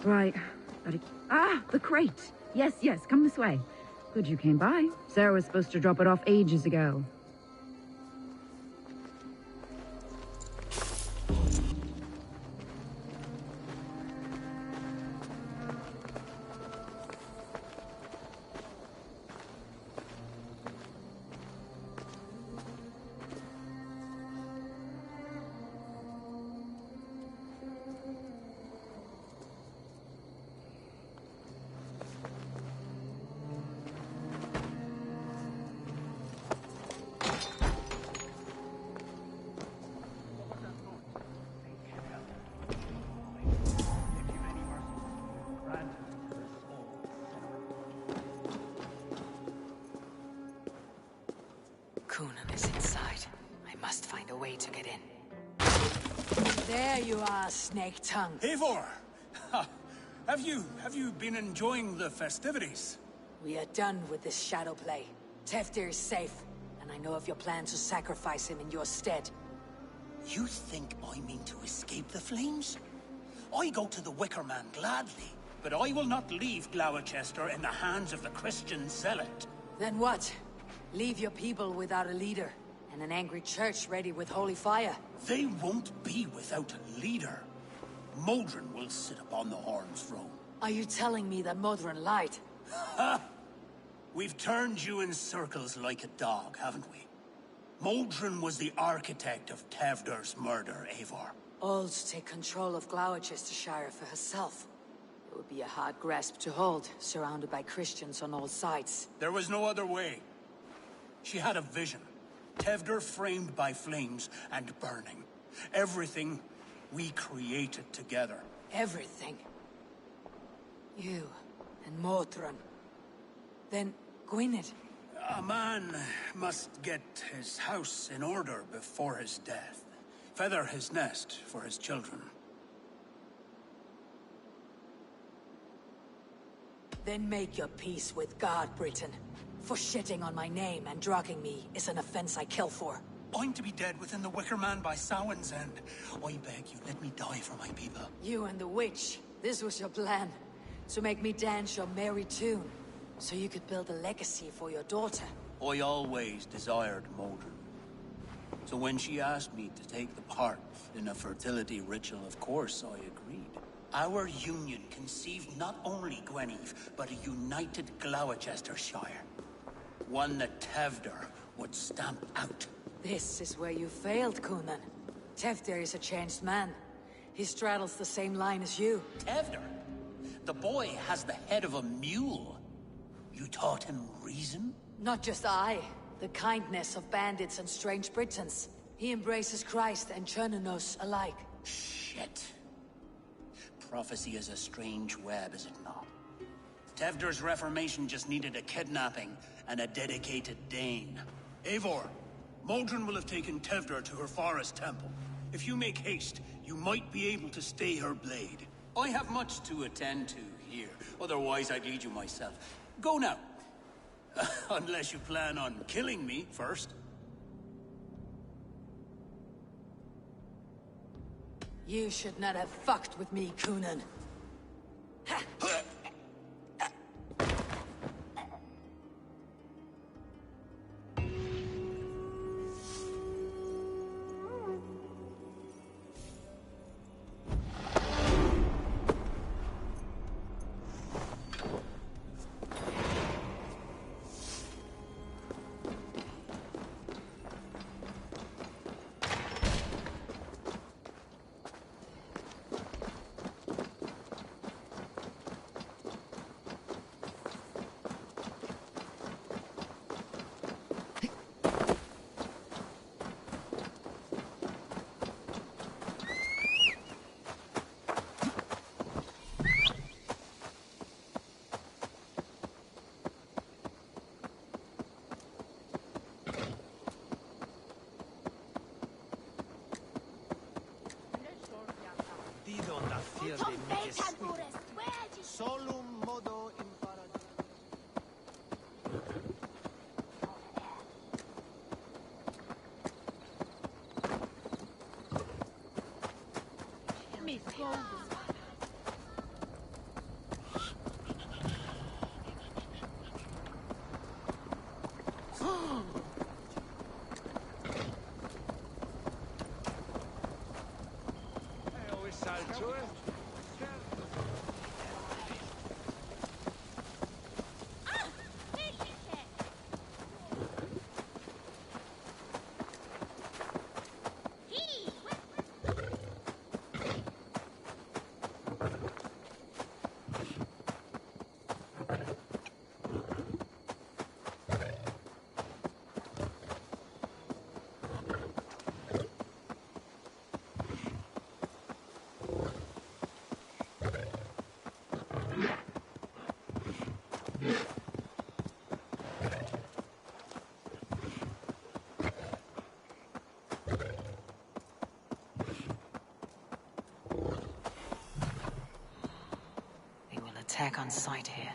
Right. The crate. Yes, come this way. Good you came by. Sarah was supposed to drop it off ages ago.
Coonan is inside. I must find a way to get in.
There you are, snake tongue.
Eivor! Have you been enjoying the festivities?
We are done with this shadow play. Teftir is safe, and I know of your plan to sacrifice him in your stead.
You think I mean to escape the flames? I go to the Wicker Man gladly, but I will not leave Gloucester in the hands of the Christian zealot.
Then what? Leave your people without a leader, and an angry church ready with holy fire.
They won't be without a leader. Modron will sit upon the Horn's throne.
Are you telling me that Modron lied?
Ha! We've turned you in circles like a dog, haven't we? Modron was the architect of Tevder's murder, Eivor.
All to take control of Gloucestershire for herself. It would be a hard grasp to hold, surrounded by Christians on all sides.
There was no other way. She had a vision. Tevder framed by flames and burning. Everything we created together.
Everything? You and Modron. Then Gwynedd.
A man must get his house in order before his death. Feather his nest for his children.
Then make your peace with God, Britain. For shitting on my name and drugging me is an offense I kill for.
I'm to be dead within the Wicker Man by Samhain's end. I beg you, let me die for my people.
You and the witch, this was your plan. To make me dance your merry tune. So you could build a legacy for your daughter.
I always desired Modron. So when she asked me to take the part in a fertility ritual, of course I agreed. Our union conceived not only Gweneve, but a united Gloucestershire. One that Tevder would stamp out.
This is where you failed, Conan. Tevder is a changed man. He straddles the same line as you.
Tevder? The boy has the head of a mule. You taught him reason?
Not just I. The kindness of bandits and strange Britons. He embraces Christ and Chernonos alike.
Shit. Prophecy is a strange web, is it not? Tevder's reformation just needed a kidnapping and a dedicated Dane. Eivor, Modron will have taken Tevder to her forest temple. If you make haste, you might be able to stay her blade. I have much to attend to here, otherwise I'd lead you myself. Go now. Unless you plan on killing me first.
You should not have fucked with me, Conan.
Solum modo imparare.
Miss Golden.
Attack on sight here.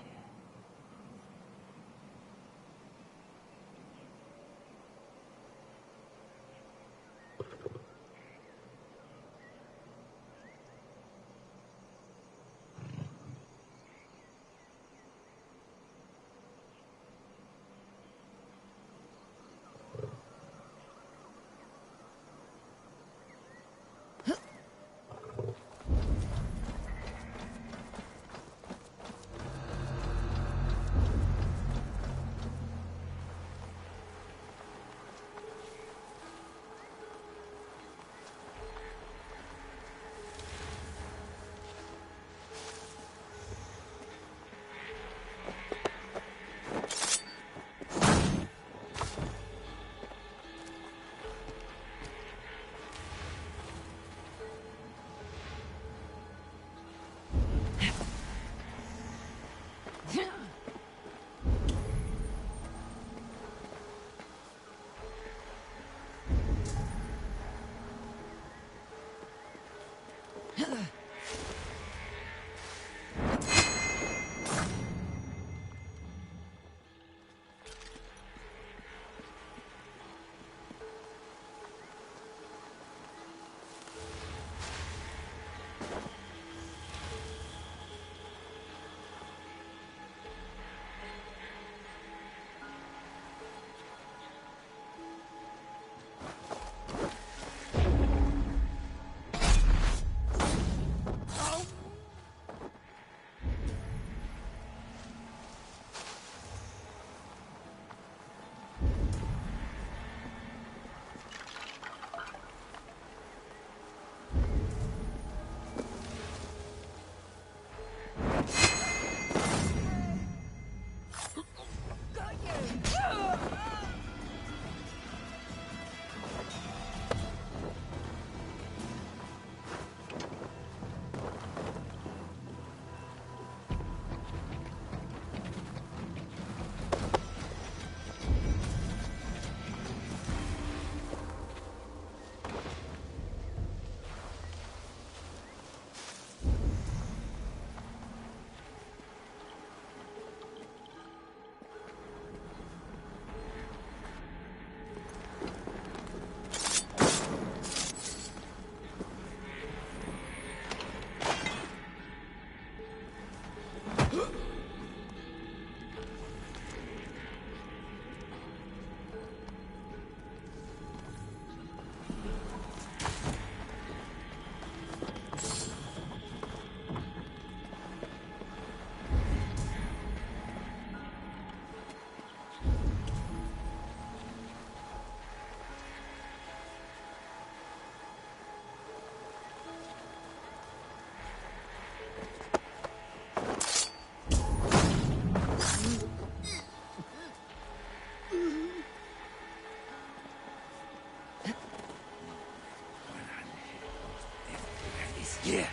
Yeah.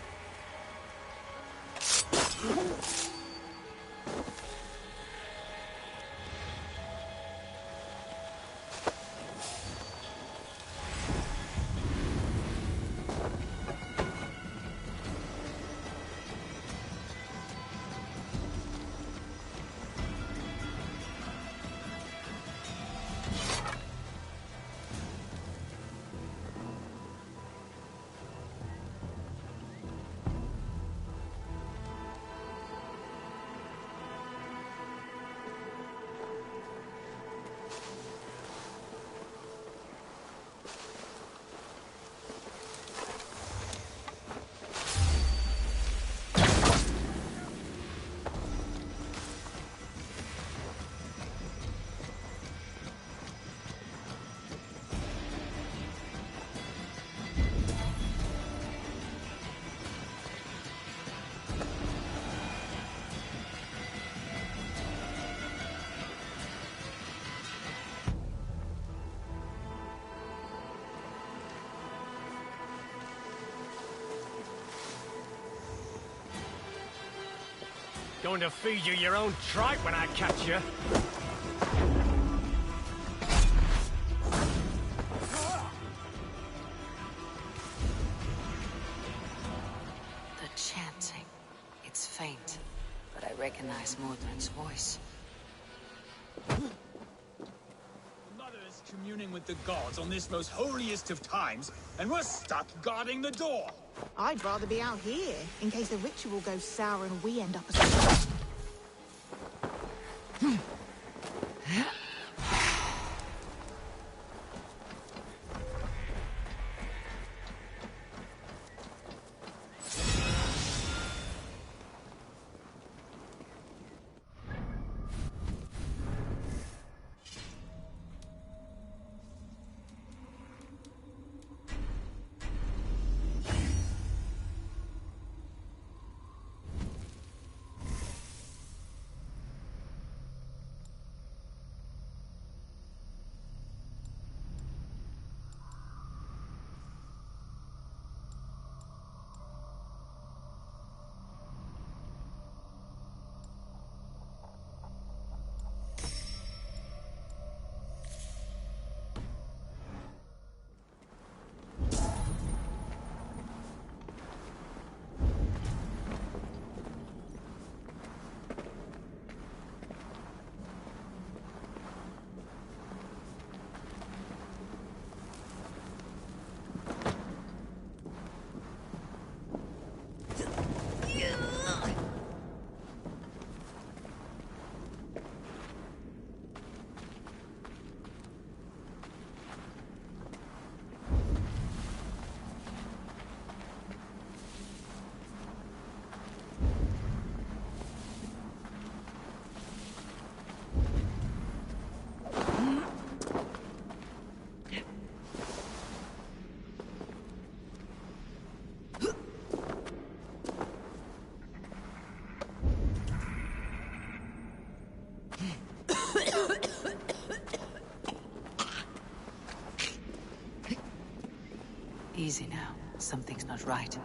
Going to feed you your own tripe when I catch you.
The chanting. It's faint, but I recognize Mordred's voice.
Mother is communing with the gods on this most holiest of times, and we're stuck guarding the door.
I'd rather be out here, in case the ritual goes sour and we end up as...
Easy now. Something's not right.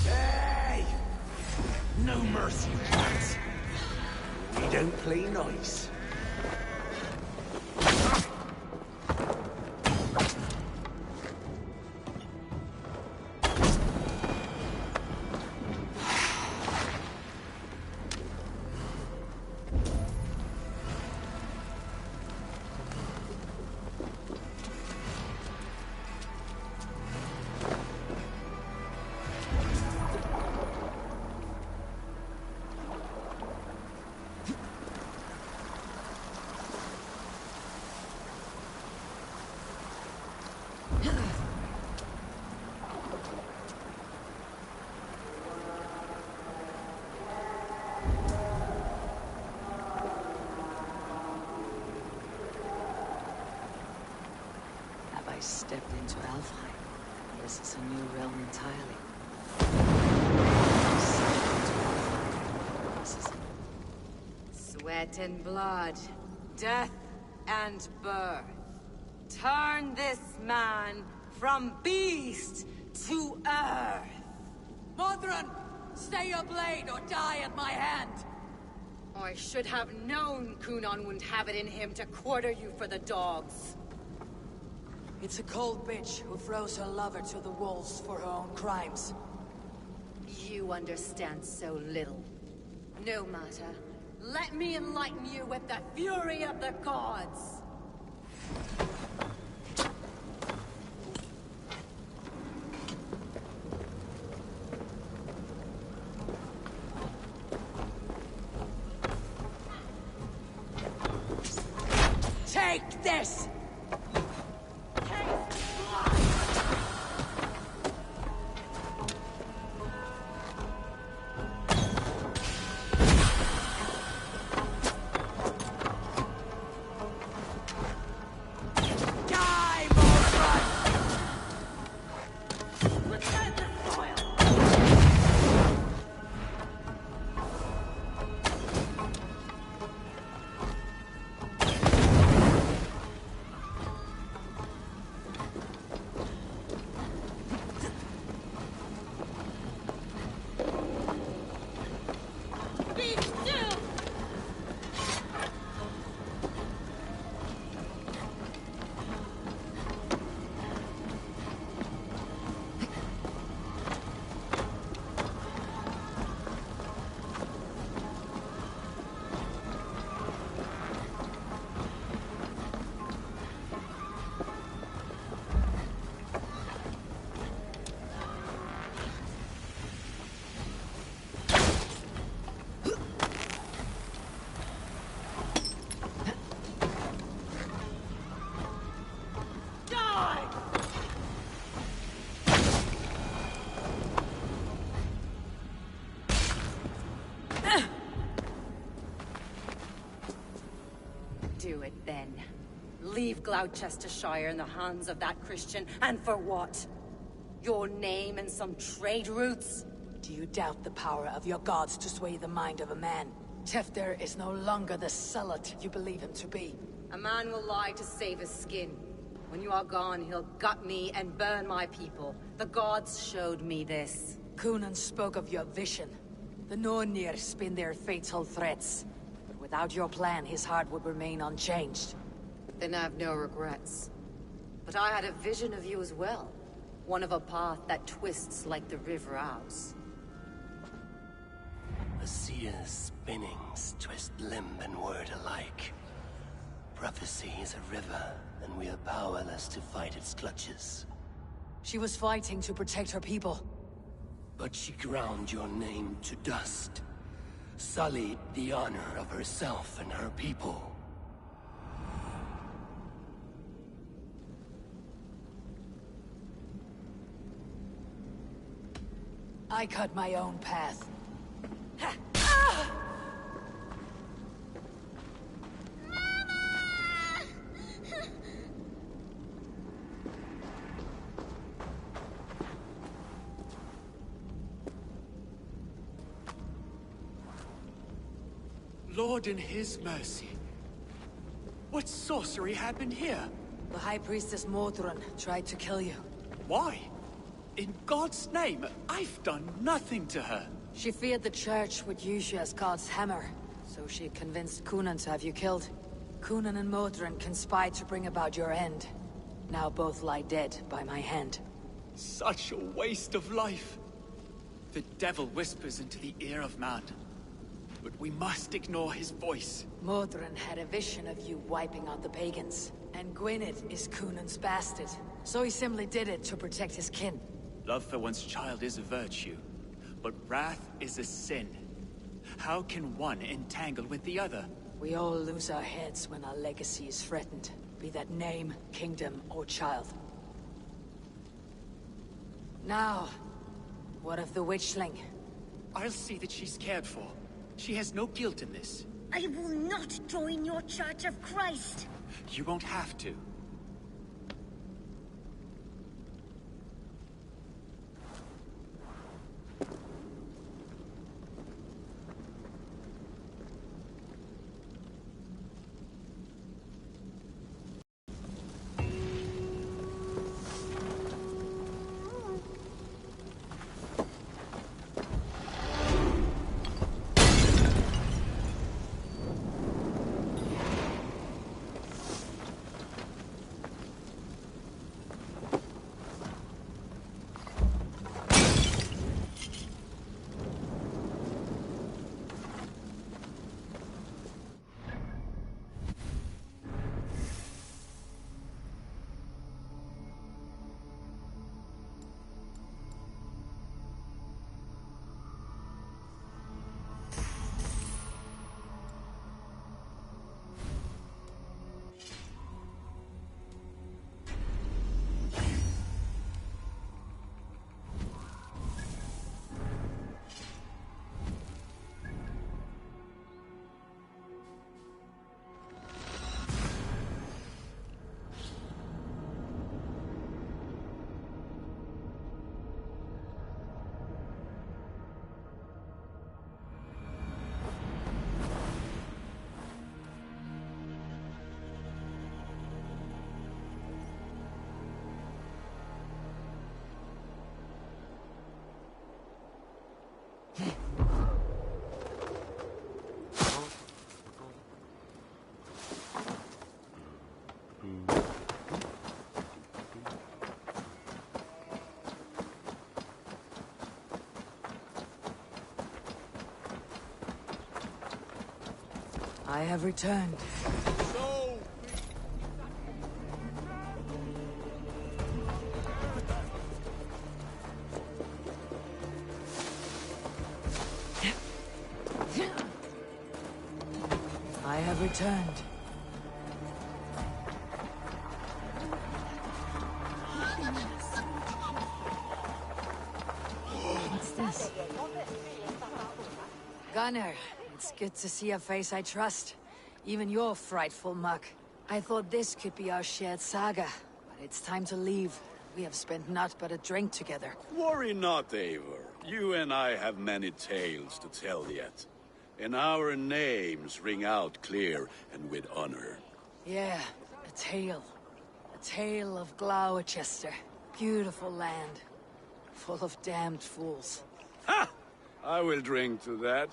Hey! No mercy, lads. We don't play nice.
I stepped into Alfheim. This is a new realm entirely. This is
Sweat and blood, death and birth. Turn this man from beast to earth.
Modron, stay your blade or die at my hand.
I should have known Kunon wouldn't have it in him to quarter you for the dogs.
It's a cold bitch who throws her lover to the wolves for her own crimes.
You understand so little. No matter. Let me enlighten you with the fury of the gods.
Take this!
Do it then. Leave Gloucestershire in the hands of that Christian, and for what? Your name and some trade routes?
Do you doubt the power of your gods to sway the mind of a man? Tefter is no longer the zealot you believe him to be.
A man will lie to save his skin. When you are gone, he'll gut me and burn my people. The gods showed me this.
Kunan spoke of your vision. The Nornir spin their fatal threats. But without your plan, his heart would remain unchanged.
Then I have no regrets. But I had a vision of you as well. One of a path that twists like the River Ouse.
A seer's spinnings twist limb and word alike. Prophecy is a river, and we are powerless to fight its clutches.
She was fighting to protect her people.
But she ground your name to dust. Sullied the honor of herself and her people.
I cut my own path.
Lord in his mercy. What sorcery happened here?
The High Priestess Modron tried to kill you.
Why? In God's name, I've done nothing to her.
She feared the Church would use you as God's hammer, so she convinced Kunan to have you killed. Kunan and Modron conspired to bring about your end. Now both lie dead by my hand.
Such a waste of life. The devil whispers into the ear of man. But we must ignore his voice.
Modron had a vision of you wiping out the pagans. And Gwynedd is Kunan's bastard. So he simply did it to protect his kin.
Love for one's child is a virtue, but wrath is a sin. How can one entangle with the other?
We all lose our heads when our legacy is threatened, be that name, kingdom, or child. Now, what of the witchling?
I'll see that she's cared for. She has no guilt in this.
I will not join your Church of Christ.
You won't have to.
I have returned. I have returned. What's this? Gunnar, it's good to see a face I trust. Even your frightful muck. I thought this could be our shared saga, but it's time to leave. We have spent naught but a drink together.
Worry not, Eivor. You and I have many tales to tell yet. And our names ring out clear and with honor.
Yeah, a tale. A tale of Gloucester. Beautiful land. Full of damned fools.
Ha! I will drink to that.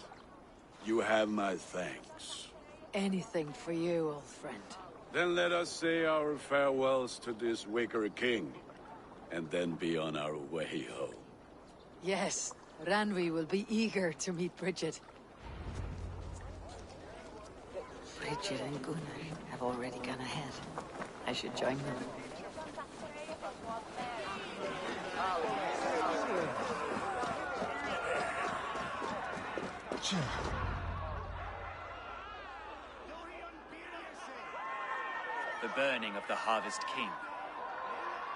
You have my thanks.
Anything for you, old friend.
Then let us say our farewells to this Wicker King, and then be on our way home.
Yes, Ranvi will be eager to meet Bridget.
Bridget and Gunnar have already gone ahead. I should join them.
The burning of the Harvest King.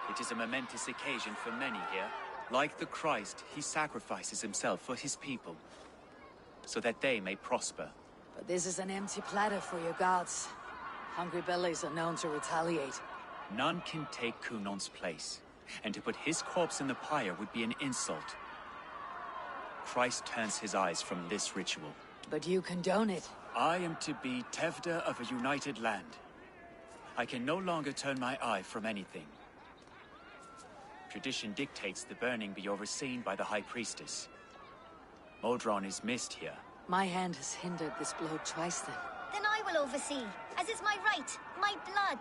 It is a momentous occasion for many here. Like the Christ, he sacrifices himself for his people, so that they may prosper.
But this is an empty platter for your gods. Hungry bellies are known to retaliate.
None can take Kunon's place, and to put his corpse in the pyre would be an insult. Christ turns his eyes from this ritual.
But you condone it.
I am to be Tevda of a united land. I can no longer turn my eye from anything. Tradition dictates the burning be overseen by the High Priestess. Modron is missed here.
My hand has hindered this blow twice then.
Then I will oversee, as is my right, my blood.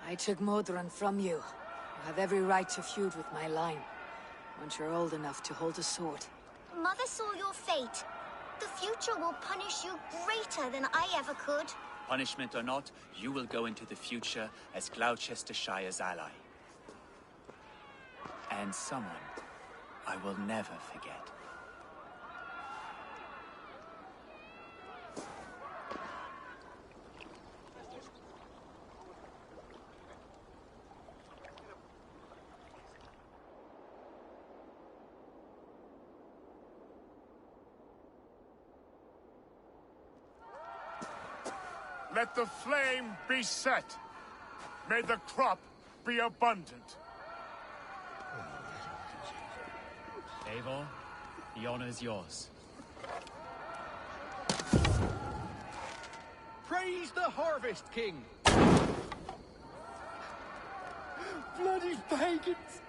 I took Modron from you. You have every right to feud with my line, once you're old enough to hold a sword.
Mother saw your fate. The future will punish you greater than I ever could.
Punishment or not, you will go into the future as Gloucestershire's ally. And someone I will never forget.
Let the flame be set. May the crop be abundant.
Eivor, the honor is yours.
Praise the Harvest King!
Bloody pagans!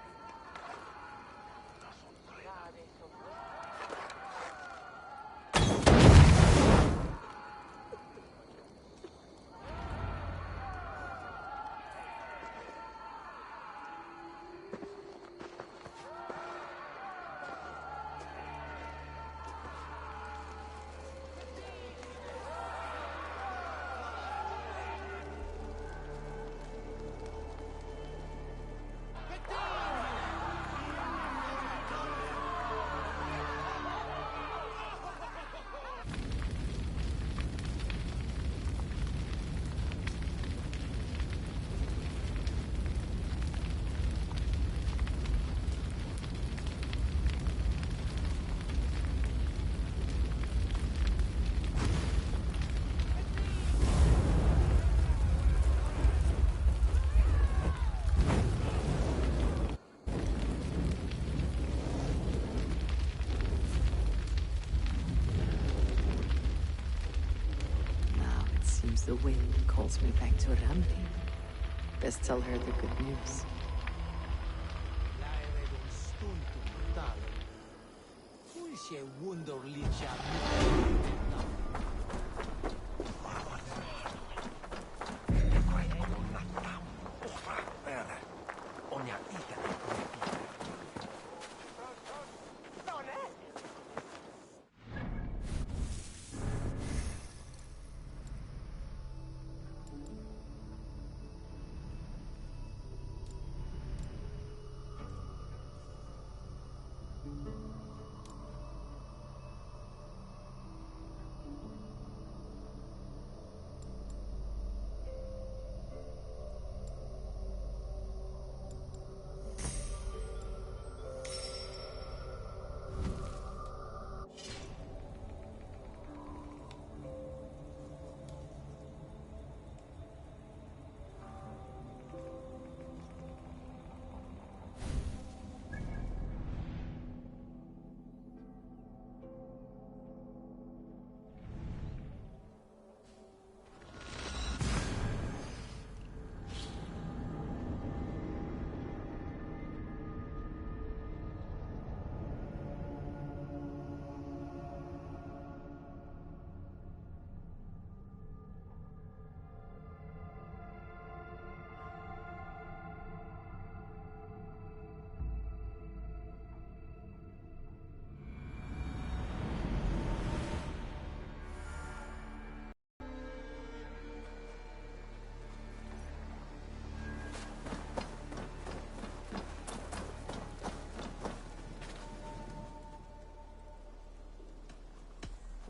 The wind calls me back to Ranvi. Best tell her the good news.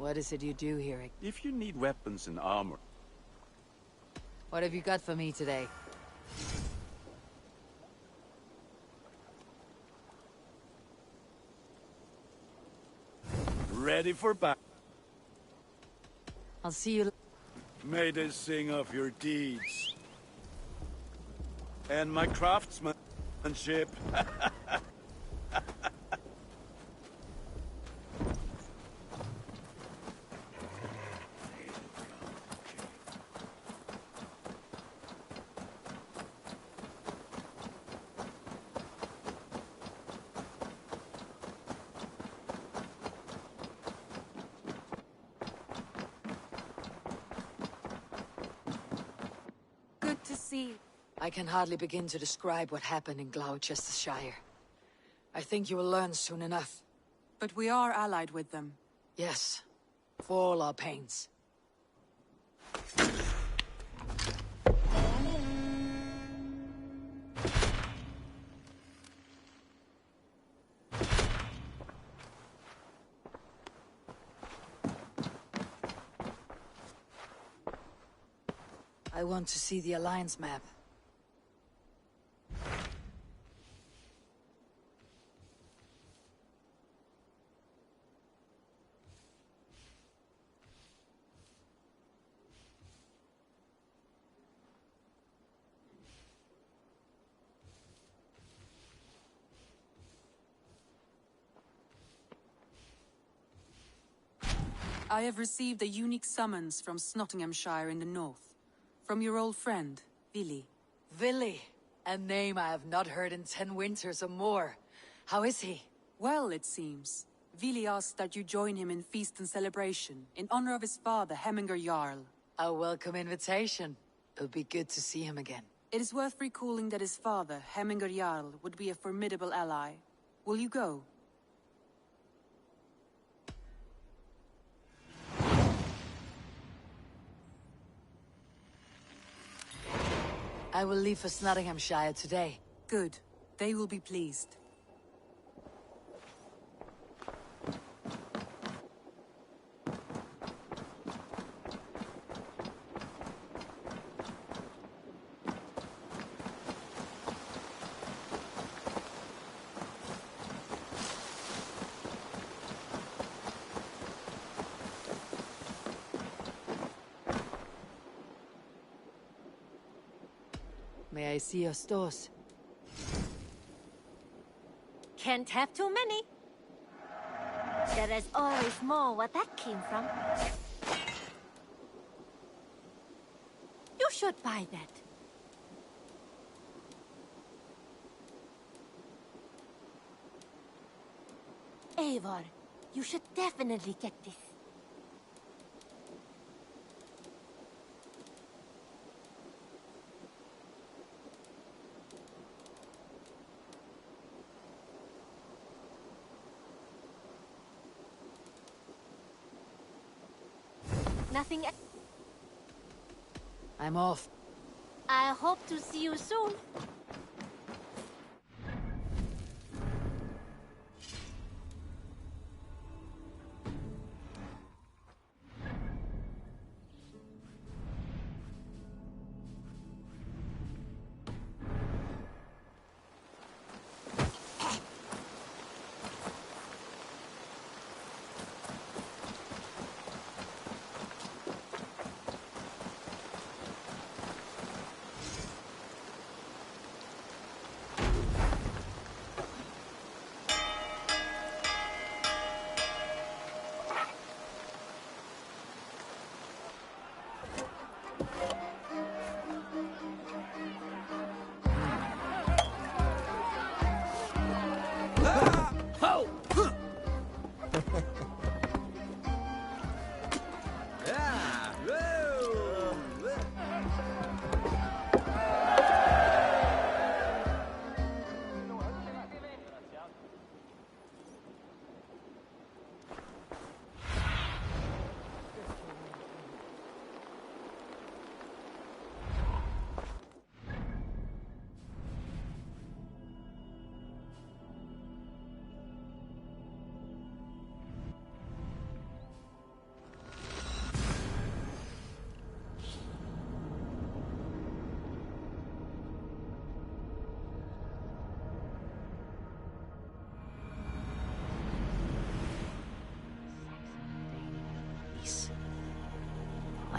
What is it you do here?
If you need weapons and armor...
What have you got for me today?
Ready for battle.
I'll see you...
May they sing of your deeds. And my craftsmanship.
Good to see you.
I can hardly begin to describe what happened in Gloucestershire. I think you will learn soon enough.
But we are allied with them.
Yes, for all our pains. I want to see the Alliance map.
I have received a unique summons from Nottinghamshire in the north. From your old friend, Vili.
Vili, a name I have not heard in 10 winters or more. How is he?
Well, it seems. Vili asked that you join him in feast and celebration, in honor of his father, Hemminger Jarl.
A welcome invitation. It'll be good to see him again.
It is worth recalling that his father, Hemminger Jarl, would be a formidable ally. Will you go?
I will leave for Nottinghamshire today.
Good. They will be pleased.
May I see your stores?
Can't have too many. There is always more where that came from. You should buy that. Eivor, you should definitely get this. Nothing.
I'm off.
I hope to see you soon.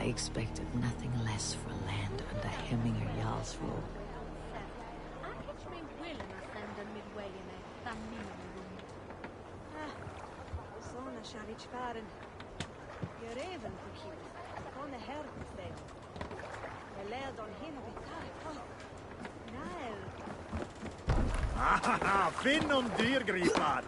expected nothing less for land under Hemminger Jarl's rule.
Ah, finn om dyrgripar!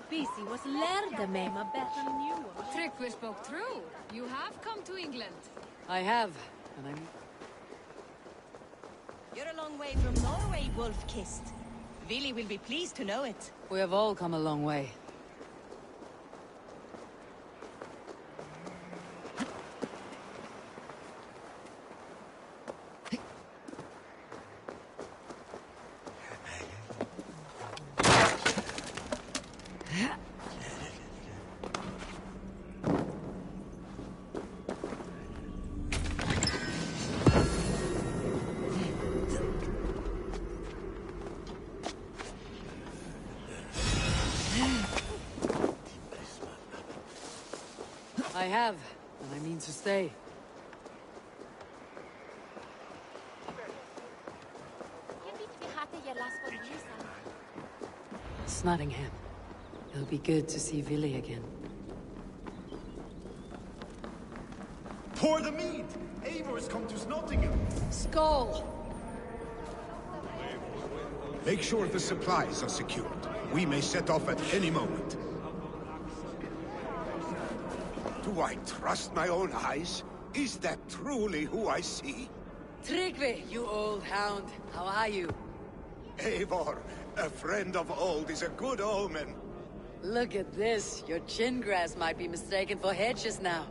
Bisi was lärde mig med bättre än you.
Tryggve spoke true. You have come to England.
I have, and I'm...
You're a long way from Norway, Wolf-kissed. Vili will be pleased to know it.
We have all come a long way. I have, and I mean to stay. It's Nottingham. It'll be good to see Vili again.
Pour the mead! Eivor has come to Nottingham.
Skull!
Make sure the supplies are secured. We may set off at any moment. Do I trust my own eyes? Is that truly who I see?
Tryggve, you old hound. How are you?
Eivor, a friend of old is a good omen.
Look at this. Your chin grass might be mistaken for hedges now.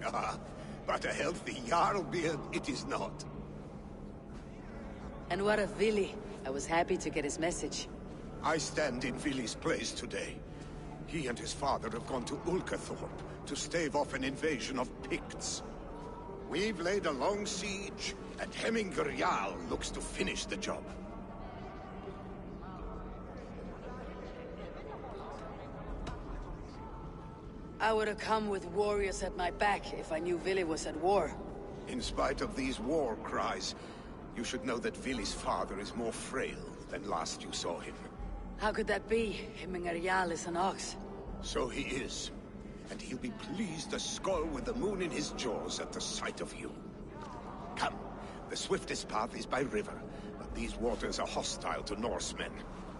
Ah, but a healthy Jarl beard it is not.
And what of Vili? I was happy to get his message.
I stand in Vili's place today. He and his father have gone to Ulkathorpe to stave off an invasion of Picts. We've laid a long siege, and Hemminger Jarl looks to finish the job.
I would have come with warriors at my back if I knew Vili was at war.
In spite of these war cries, you should know that Vili's father is more frail than last you saw him.
How could that be? Hemminger Jarl is an ox.
So he is. And he'll be pleased to skull with the moon in his jaws at the sight of you. Come, the swiftest path is by river, but these waters are hostile to Norsemen.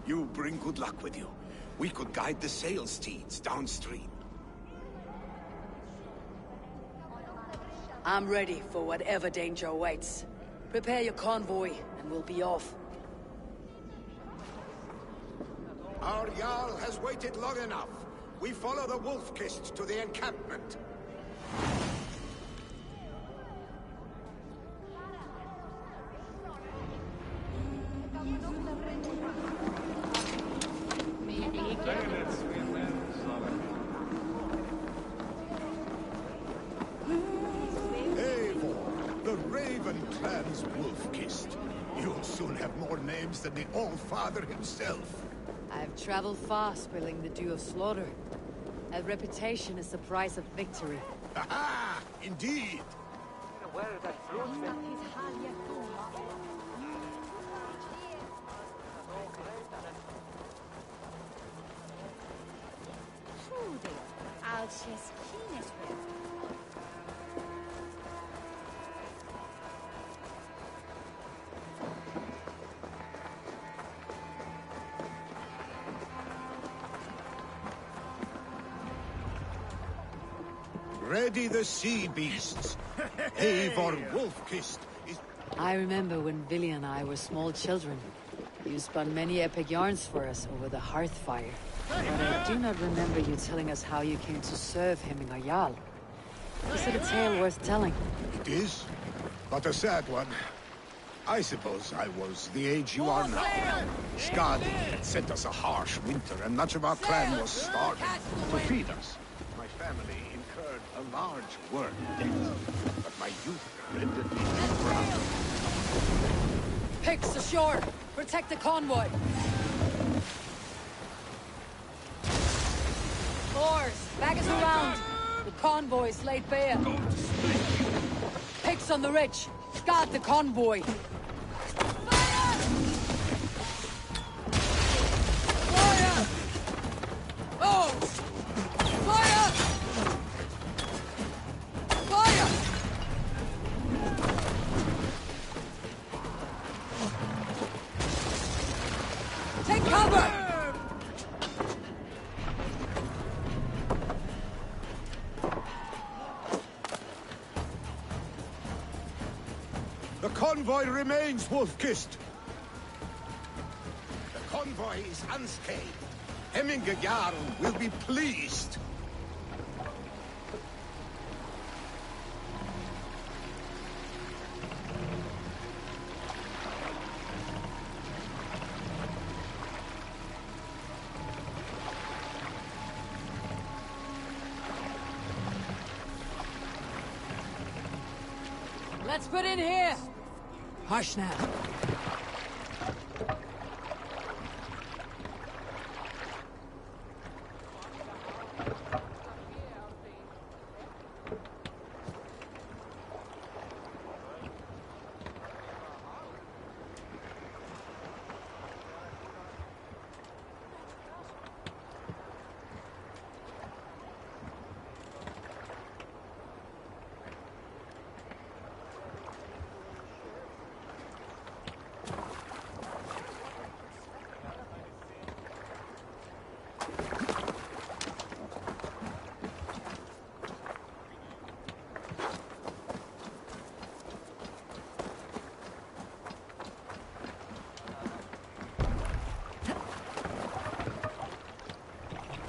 You bring good luck with you. We could guide the sail steeds downstream.
I'm ready for whatever danger awaits. Prepare your convoy, and we'll be off.
Our Jarl has waited long enough. We follow the Wolf-kissed to the encampment. Eivor, the Raven clan's Wolf-kissed. You'll soon have more names than the All-Father himself.
I've traveled far, spilling the dew of slaughter. A reputation is the price of victory.
Ha-ha! Indeed!
I'll just clean it with.
Ready the sea beasts. Eivor Wolf-Kissed is...
I remember when Billy and I were small children. You spun many epic yarns for us over the hearth fire. But I do not remember you telling us how you came to serve him in Jarl. Is it a tale worth telling?
It is, but a sad one. I suppose I was the age you are now. Skadi had sent us a harsh winter, and much of our clan was starving. To feed us, my family incurred a large worm debt, but my youth rendered me proud.
Picks ashore! Protect the convoy! Oars! Bag us around! The convoy's laid bare! Picks on the ridge! Guard the convoy! Fire! Oh! Fire! Fire! Take cover!
The convoy remains, Wolf-Kissed. The convoy is unscathed. Hemminge Jarl will be pleased.
Let's put in here! Hush now.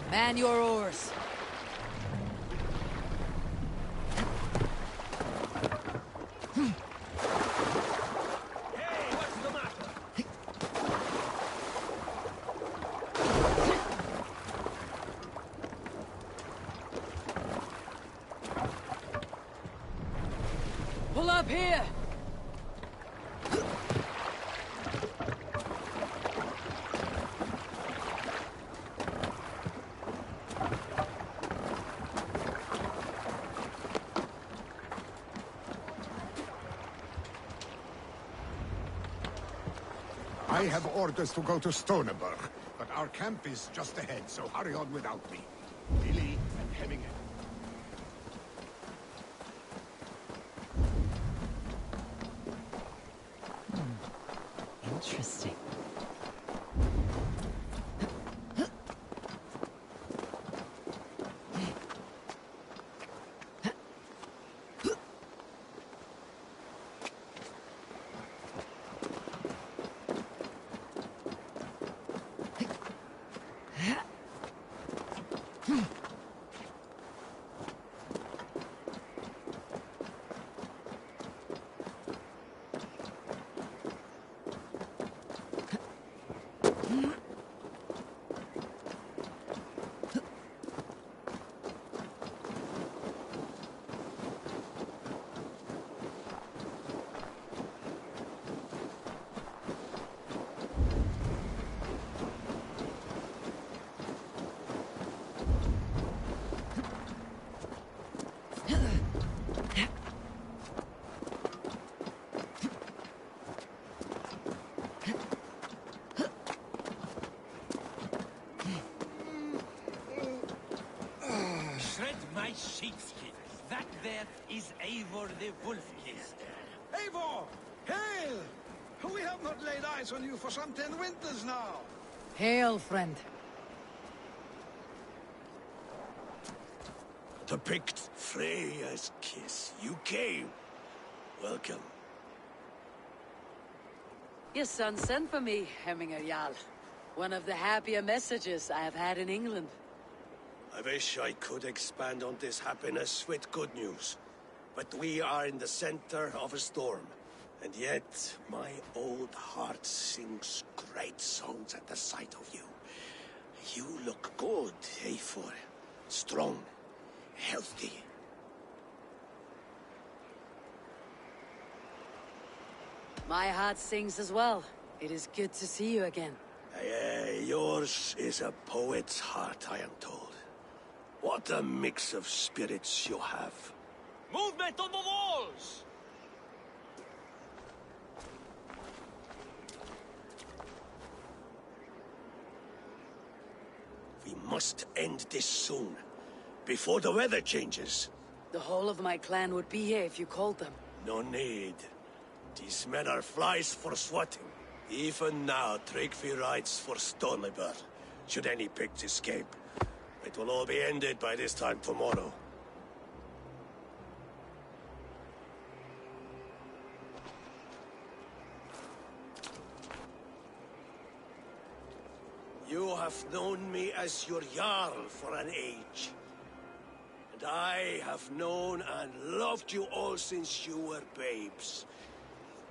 Man your oars. Pull up here!
I have orders to go to Stoneberg, but our camp is just ahead, so hurry on without me. Billy and Hemminge.
Interesting.
Sheepskin. That there is Eivor the Wolf-Kissed.
Eivor! Hail! We have not laid eyes on you for some 10 winters now.
Hail, friend.
To Pict Freya's kiss. You came. Welcome.
Your son sent for me, Hemminger Jarl. One of the happier messages I have had in England.
I wish I could expand on this happiness with good news. But we are in the center of a storm. And yet, my old heart sings great songs at the sight of you. You look good, Eivor. Strong, healthy.
My heart sings as well. It is good to see you again.
Yours is a poet's heart, I am told. What a mix of spirits you have.
Movement on the walls!
We must end this soon, before the weather changes.
The whole of my clan would be here if you called them.
No need. These men are flies for swatting. Even now, Tryggvi rides for Stonebur, should any Picts escape. It will all be ended by this time tomorrow. You have known me as your Jarl for an age. And I have known and loved you all since you were babes.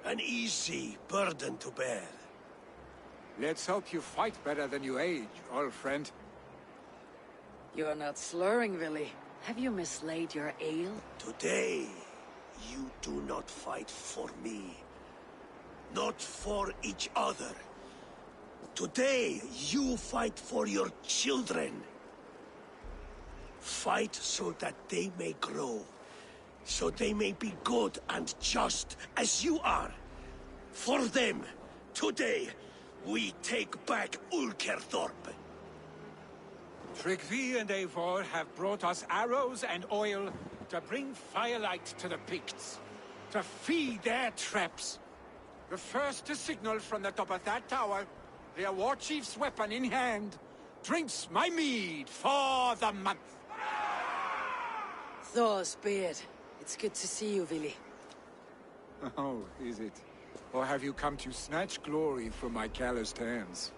An easy burden to bear.
Let's hope you fight better than you age, old friend.
You're not slurring, Willy. Have you mislaid your ale?
Today, you do not fight for me. Not for each other. Today, you fight for your children. Fight so that they may grow. So they may be good and just as you are. For them, today, we take back Ulkerthorpe.
Tryggvi and Eivor have brought us arrows and oil to bring firelight to the Picts. To feed their traps. The first to signal from the top of that tower, their war chief's weapon in hand, drinks my mead for the month.
Thor's beard. It's good to see you, Willy.
Oh, is it? Or have you come to snatch glory from my calloused hands?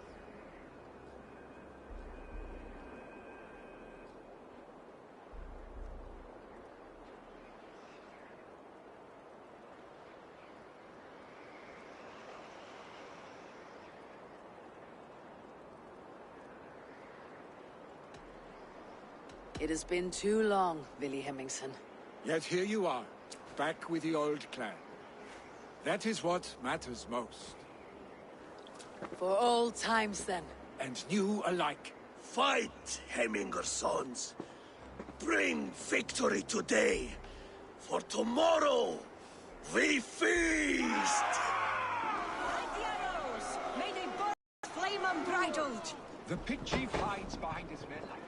It has been too long, Willy Hemmingson.
Yet here you are, back with the old clan. That is what matters most.
For old times, then.
And new alike.
Fight, Hemminger sons. Bring victory today. For tomorrow, we feast!
Light the arrows! May they burn flame unbridled!
The Pict chief hides behind his men like